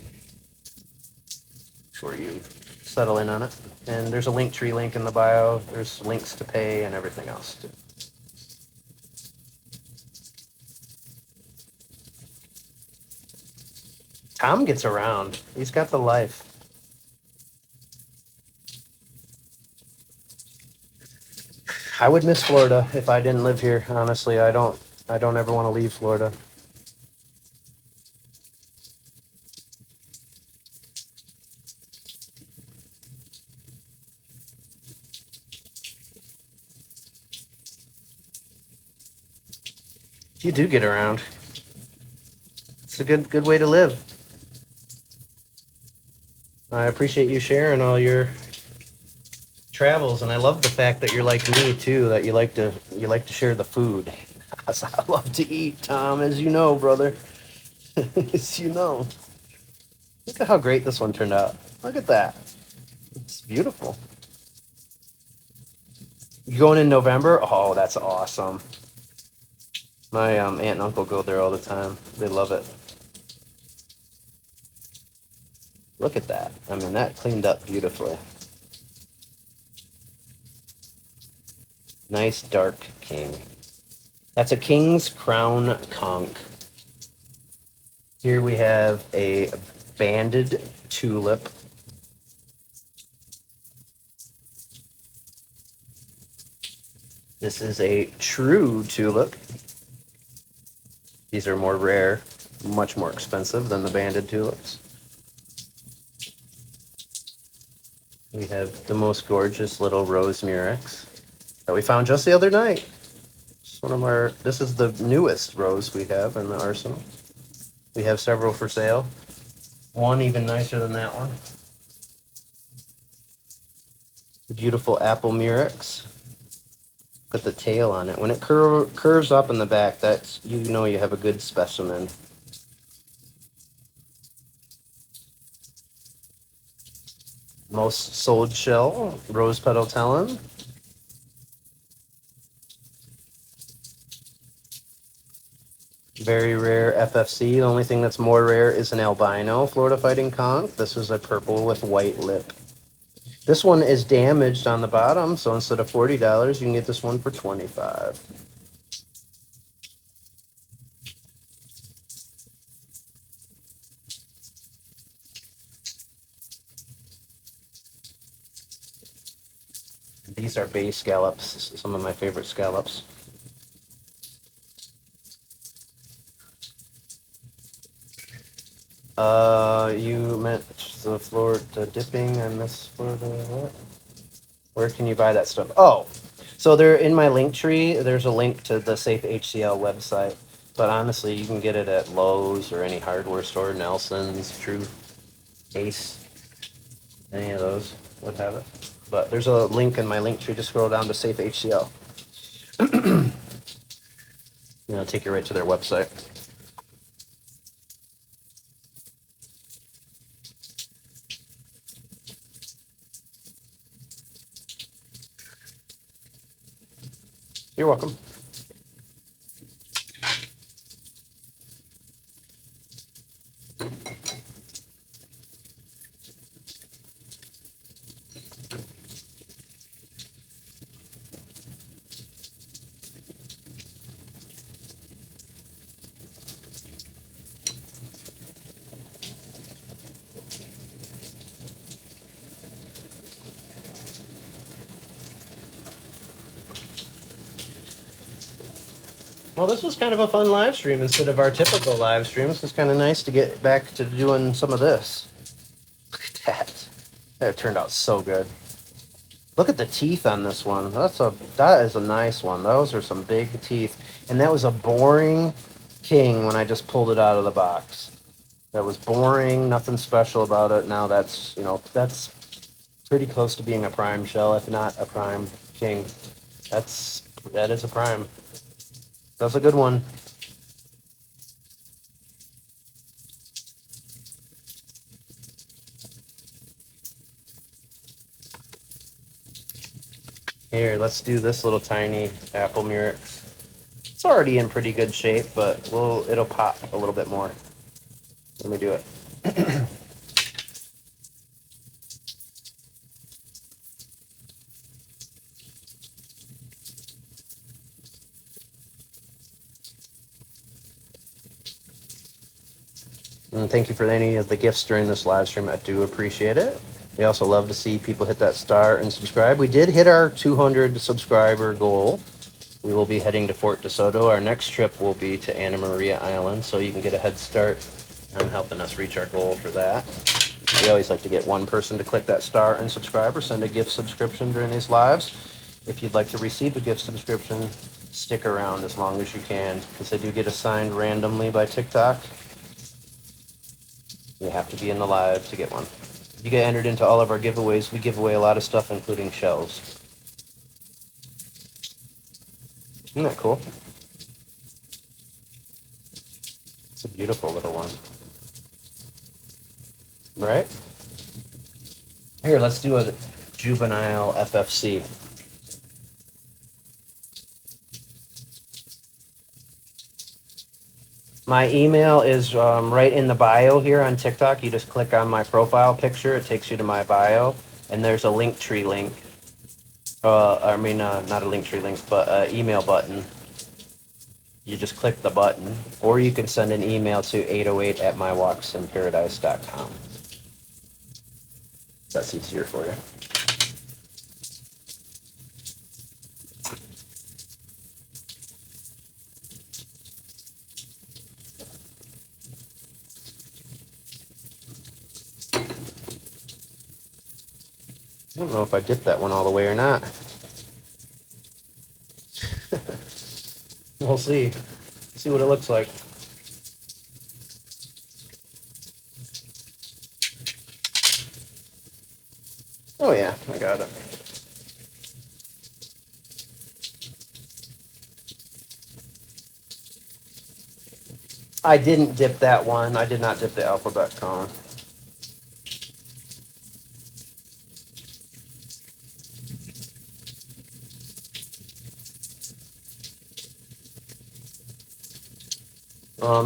Sure you settle in on it. And there's a Linktree link in the bio. There's links to pay and everything else too. Tom gets around. He's got the life. I would miss Florida if I didn't live here. Honestly, I don't ever want to leave Florida. You do get around. It's a good way to live. I appreciate you sharing all your travels, and I love the fact that you're like me too. That you like to share the food. I love to eat, Tom, as you know, brother. As you know. Look at how great this one turned out. Look at that. It's beautiful. You going in November? Oh, that's awesome. My aunt and uncle go there all the time. They love it. Look at that. I mean, that cleaned up beautifully. Nice dark king. That's a King's Crown conch. Here we have a banded tulip. This is a true tulip. These are more rare, much more expensive than the banded tulips. We have the most gorgeous little rose murex that we found just the other night. This is the newest rose we have in the arsenal. We have several for sale. One even nicer than that one. The beautiful apple murex. Look at the tail on it. When it curves up in the back, that's, you have a good specimen. Most sold shell, rose petal talon. Very rare FFC. The only thing that's more rare is an albino Florida fighting conch. This is a purple with white lip. This one is damaged on the bottom, so instead of $40, you can get this one for $25. These are bay scallops, some of my favorite scallops. You meant the Florida dipping. I miss Florida. What? Where can you buy that stuff? Oh, so there in my link tree, there's a link to the Safe HCL website. But honestly, you can get it at Lowe's or any hardware store, Nelson's, True, Ace, any of those would have it. But there's a link in my link tree. Just scroll down to Safe HCL. It'll take you right to their website. You're welcome. Well, this was kind of a fun live stream instead of our typical live streams. It's kind of nice to get back to doing some of this. Look at that. That turned out so good. Look at the teeth on this one. That is a nice one. Those are some big teeth. And that was a boring king when I just pulled it out of the box. That was boring, nothing special about it. Now that's pretty close to being a prime shell, if not a prime king. That is a prime. That's a good one. Here, let's do this little tiny apple murex. It's already in pretty good shape, but it'll pop a little bit more. Let me do it. And thank you for any of the gifts during this live stream. I do appreciate it. We also love to see people hit that star and subscribe. We did hit our 200 subscriber goal. We will be heading to Fort DeSoto. Our next trip will be to Anna Maria Island, so you can get a head start on helping us reach our goal for that. We always like to get one person to click that star and subscribe or send a gift subscription during these lives. If you'd like to receive a gift subscription, stick around as long as you can, because they do get assigned randomly by TikTok. You have to be in the live to get one. You get entered into all of our giveaways. We give away a lot of stuff, including shells. Isn't that cool? It's a beautiful little one. Right? Here, let's do a juvenile FFC. My email is right in the bio here on TikTok. You just click on my profile picture. It takes you to my bio. And there's a Linktree link. Not a Linktree link, but an email button. You just click the button. Or you can send an email to 808@mywalksinparadise.com. That's easier for you. I don't know if I dipped that one all the way or not. We'll see. See what it looks like. Oh yeah, I got it. I didn't dip that one. I did not dip the alphabet cone.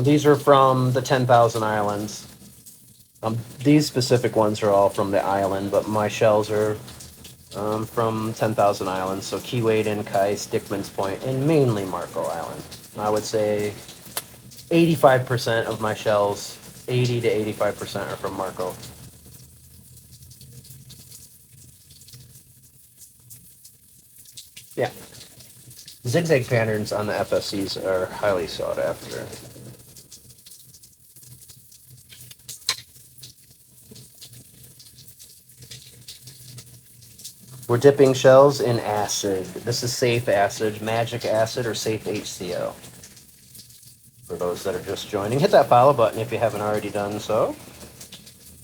These are from the 10,000 Islands. These specific ones are all from the island, but my shells are from 10,000 Islands. So Keewaydin, Kais, Dickman's Point, and mainly Marco Island. I would say 85% of my shells, 80 to 85% are from Marco. Yeah. Zigzag patterns on the FSCs are highly sought after. We're dipping shells in acid. This is safe acid, magic acid, or safe HCl. For those that are just joining, hit that follow button if you haven't already done so.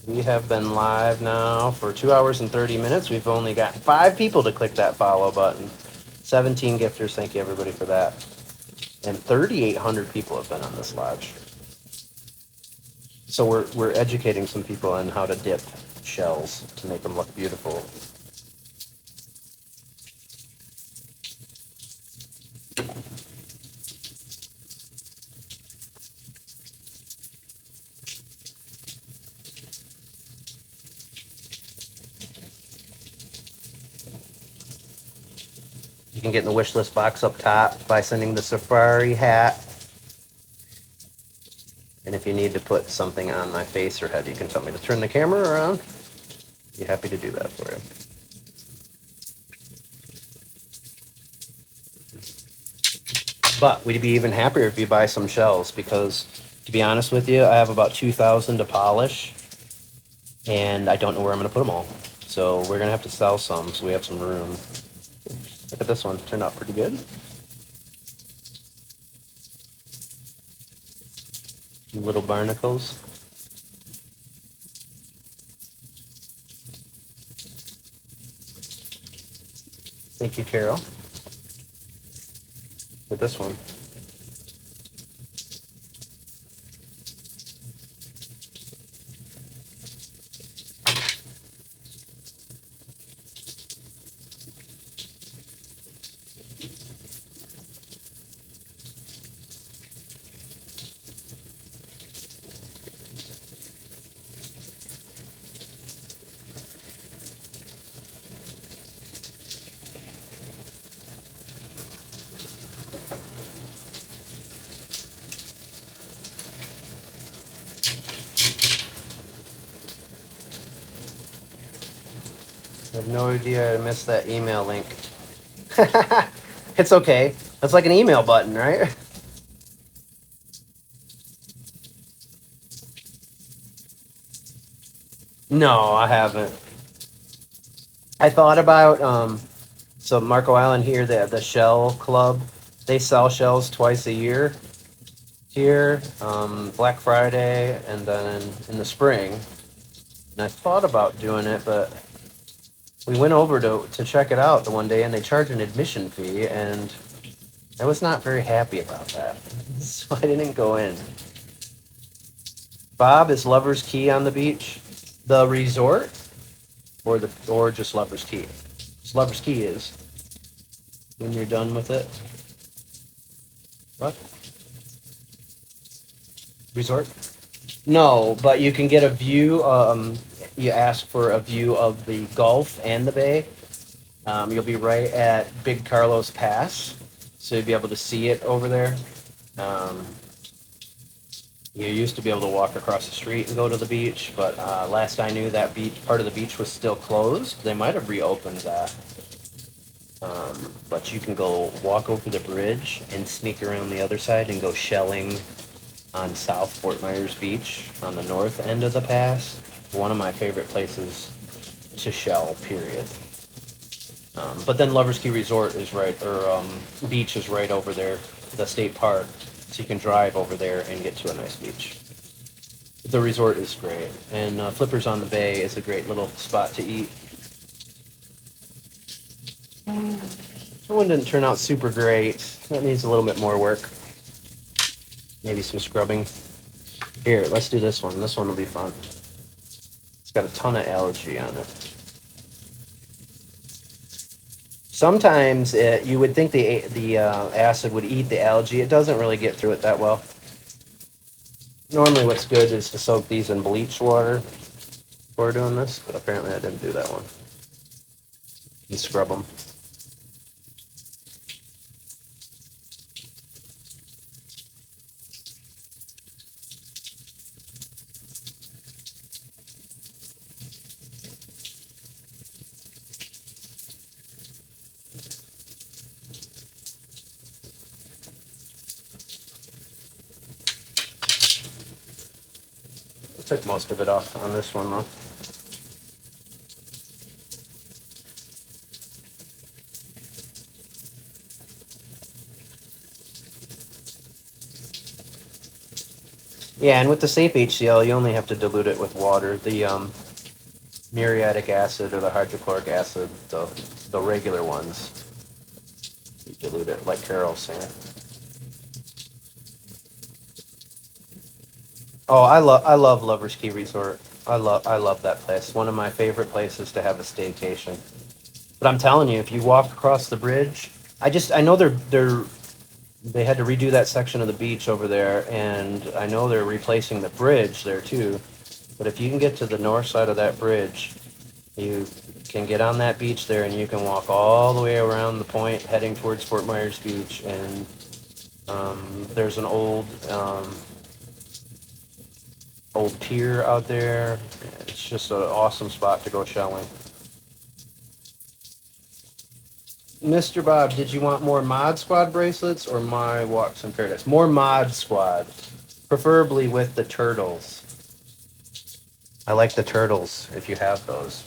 We have been live now for 2 hours and 30 minutes. We've only got 5 people to click that follow button. 17 gifters, thank you everybody for that. And 3,800 people have been on this live. So we're educating some people on how to dip shells to make them look beautiful. You can get in the wish list box up top by sending the safari hat. And if you need to put something on my face or head, you can tell me to turn the camera around. Be happy to do that for you. But we'd be even happier if you buy some shells because, to be honest with you, I have about 2,000 to polish, and I don't know where I'm going to put them all. So we're going to have to sell some so we have some room. Look at this one. Turned out pretty good. Little barnacles. Thank you, Carol. With this one. I have no idea I missed that email link. It's okay. That's like an email button, right? No, I haven't. I thought about so Marco Island here, they have the Shell Club. They sell shells twice a year here, Black Friday and then in the spring. And I thought about doing it, but we went over to check it out the one day and they charge an admission fee and I was not very happy about that. So I didn't go in. Bob, is Lover's Key on the beach? The resort? Or just Lover's Key? Just Lover's Key is when you're done with it. What? Resort? No, but you can get a view. You ask for a view of the Gulf and the bay. You'll be right at Big Carlos Pass, so you'll be able to see it over there. You used to be able to walk across the street and go to the beach, but last I knew, that beach part of the beach was still closed. They might have reopened that. But you can go walk over the bridge and sneak around the other side and go shelling on South Fort Myers Beach on the north end of the pass. One of my favorite places to shell, period. But then Lover's Key Resort is right, or beach is right over there, the state park. So you can drive over there and get to a nice beach. The resort is great. And Flippers on the Bay is a great little spot to eat. That one didn't turn out super great. That needs a little bit more work. Maybe some scrubbing. Here, let's do this one. This one will be fun. It's got a ton of algae on it. Sometimes you would think the acid would eat the algae. It doesn't really get through it that well. Normally what's good is to soak these in bleach water before doing this, but apparently I didn't do that one. You scrub them. Took most of it off on this one though. Yeah, and with the safe HCl, you only have to dilute it with water. The muriatic acid or the hydrochloric acid, the regular ones, you dilute it like Carol's saying. Oh, I love Lovers Key Resort. I love that place. One of my favorite places to have a staycation. But I'm telling you, if you walk across the bridge, I know they had to redo that section of the beach over there, and I know they're replacing the bridge there too. But if you can get to the north side of that bridge, you can get on that beach there, and you can walk all the way around the point, heading towards Fort Myers Beach. And there's an old pier out there. It's just an awesome spot to go shelling. Mr. Bob, did you want more Mod Squad bracelets or My Walks in Paradise? More Mod Squad, preferably with the turtles. I like the turtles if you have those,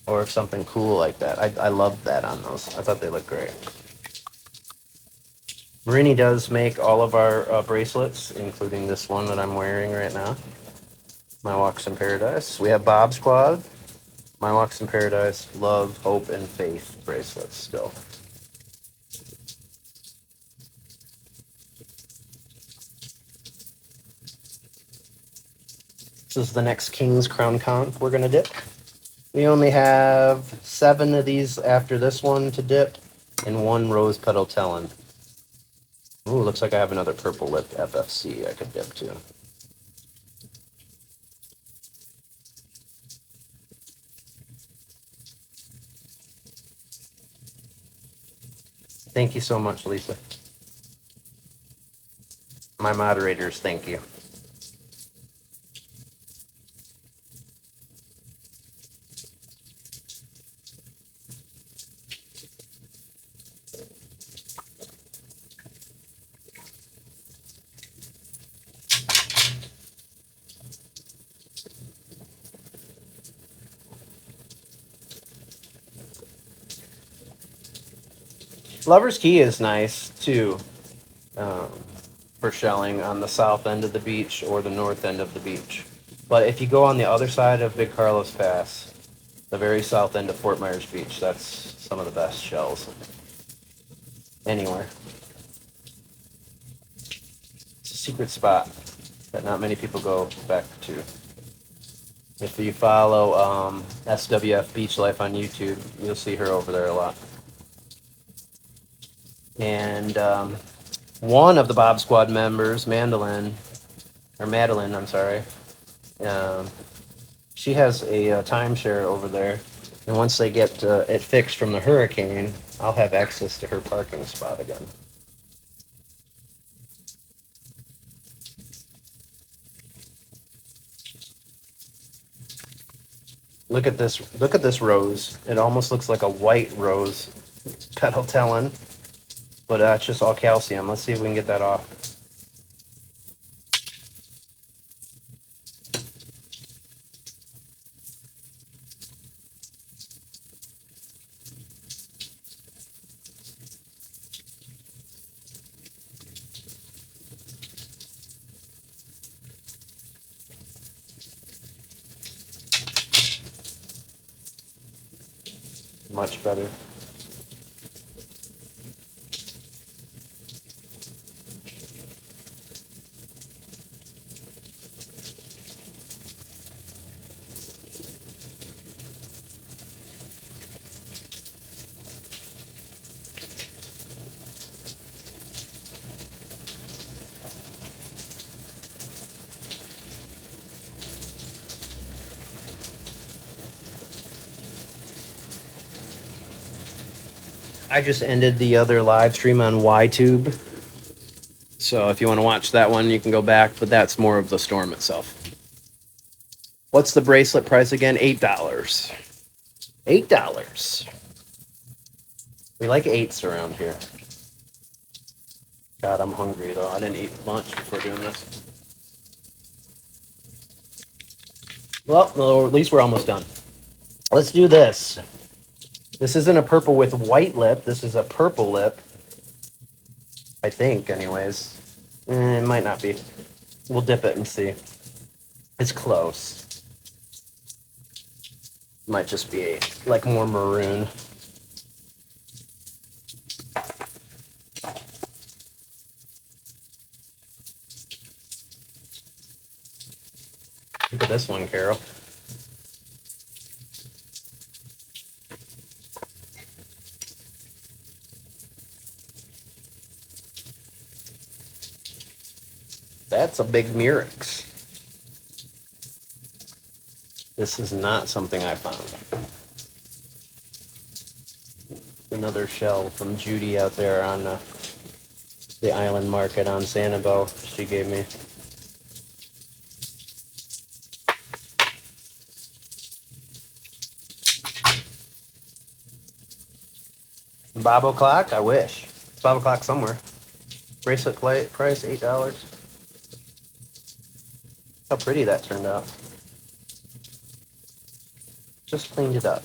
or if something cool like that. I love that on those. I thought they looked great. Marini does make all of our bracelets, including this one that I'm wearing right now. My Walks in Paradise. We have Bob Squad, My Walks in Paradise, Love, Hope, and Faith bracelets still. This is the next King's Crown Conch we're going to dip. We only have 7 of these after this one to dip, and 1 rose petal Talon. Ooh, looks like I have another purple lip FFC I could dip to. Thank you so much, Lisa. My moderators, thank you. Lover's Key is nice too, for shelling on the south end of the beach or the north end of the beach. But if you go on the other side of Big Carlos Pass, the very south end of Fort Myers Beach, that's some of the best shells anywhere. It's a secret spot that not many people go back to. If you follow SWF Beach Life on YouTube, you'll see her over there a lot. And one of the Bob Squad members, Madeline, I'm sorry, she has a timeshare over there. And once they get it fixed from the hurricane, I'll have access to her parking spot again. Look at this rose. It almost looks like a white rose petal Talon, but it's just all calcium. Let's see if we can get that off. Much better. I just ended the other live stream on YTube. So if you want to watch that one, you can go back, but that's more of the storm itself. What's the bracelet price again? $8. $8. We like 8s around here. God, I'm hungry though. I didn't eat lunch before doing this. Well, at least we're almost done. Let's do this. This isn't a purple with white lip. This is a purple lip. I think, anyways. It might not be. We'll dip it and see. It's close. Might just be like more maroon. Look at this one, Carol. That's a big Murex. This is not something I found. Another shell from Judy out there on the island market on Sanibel. She gave me. Bobo clock? I wish. Bobo clock somewhere. Bracelet price $8. How pretty that turned out. Just cleaned it up.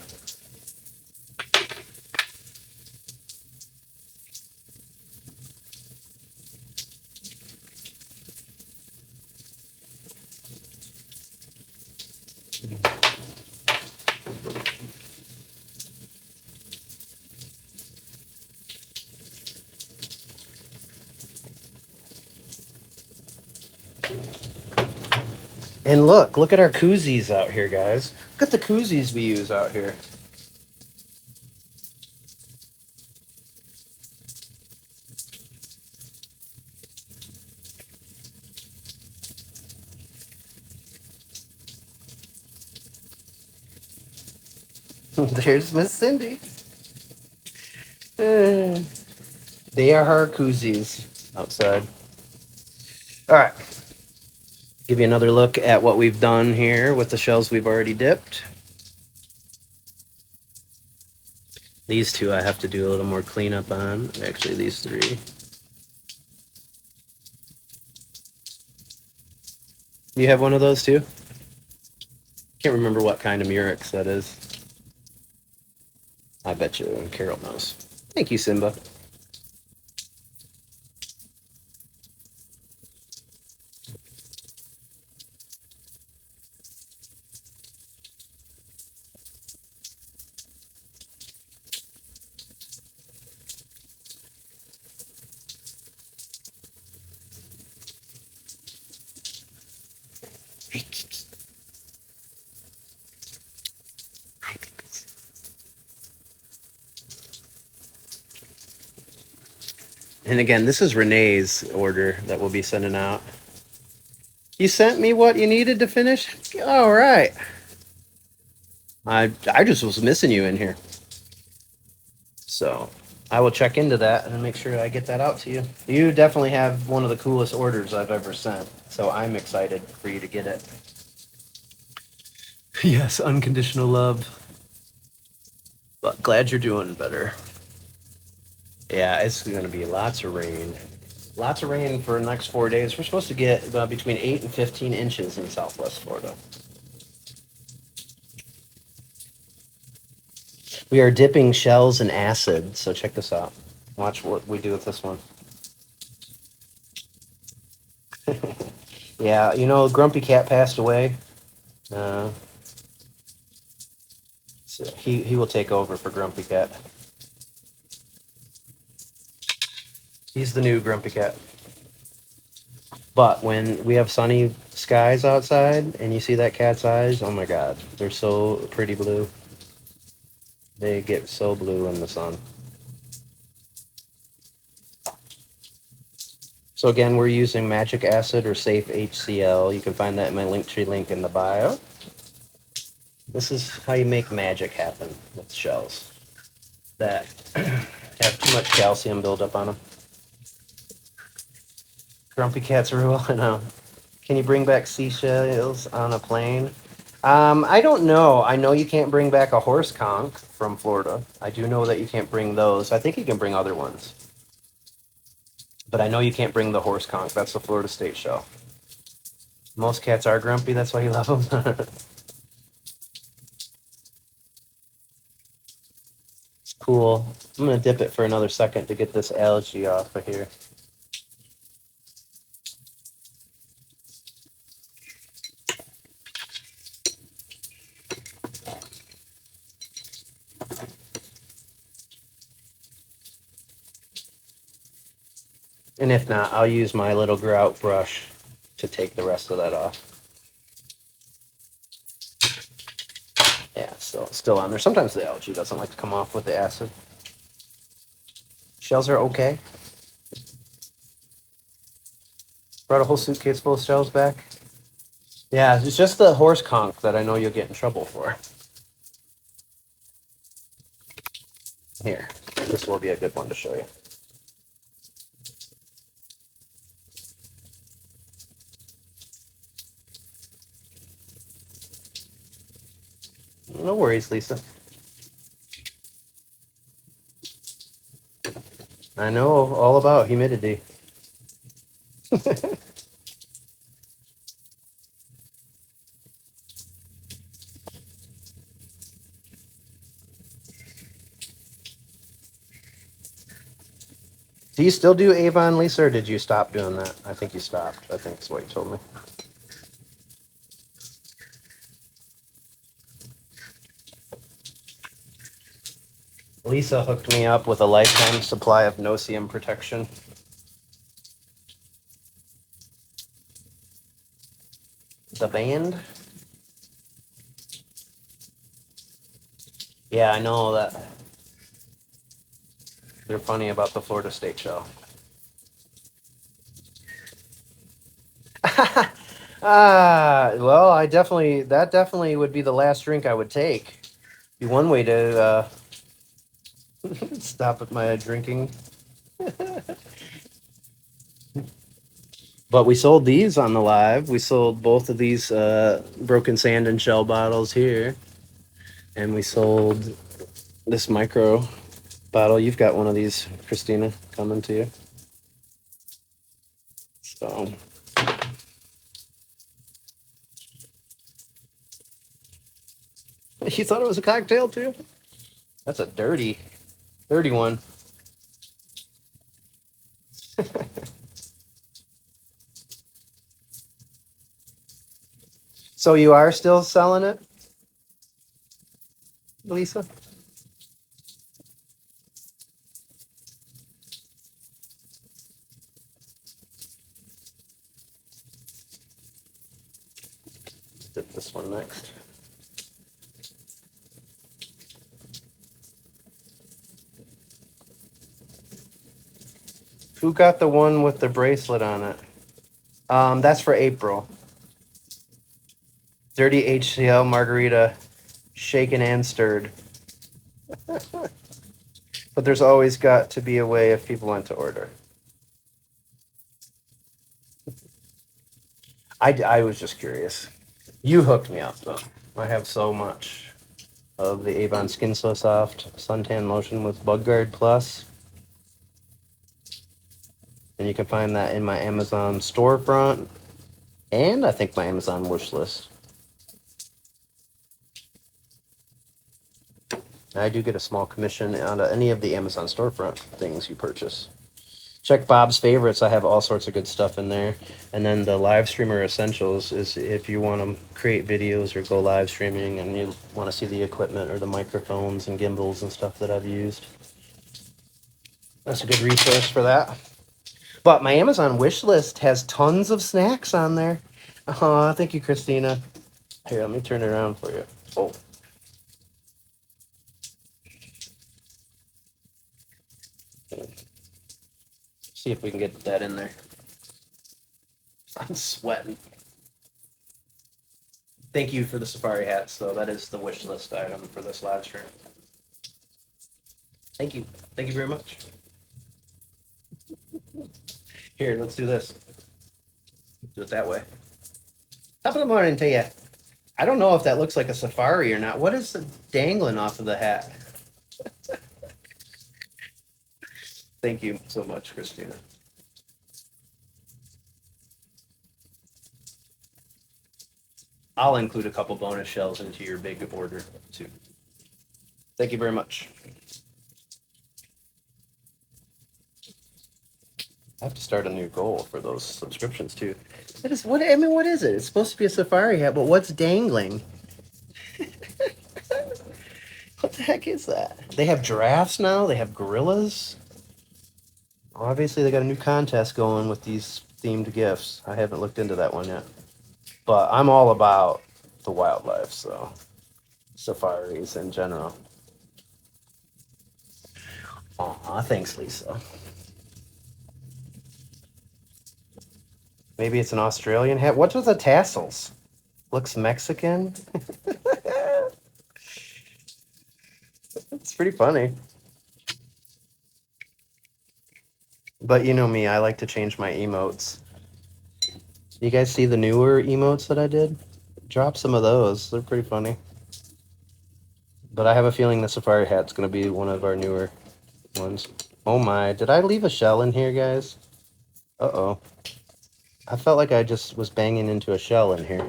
And look at our koozies out here, guys. Look at the koozies we use out here. There's Miss Cindy. They are her koozies outside. All right. Give you another look at what we've done here with the shells we've already dipped. These two I have to do a little more cleanup on. Actually, these three. You have one of those too? Can't remember what kind of Murex that is. I bet you Carol knows. Thank you, Simba. And again, this is Renee's order that we'll be sending out. You sent me what you needed to finish? All right. I just was missing you in here. So I will check into that and make sure I get that out to you. You definitely have one of the coolest orders I've ever sent. So I'm excited for you to get it. Yes, unconditional love. But glad you're doing better. Yeah, it's going to be lots of rain. Lots of rain for the next 4 days. We're supposed to get between 8 and 15 inches in Southwest Florida. We are dipping shells in acid. So check this out. Watch what we do with this one. Yeah, you know, Grumpy Cat passed away. So he will take over for Grumpy Cat. He's the new Grumpy Cat. But when we have sunny skies outside and you see that cat's eyes, oh my God, they're so pretty blue. They get so blue in the sun. So again, we're using magic acid or safe HCl. You can find that in my Linktree link in the bio. This is how you make magic happen with shells that have too much calcium buildup on them. Grumpy Cat's rule, I know. Can you bring back seashells on a plane? I don't know. I know you can't bring back a horse conch from Florida. I do know that you can't bring those. I think you can bring other ones. But I know you can't bring the horse conch. That's the Florida State shell. Most cats are grumpy. That's why you love them. It's cool. I'm going to dip it for another second to get this algae off of here. And if not, I'll use my little grout brush to take the rest of that off. Yeah, still on there. Sometimes the algae doesn't like to come off with the acid. Shells are okay. Brought a whole suitcase full of shells back. Yeah, it's just the horse conch that I know you'll get in trouble for. Here, this will be a good one to show you. No worries, Lisa. I know all about humidity. Do you still do Avon, Lisa, or did you stop doing that? I think you stopped. I think that's what you told me. Lisa hooked me up with a lifetime supply of no-seum protection. The band? Yeah, I know that. They're funny about the Florida State show. Well, that definitely would be the last drink I would take. Be one way to stop at my drinking. But we sold these on the live. We sold both of these broken sand and shell bottles here. And we sold this micro bottle. You've got one of these, Christina, coming to you. So you thought it was a cocktail too? That's a dirty one. So you are still selling it, Lisa? Dip this one next. Who got the one with the bracelet on it? That's for April. Dirty HCL margarita, shaken and stirred. But there's always got to be a way if people want to order. I was just curious. You hooked me up, though. I have so much of the Avon Skin So Soft suntan lotion with Bug Guard Plus. And you can find that in my Amazon storefront and I think my Amazon wish list. I do get a small commission on any of the Amazon storefront things you purchase. Check Bob's Favorites. I have all sorts of good stuff in there. And then the live streamer essentials is if you want to create videos or go live streaming and you want to see the equipment or the microphones and gimbals and stuff that I've used. That's a good resource for that. But my Amazon wish list has tons of snacks on there. Oh, thank you, Christina. Here, let me turn it around for you. Oh. See if we can get that in there. I'm sweating. Thank you for the safari hats, though. That is the wish list item for this live stream. Thank you. Thank you very much. Here, let's do this. Do it that way. Top of the morning to you. I don't know if that looks like a safari or not. What is the dangling off of the hat? Thank you so much, Christina. I'll include a couple bonus shells into your big order, too. Thank you very much. I have to start a new goal for those subscriptions, too. What is it? It's supposed to be a safari hat, but what's dangling? What the heck is that? They have giraffes now? They have gorillas? Obviously, they got a new contest going with these themed gifts. I haven't looked into that one yet. But I'm all about the wildlife, so safaris in general. Aw, thanks, Lisa. Maybe it's an Australian hat. What's with the tassels? Looks Mexican. It's pretty funny. But you know me, I like to change my emotes. You guys see the newer emotes that I did? Drop some of those. They're pretty funny. But I have a feeling the safari hat's going to be one of our newer ones. Oh my, did I leave a shell in here, guys? Uh-oh. I felt like I just was banging into a shell in here.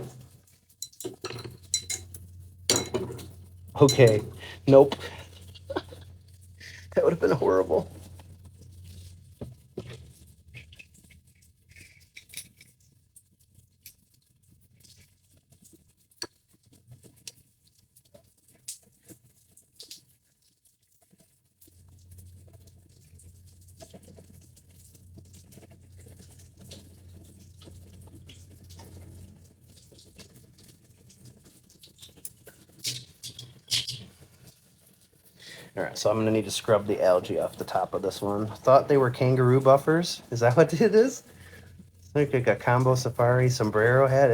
Okay. Nope. That would have been horrible. All right, so I'm going to need to scrub the algae off the top of this one. Thought they were kangaroo buffers. Is that what it is? Like a combo safari sombrero hat.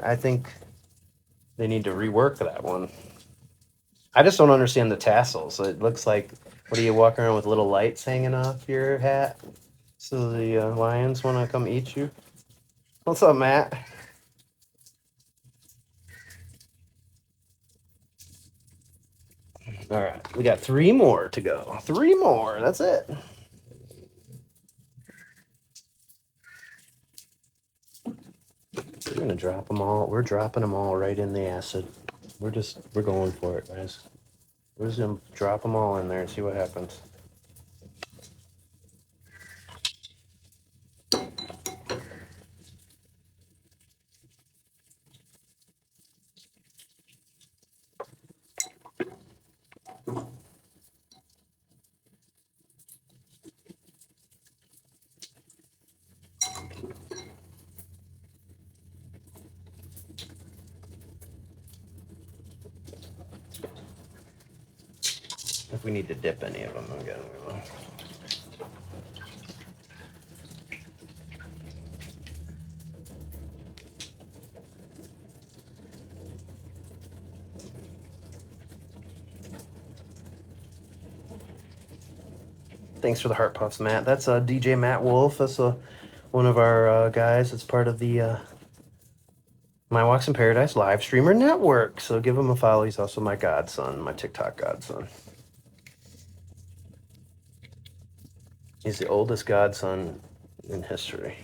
I think they need to rework that one. I just don't understand the tassels. It looks like, what are you walking around with little lights hanging off your hat? So the lions want to come eat you? What's up, Matt? All right, we got 3 more to go. 3 more. That's it. We're gonna drop them all. We're dropping them all right in the acid. We're going for it, guys. We're just gonna drop them all in there and see what happens. If we need to dip any of them, again, we will. Thanks for the heart puffs, Matt. That's DJ Matt Wolf. That's one of our guys. It's part of the My Walks in Paradise live streamer network. So give him a follow. He's also my godson, my TikTok godson. He's the oldest godson in history.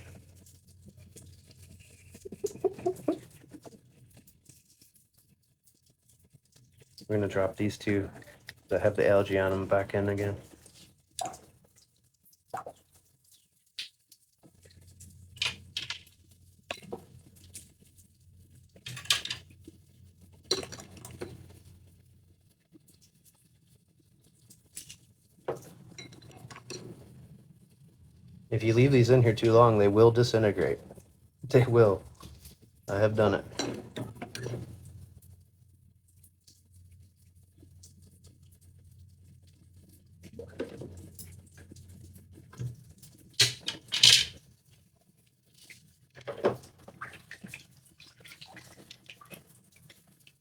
We're gonna drop these 2 that have the algae on them back in again. If you leave these in here too long, they will disintegrate. They will. I have done it.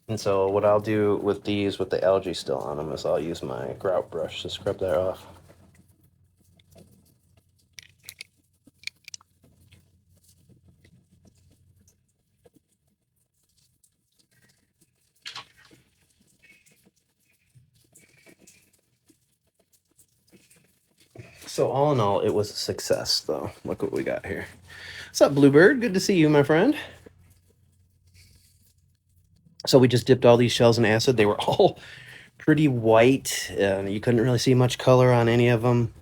And so what I'll do with these, with the algae still on them, is I'll use my grout brush to scrub that off. So all in all, it was a success, though. Look what we got here. What's up, Bluebird? Good to see you, my friend. So we just dipped all these shells in acid. They were all pretty white. You couldn't really see much color on any of them.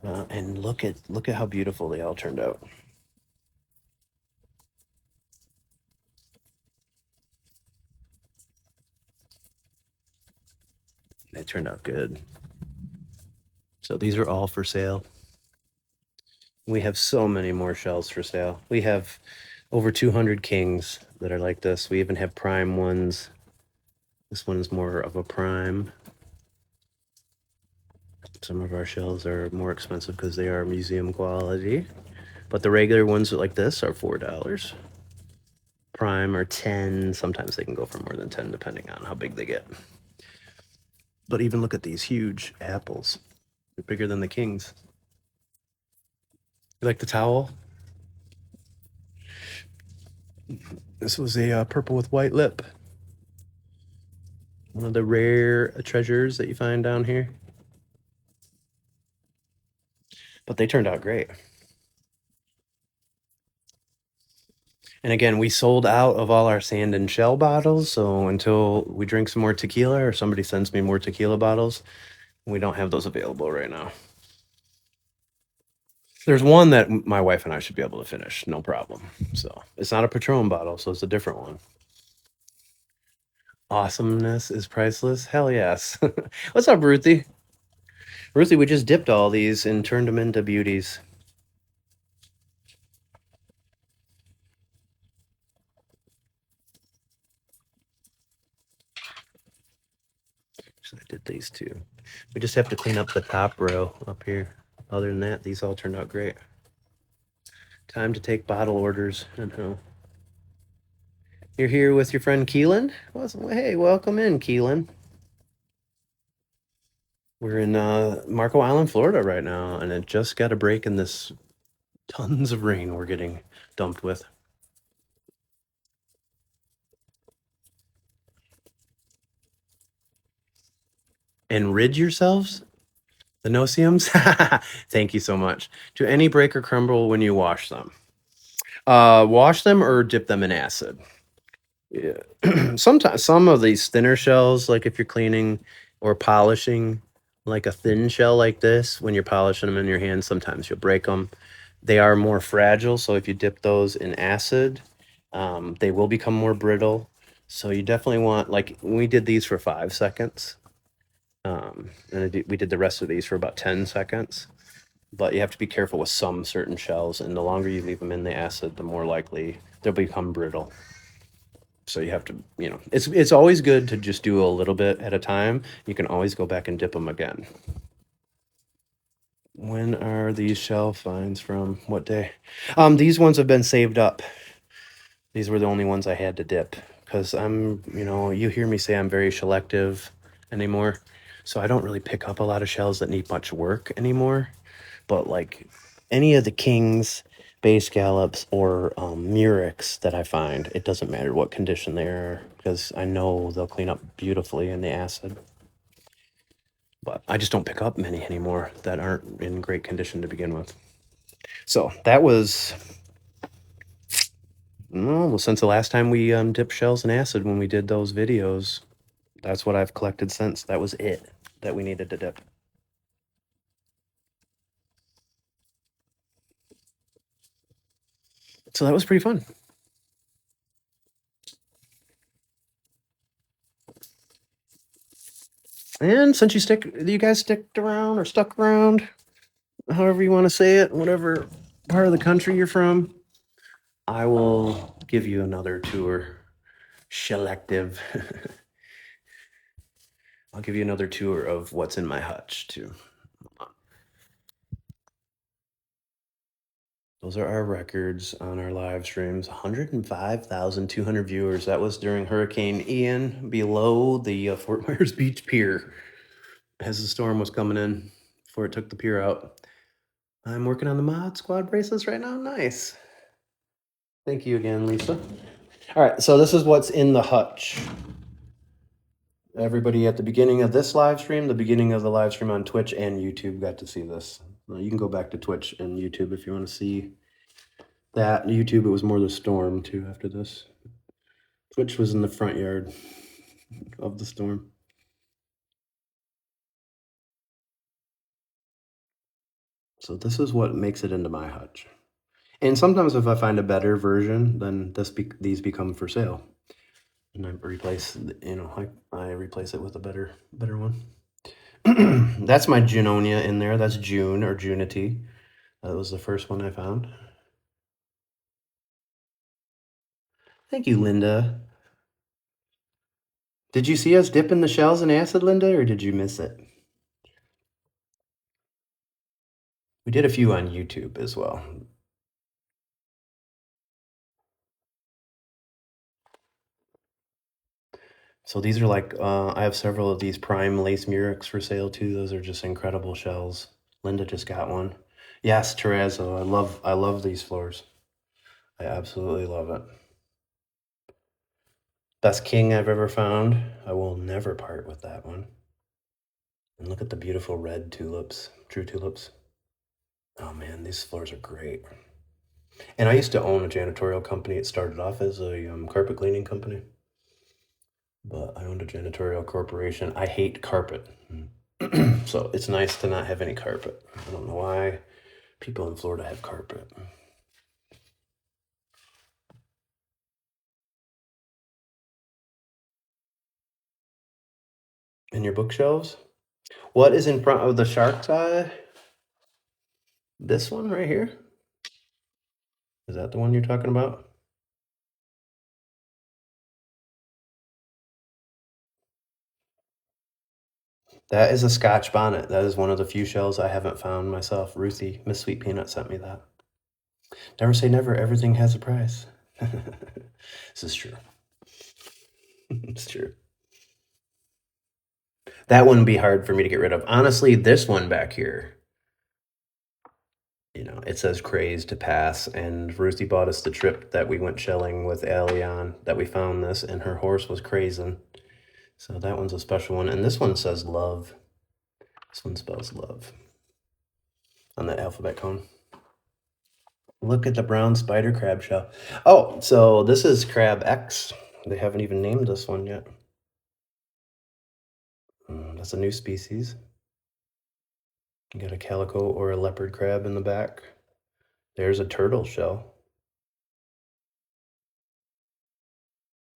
And look at how beautiful they all turned out. They turned out good. So these are all for sale. We have so many more shells for sale. We have over 200 kings that are like this. We even have prime ones. This one is more of a prime. Some of our shells are more expensive because they are museum quality. But the regular ones like this are $4. Prime are 10. Sometimes they can go for more than 10 depending on how big they get. But even look at these huge apples. They're bigger than the kings. You like the towel? This was a purple with white lip. One of the rare treasures that you find down here. But they turned out great. And again, we sold out of all our sand and shell bottles. So until we drink some more tequila or somebody sends me more tequila bottles, we don't have those available right now. There's one that my wife and I should be able to finish, no problem. So it's not a Patron bottle, so it's a different one. Awesomeness is priceless. Hell yes. What's up, Ruthie? Ruthie, we just dipped all these and turned them into beauties. So I did these two. We just have to clean up the top row up here. Other than that, these all turned out great. Time to take bottle orders. And you're here with your friend Keelan? Well, hey, welcome in, Keelan. We're in Marco Island, Florida right now, and it just got a break in this tons of rain we're getting dumped with. And rid yourselves? The no-see-ums? Thank you so much. Do any break or crumble when you wash them? Wash them or dip them in acid. Yeah. Sometimes some of these thinner shells, like if you're cleaning or polishing like a thin shell like this, when you're polishing them in your hand, sometimes you'll break them. They are more fragile, so if you dip those in acid, they will become more brittle. So you definitely want, like, we did these for 5 seconds. We did the rest of these for about 10 seconds. But you have to be careful with some certain shells, and the longer you leave them in the acid, the more likely they'll become brittle. So you have to, it's always good to just do a little bit at a time. You can always go back and dip them again. When are these shell finds from? What day? These ones have been saved up. These were the only ones I had to dip because you hear me say I'm very selective anymore. So I don't really pick up a lot of shells that need much work anymore. But like any of the kings, bay scallops, or murex that I find, it doesn't matter what condition they are because I know they'll clean up beautifully in the acid. But I just don't pick up many anymore that aren't in great condition to begin with. So that was, well, since the last time we dipped shells in acid when we did those videos, that's what I've collected since. That was it that we needed to dip. So that was pretty fun. And since you guys sticked around or stuck around, however you want to say it, whatever part of the country you're from, I will give you another tour. Selective. I'll give you another tour of what's in my hutch too. Those are our records on our live streams. 105,200 viewers. That was during Hurricane Ian below the Fort Myers Beach Pier as the storm was coming in before it took the pier out. I'm working on the Mod Squad bracelets right now. Nice. Thank you again, Lisa. All right, so this is what's in the hutch. Everybody at the beginning of this live stream, the beginning of the live stream on Twitch and YouTube got to see this. You can go back to Twitch and YouTube if you want to see that. YouTube, it was more the storm too after this. Twitch was in the front yard of the storm. So this is what makes it into my hutch. And sometimes if I find a better version, then these become for sale. And I replace it with a better one. That's my Junonia in there. That's June or Junity. That was the first one I found. Thank you, Linda. Did you see us dipping the shells in acid, Linda, or did you miss it? We did a few on YouTube as well. So these are like, I have several of these prime lace murex for sale too. Those are just incredible shells. Linda just got one. Yes, terrazzo. I love these floors. I absolutely love it. Best king I've ever found. I will never part with that one. And look at the beautiful red tulips, true tulips. Oh man, these floors are great. And I used to own a janitorial company. It started off as a carpet cleaning company, but I owned a janitorial corporation. I hate carpet. So it's nice to not have any carpet. I don't know why people in Florida have carpet. And your bookshelves? What is in front of the shark's eye? This one right here? Is that the one you're talking about? That is a Scotch bonnet. That is one of the few shells I haven't found myself. Ruthie, Miss Sweet Peanut sent me that. Never say never. Everything has a price. This is true. It's true. That wouldn't be hard for me to get rid of. Honestly, this one back here, you know, it says crazed to pass. And Ruthie bought us the trip that we went shelling with Allie on that we found this, and her horse was crazing. So that one's a special one. And this one says love. This one spells love on that alphabet cone. Look at the brown spider crab shell. Oh, so this is crab X. They haven't even named this one yet. That's a new species. You got a calico or a leopard crab in the back. There's a turtle shell.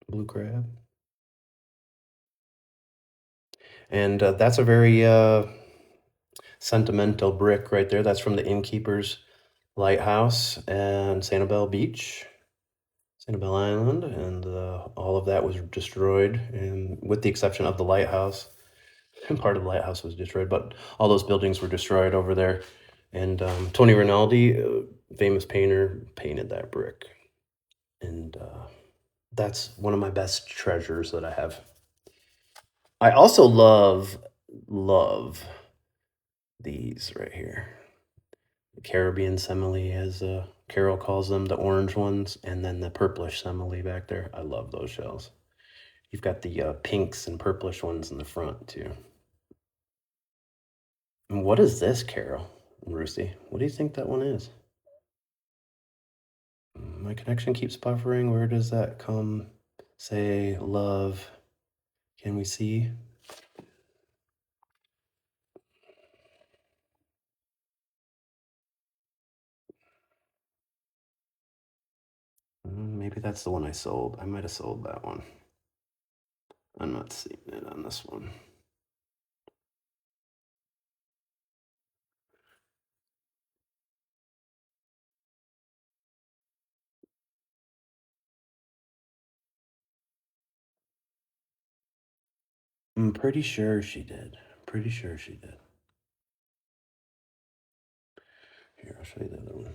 Blue crab. And that's a very sentimental brick right there. That's from the Innkeeper's Lighthouse and Sanibel Beach, Sanibel Island, and all of that was destroyed, and with the exception of the lighthouse. And part of the lighthouse was destroyed, but all those buildings were destroyed over there. And Tony Rinaldi, famous painter, painted that brick. And that's one of my best treasures that I have. I also love these right here. The Caribbean semele, as Carol calls them, the orange ones, and then the purplish semele back there. I love those shells. You've got the pinks and purplish ones in the front too. And what is this, Carol and Ruthie? What do you think that one is? My connection keeps buffering. Where does that come? Say love. Can we see? Maybe that's the one I sold. I might have sold that one. I'm not seeing it on this one. I'm pretty sure she did. Pretty sure she did. Here, I'll show you the other one.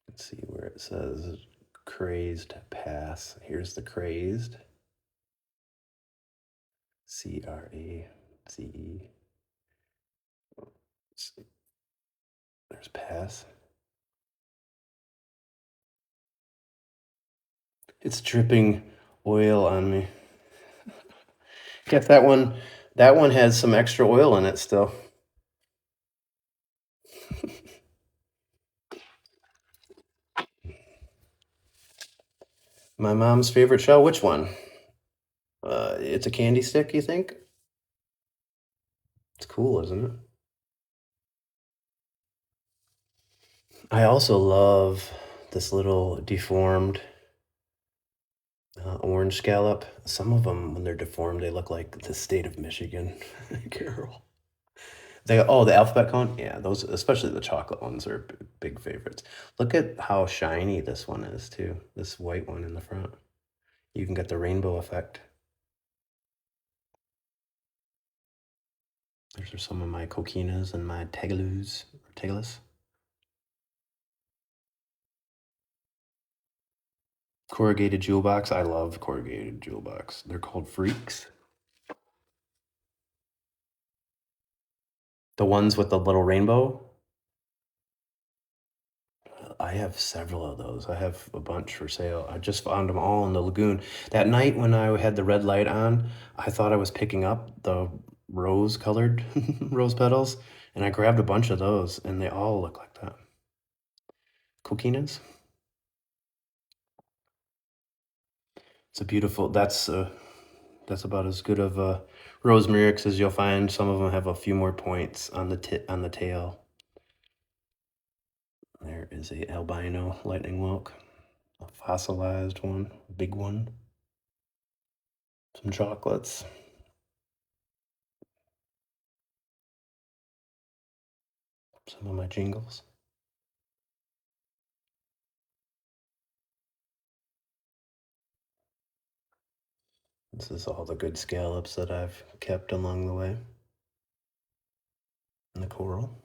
Let's see where it says crazed pass. Here's the crazed. C-R-A-Z-E. There's pass. It's dripping oil on me. Guess that one has some extra oil in it still. My mom's favorite shell, which one? It's a candy stick, you think? It's cool, isn't it? I also love this little deformed orange scallop. Some of them, when they're deformed, they look like the state of Michigan. Carol. the alphabet cone. Yeah, those, especially the chocolate ones, are big favorites. Look at how shiny this one is too. This white one in the front. You can get the rainbow effect. These are some of my coquinas and my tegalus. Corrugated jewel box. I love corrugated jewel box. They're called freaks. The ones with the little rainbow. I have several of those. I have a bunch for sale. I just found them all in the lagoon. That night when I had the red light on, I thought I was picking up the rose colored rose petals, and I grabbed a bunch of those, and they all look like that. Coquinas. It's a beautiful, that's about as good of a rosemarix as you'll find. Some of them have a few more points on the tail. There is a albino lightning whelk, a fossilized one, big one. Some chocolates. Some of my jingles. This is all the good scallops that I've kept along the way. And the coral.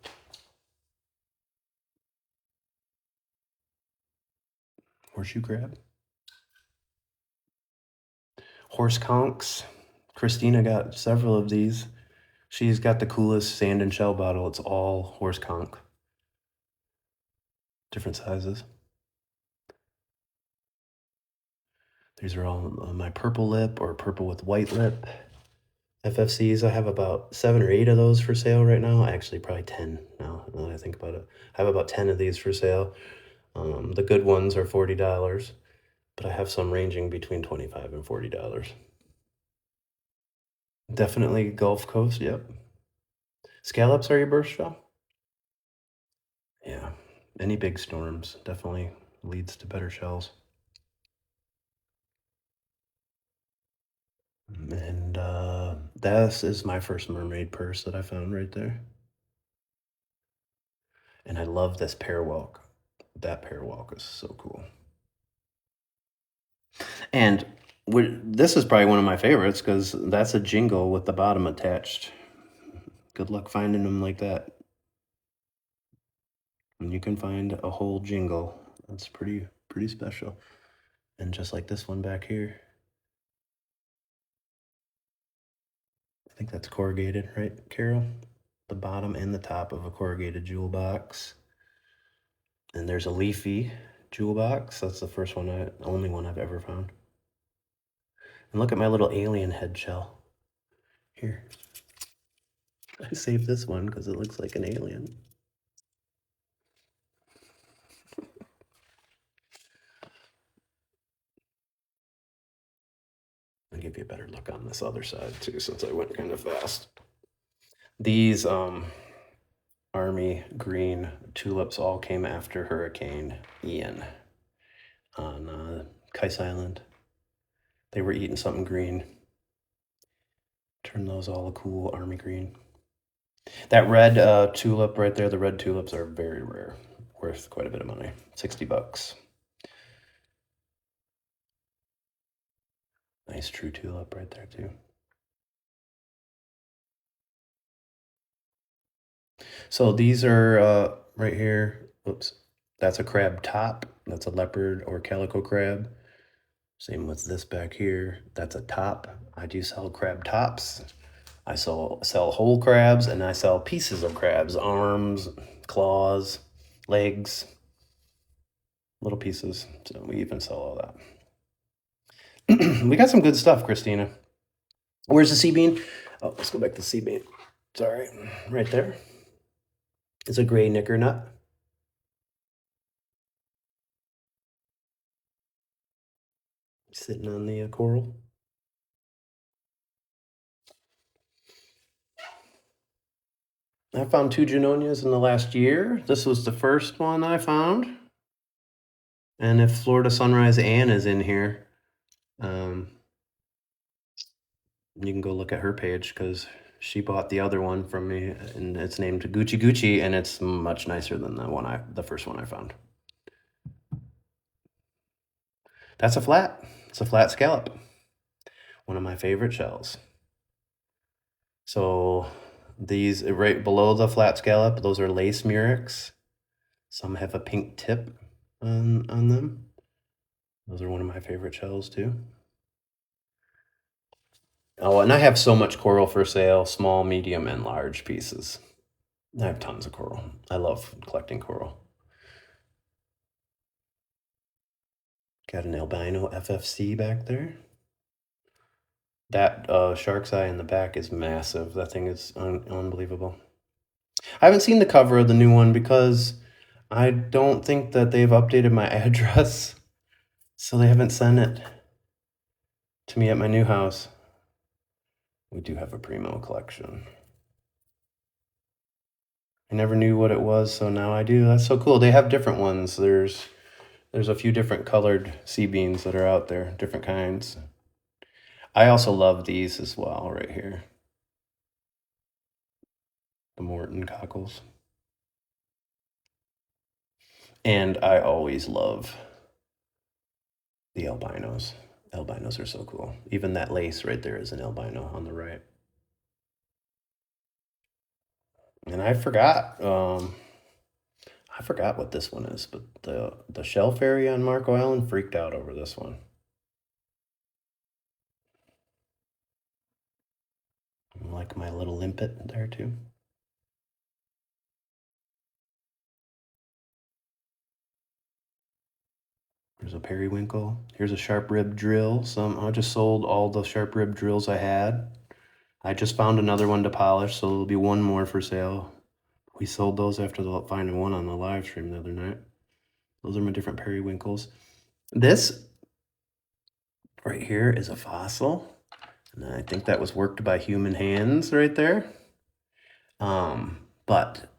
Horseshoe crab. Horse conchs. Christina got several of these. She's got the coolest sand and shell bottle. It's all horse conch. Different sizes. These are all my purple lip or purple with white lip FFCs. I have about 7 or 8 of those for sale right now. Actually, probably 10 now that I think about it. I have about 10 of these for sale. The good ones are $40, but I have some ranging between $25 and $40. Definitely Gulf Coast, yep. Scallops are your birth shell? Yeah. Any big storms definitely leads to better shells. And this is my first mermaid purse that I found right there. And I love this pear walk. That pear walk is so cool. And this is probably one of my favorites because that's a jingle with the bottom attached. Good luck finding them like that. And you can find a whole jingle. That's pretty special. And just like this one back here. I think that's corrugated, right, Carol? The bottom and the top of a corrugated jewel box. And there's a leafy jewel box. That's the only one I've ever found. And look at my little alien head shell. Here. I saved this one because it looks like an alien. I'll give you a better look on this other side too, since I went kind of fast. These army green tulips all came after Hurricane Ian on Kais Island. They were eating something green. Turn those all a cool army green. That red tulip right there, the red tulips are very rare. Worth quite a bit of money. $60. Nice true tulip right there too. So these are right here. Oops. That's a crab top. That's a leopard or calico crab. Same with this back here. That's a top. I do sell crab tops. I sell whole crabs, and I sell pieces of crabs, arms, claws, legs, little pieces. So we even sell all that. We got some good stuff, Christina. Where's the sea bean? Oh, let's go back to the sea bean. Sorry, right there. It's a gray knicker nut. Sitting on the coral. I found 2 Janonias in the last year. This was the first one I found. And if Florida Sunrise Ann is in here, you can go look at her page because She bought the other one from me, and it's named Gucci Gucci, and it's much nicer than the first one I found. That's a flat. It's a flat scallop. One of my favorite shells. So these right below the flat scallop, those are lace murex. Some have a pink tip on them. Those are one of my favorite shells too. Oh, and I have so much coral for sale, small, medium, and large pieces. I have tons of coral. I love collecting coral. Got an albino FFC back there. That shark's eye in the back is massive. That thing is unbelievable. I haven't seen the cover of the new one because I don't think that they've updated my address. So they haven't sent it to me at my new house. We do have a Primo collection. I never knew what it was, so now I do. That's so cool. They have different ones. There's a few different colored sea beans that are out there, different kinds. I also love these as well right here. The Morton cockles. And I always love the albinos. Albinos are so cool. Even that lace right there is an albino on the right. And I forgot what this one is, but the shell fairy on Marco Island freaked out over this one. I like my little limpet there too. There's a periwinkle. Here's a sharp rib drill. I just sold all the sharp rib drills I had. I just found another one to polish, so there'll be one more for sale. We sold those after finding one on the live stream the other night. Those are my different periwinkles. This right here is a fossil, and I think that was worked by human hands right there. But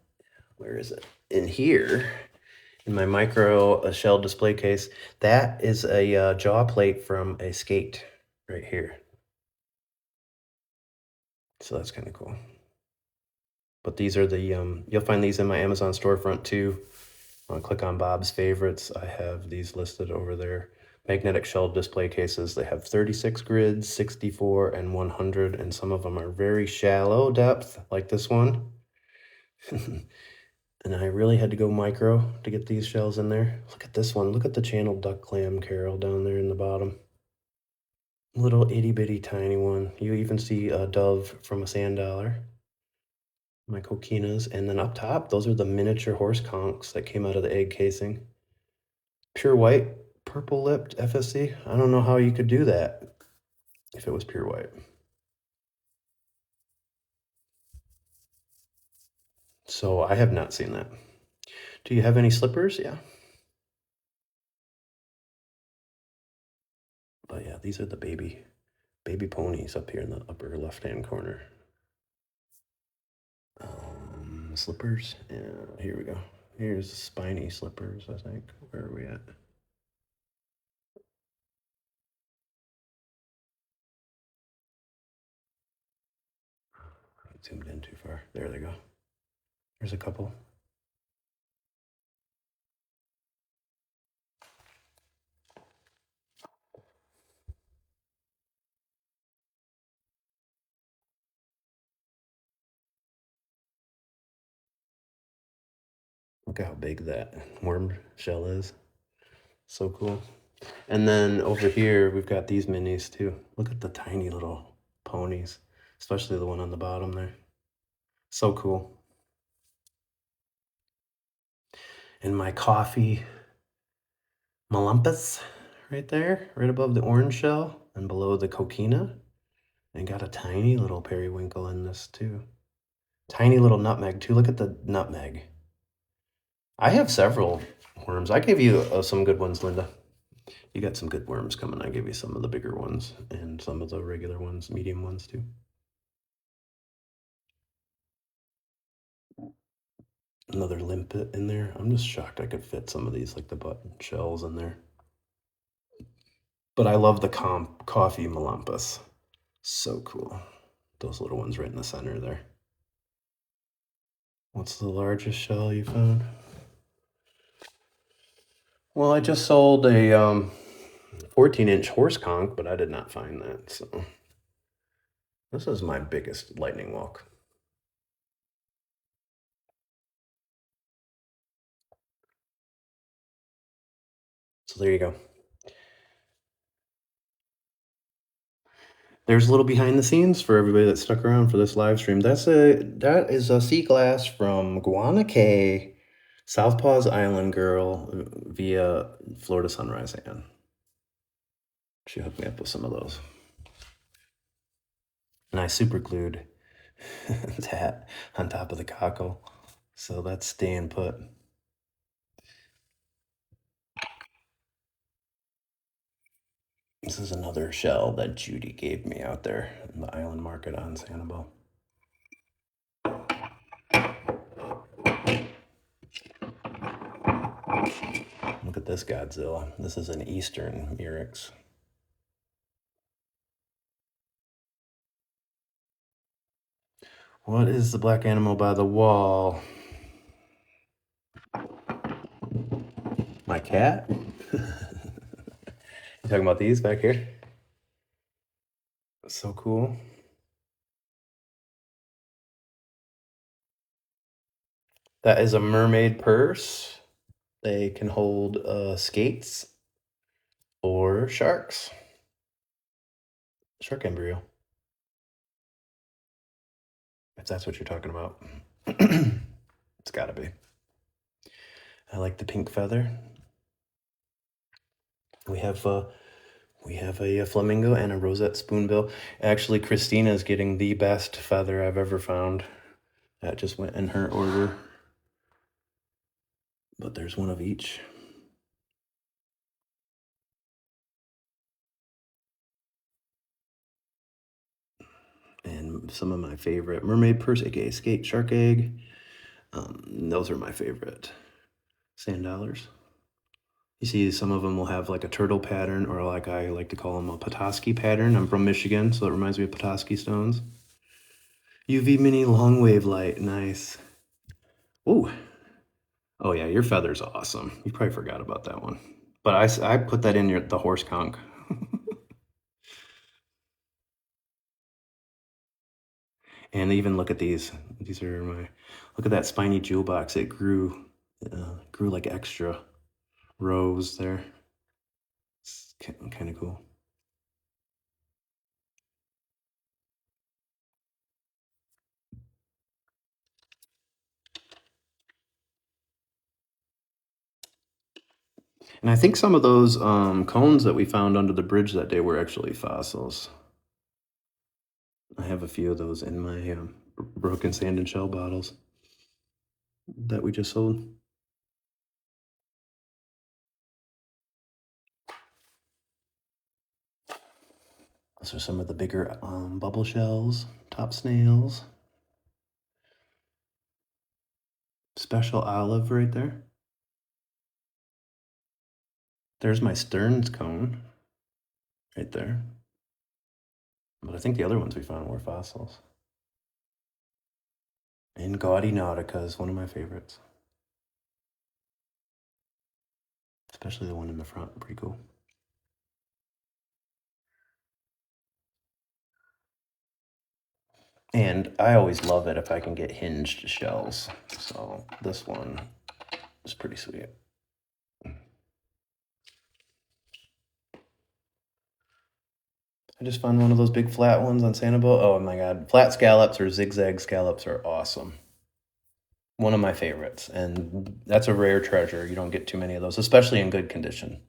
where is it? In here, in my micro shell display case, that is a jaw plate from a skate right here. So that's kind of cool. But these are the, you'll find these in my Amazon storefront too. Click on Bob's favorites. I have these listed over there. Magnetic shell display cases. They have 36 grids, 64, and 100, and some of them are very shallow depth, like this one. And I really had to go micro to get these shells in there. Look at this one. Look at the channeled duck clam carol down there in the bottom. Little itty bitty tiny one. You even see a dove from a sand dollar. My coquinas. And then up top, those are the miniature horse conchs that came out of the egg casing. Pure white, purple lipped FSC. I don't know how you could do that if it was pure white. So I have not seen that. Do you have any slippers? Yeah. But yeah, these are the baby ponies up here in the upper left-hand corner. Slippers. Yeah, here we go. Here's spiny slippers, I think. Where are we at? I zoomed in too far. There they go. There's a couple. Look at how big that worm shell is. So cool. And then over here, we've got these minis too. Look at the tiny little ponies, especially the one on the bottom there. So cool. And my coffee Molumpus right there, right above the orange shell and below the coquina. And got a tiny little periwinkle in this too. Tiny little nutmeg too. Look at the nutmeg. I have several worms. I gave you some good ones, Linda. You got some good worms coming. I gave you some of the bigger ones and some of the regular ones, medium ones too. Another limpet in there. I'm just shocked I could fit some of these, like the button shells in there. But I love the coffee Molumpus. So cool. Those little ones right in the center there. What's the largest shell you found? Well, I just sold a 14-inch horse conch, but I did not find that. So this is my biggest lightning walk. So there you go. There's a little behind the scenes for everybody that stuck around for this live stream. That is a sea glass from Guana Cay, Southpaw's Island Girl via Florida Sunrise Ann. She hooked me up with some of those. And I super glued that on top of the cockle. So that's staying put. This is another shell that Judy gave me out there in the island market on Sanibel. Look at this Godzilla. This is an Eastern Murex. What is the black animal by the wall? My cat? You talking about these back here? So cool. That is a mermaid purse. They can hold skates or sharks. Shark embryo. If that's what you're talking about. It's gotta be. I like the pink feather. We have a flamingo and a rosette spoonbill. Actually, Christina's getting the best feather I've ever found. That just went in her order. But there's one of each. And some of my favorite mermaid purse, aka skate, shark egg. Those are my favorite sand dollars. You see, some of them will have like a turtle pattern, or like I like to call them a Petoskey pattern. I'm from Michigan, so it reminds me of Petoskey stones. UV mini long wave light, nice. Ooh. Oh yeah, your feather's awesome. You probably forgot about that one. But I put that in the horse conch. And even look at these. These are look at that spiny jewel box. It grew like extra rows there. It's kind of cool. And I think some of those cones that we found under the bridge that day were actually fossils. I have a few of those in my broken sand and shell bottles that we just sold. Those are some of the bigger bubble shells, top snails. Special olive right there. There's my Stearns cone right there. But I think the other ones we found were fossils. And Gaudy Nautica is one of my favorites. Especially the one in the front, pretty cool. And I always love it if I can get hinged shells. So this one is pretty sweet. I just found one of those big flat ones on Sanibel. Oh my god, flat scallops or zigzag scallops are awesome. One of my favorites, and that's a rare treasure. You don't get too many of those, especially in good condition.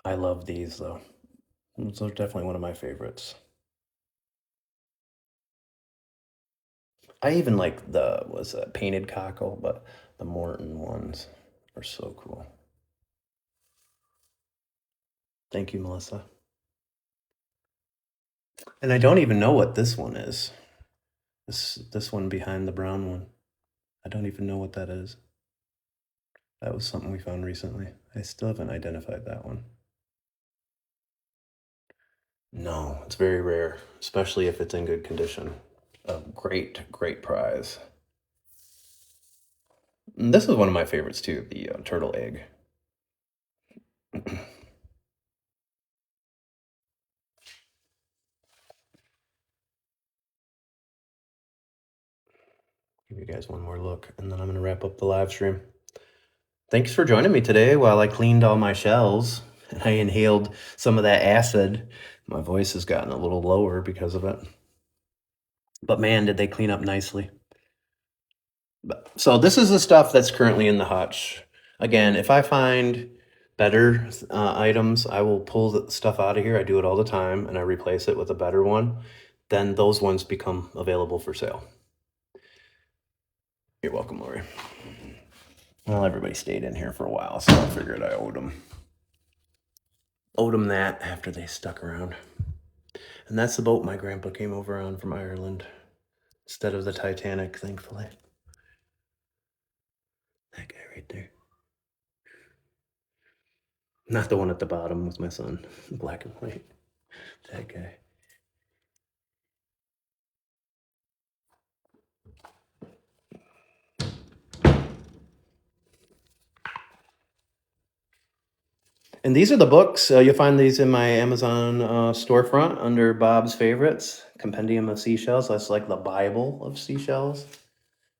I love these though. Those are definitely one of my favorites. I even like the painted cockle, but the Morton ones are so cool. Thank you, Melissa. And I don't even know what this one is. This one behind the brown one. I don't even know what that is. That was something we found recently. I still haven't identified that one. No, it's very rare, especially if it's in good condition. A great, great prize. And this is one of my favorites too, the turtle egg. Give you guys one more look, and then I'm going to wrap up the live stream. Thanks for joining me today while I cleaned all my shells and I inhaled some of that acid. My voice has gotten a little lower because of it. But man, did they clean up nicely. So this is the stuff that's currently in the hutch. Again, if I find better items, I will pull the stuff out of here. I do it all the time, and I replace it with a better one. Then those ones become available for sale. You're welcome, Lori. Well, everybody stayed in here for a while, so I figured I owed them that after they stuck around. And that's the boat my grandpa came over on from Ireland instead of the Titanic, thankfully. That guy right there. Not the one at the bottom with my son, black and white. That guy. And these are the books. You'll find these in my Amazon storefront under Bob's Favorites, Compendium of Seashells. That's like the Bible of seashells.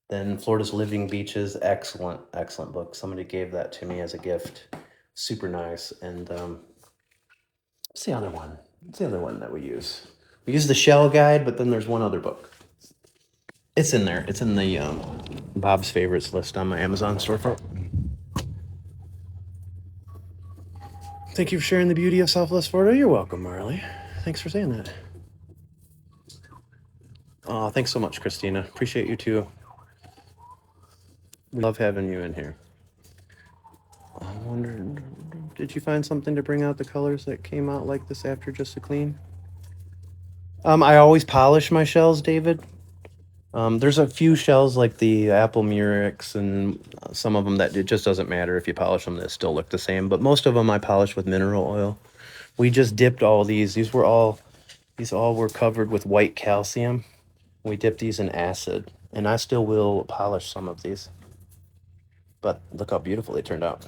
Then Florida's Living Beaches, excellent, excellent book. Somebody gave that to me as a gift. Super nice. And what's the other one? What's the other one that we use? We use the Shell Guide, but then there's one other book. It's in there. It's in the Bob's Favorites list on my Amazon storefront. Thank you for sharing the beauty of Southwest Florida. You're welcome, Marley. Thanks for saying that. Oh, thanks so much, Christina. Appreciate you too. We love having you in here. I wonder, did you find something to bring out the colors that came out like this after just a clean? I always polish my shells, David. There's a few shells like the Apple Murex and some of them that it just doesn't matter if you polish them, they still look the same. But most of them I polish with mineral oil. We just dipped all these. These all were covered with white calcium. We dipped these in acid, and I still will polish some of these. But look how beautiful they turned out.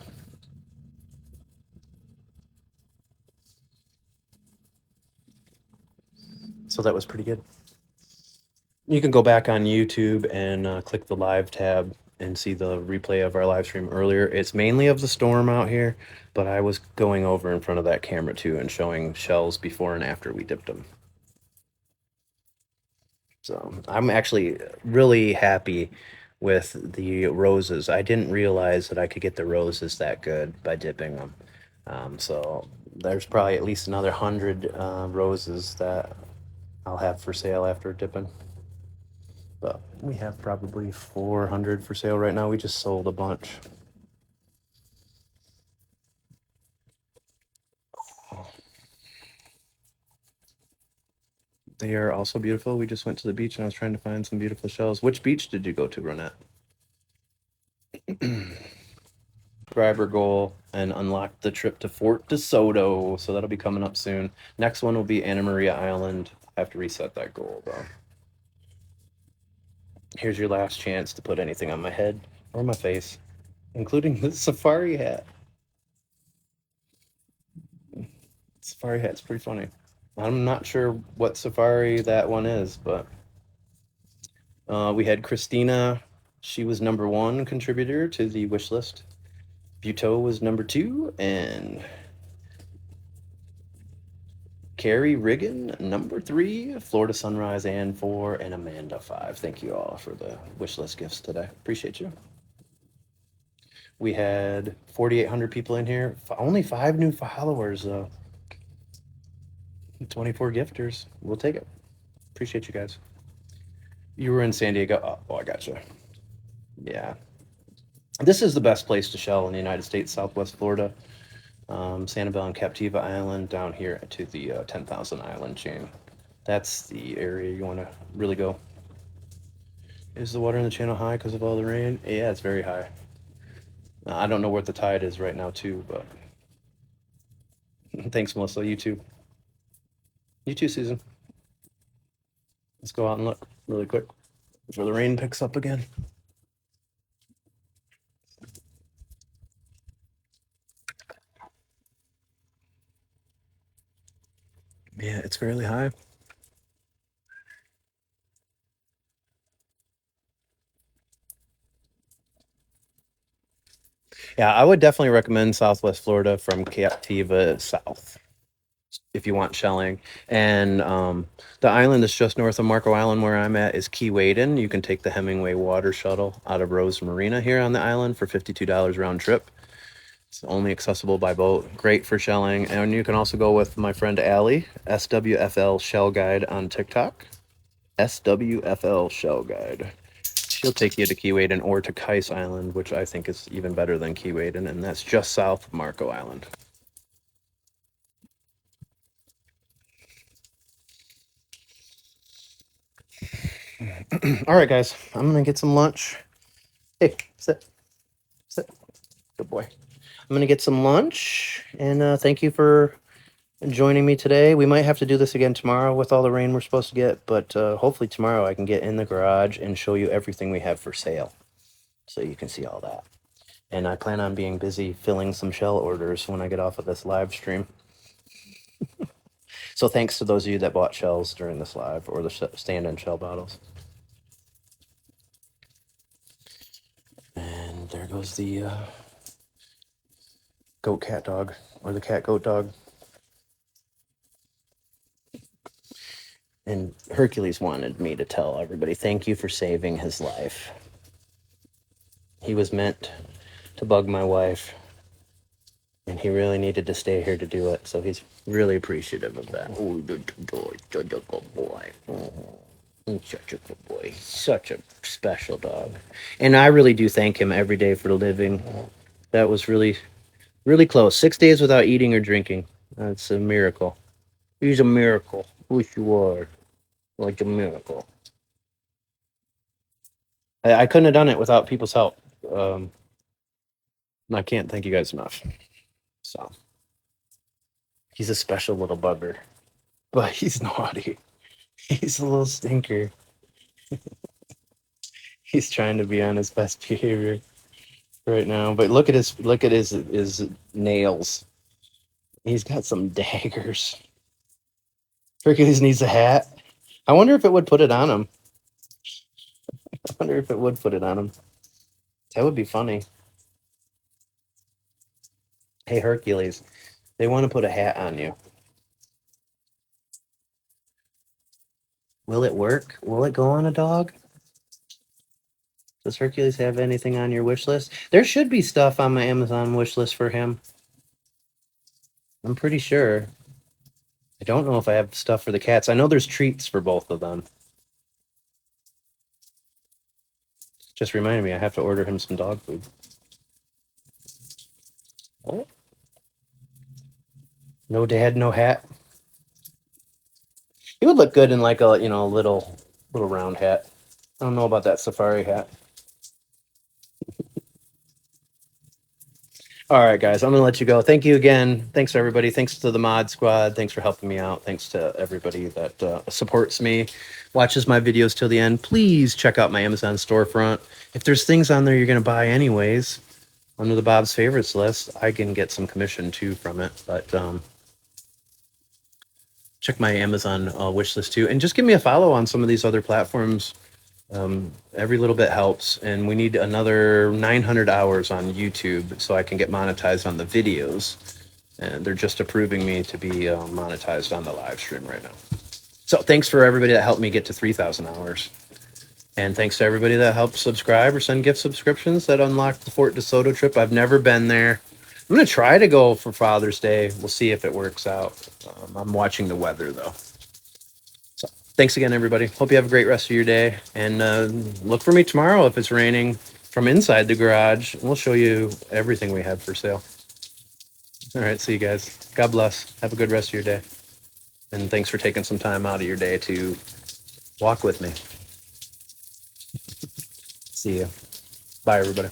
So that was pretty good. You can go back on YouTube and click the live tab and see the replay of our live stream earlier. It's mainly of the storm out here, but I was going over in front of that camera too and showing shells before and after we dipped them. So I'm actually really happy with the roses. I didn't realize that I could get the roses that good by dipping them. So there's probably at least another 100 roses that I'll have for sale after dipping. But we have probably 400 for sale right now. We just sold a bunch. They are also beautiful. We just went to the beach and I was trying to find some beautiful shells. Which beach did you go to, Ronette? Subscriber goal and unlock the trip to Fort DeSoto. So that'll be coming up soon. Next one will be Anna Maria Island. I have to reset that goal though. Here's your last chance to put anything on my head or my face, including the safari hat. Safari hat's pretty funny. I'm not sure what safari that one is, but we had Christina. She was #1 contributor to the wish list. Buteau was #2, and Carrie Riggin, #3, Florida Sunrise and 4, and Amanda 5. Thank you all for the wish list gifts today. Appreciate you. We had 4,800 people in here. Only 5 new followers, though. 24 gifters. We'll take it. Appreciate you guys. You were in San Diego. Oh, I gotcha. Yeah. This is the best place to shell in the United States, Southwest Florida. Sanibel and Captiva Island down here to the 10,000 island chain. That's the area you want to really go. Is the water in the channel high because of all the rain? Yeah, it's very high. I don't know what the tide is right now too, but thanks, Melissa. You too. You too, Susan. Let's go out and look really quick before the rain picks up again. Yeah, it's fairly high. Yeah, I would definitely recommend Southwest Florida from Captiva south if you want shelling. And the island that's just north of Marco Island, where I'm at, is Key Waden. You can take the Hemingway water shuttle out of Rose Marina here on the island for $52 round trip. It's only accessible by boat. Great for shelling. And you can also go with my friend Allie, SWFL Shell Guide on TikTok. SWFL Shell Guide. She'll take you to Key Waden or to Kais Island, which I think is even better than Key Waden, and that's just south of Marco Island. All right, guys, I'm gonna get some lunch. Hey, sit, sit. Good boy. I'm gonna get some lunch, and thank you for joining me today. We might have to do this again tomorrow with all the rain we're supposed to get, but hopefully tomorrow I can get in the garage and show you everything we have for sale, so you can see all that. And I plan on being busy filling some shell orders when I get off of this live stream. So thanks to those of you that bought shells during this live or the stand-in shell bottles. And there goes the goat cat dog, or the cat goat dog. And Hercules wanted me to tell everybody, thank you for saving his life. He was meant to bug my wife, and he really needed to stay here to do it, so he's really appreciative of that. Oh, such a good boy. He's such a good boy. Such a special dog. And I really do thank him every day for the living. That was really, really close. 6 days without eating or drinking. That's a miracle. He's a miracle. Wish you are. Like a miracle. I couldn't have done it without people's help. I can't thank you guys enough. So he's a special little bugger, but he's naughty. He's a little stinker. He's trying to be on his best behavior right now. But look at his nails. He's got some daggers. Hercules needs a hat. I wonder if it would put it on him. I wonder if it would put it on him. That would be funny. Hey, Hercules, they want to put a hat on you. Will it work? Will it go on a dog? Does Hercules have anything on your wish list? There should be stuff on my Amazon wish list for him. I'm pretty sure. I don't know if I have stuff for the cats. I know there's treats for both of them. Just reminded me I have to order him some dog food. Oh. No dad, no hat. He would look good in like a little round hat. I don't know about that safari hat. All right, guys, I'm gonna let you go. Thank you again. Thanks to everybody. Thanks to the mod squad. Thanks for helping me out. Thanks to everybody that supports me, watches my videos till the end. Please check out my Amazon storefront. If there's things on there you're gonna buy anyways, under the Bob's Favorites list, I can get some commission too from it. But check my Amazon wish list too, and just give me a follow on some of these other platforms. Every little bit helps, and we need another 900 hours on YouTube so I can get monetized on the videos, and they're just approving me to be monetized on the live stream right now. So thanks for everybody that helped me get to 3,000 hours, and thanks to everybody that helped subscribe or send gift subscriptions that unlocked the Fort DeSoto trip. I've never been there. I'm gonna try to go for Father's Day. We'll see if it works out. I'm watching the weather though. Thanks again, everybody. Hope you have a great rest of your day. And look for me tomorrow if it's raining from inside the garage. We'll show you everything we have for sale. All right, see you guys. God bless. Have a good rest of your day. And thanks for taking some time out of your day to walk with me. See you. Bye, everybody.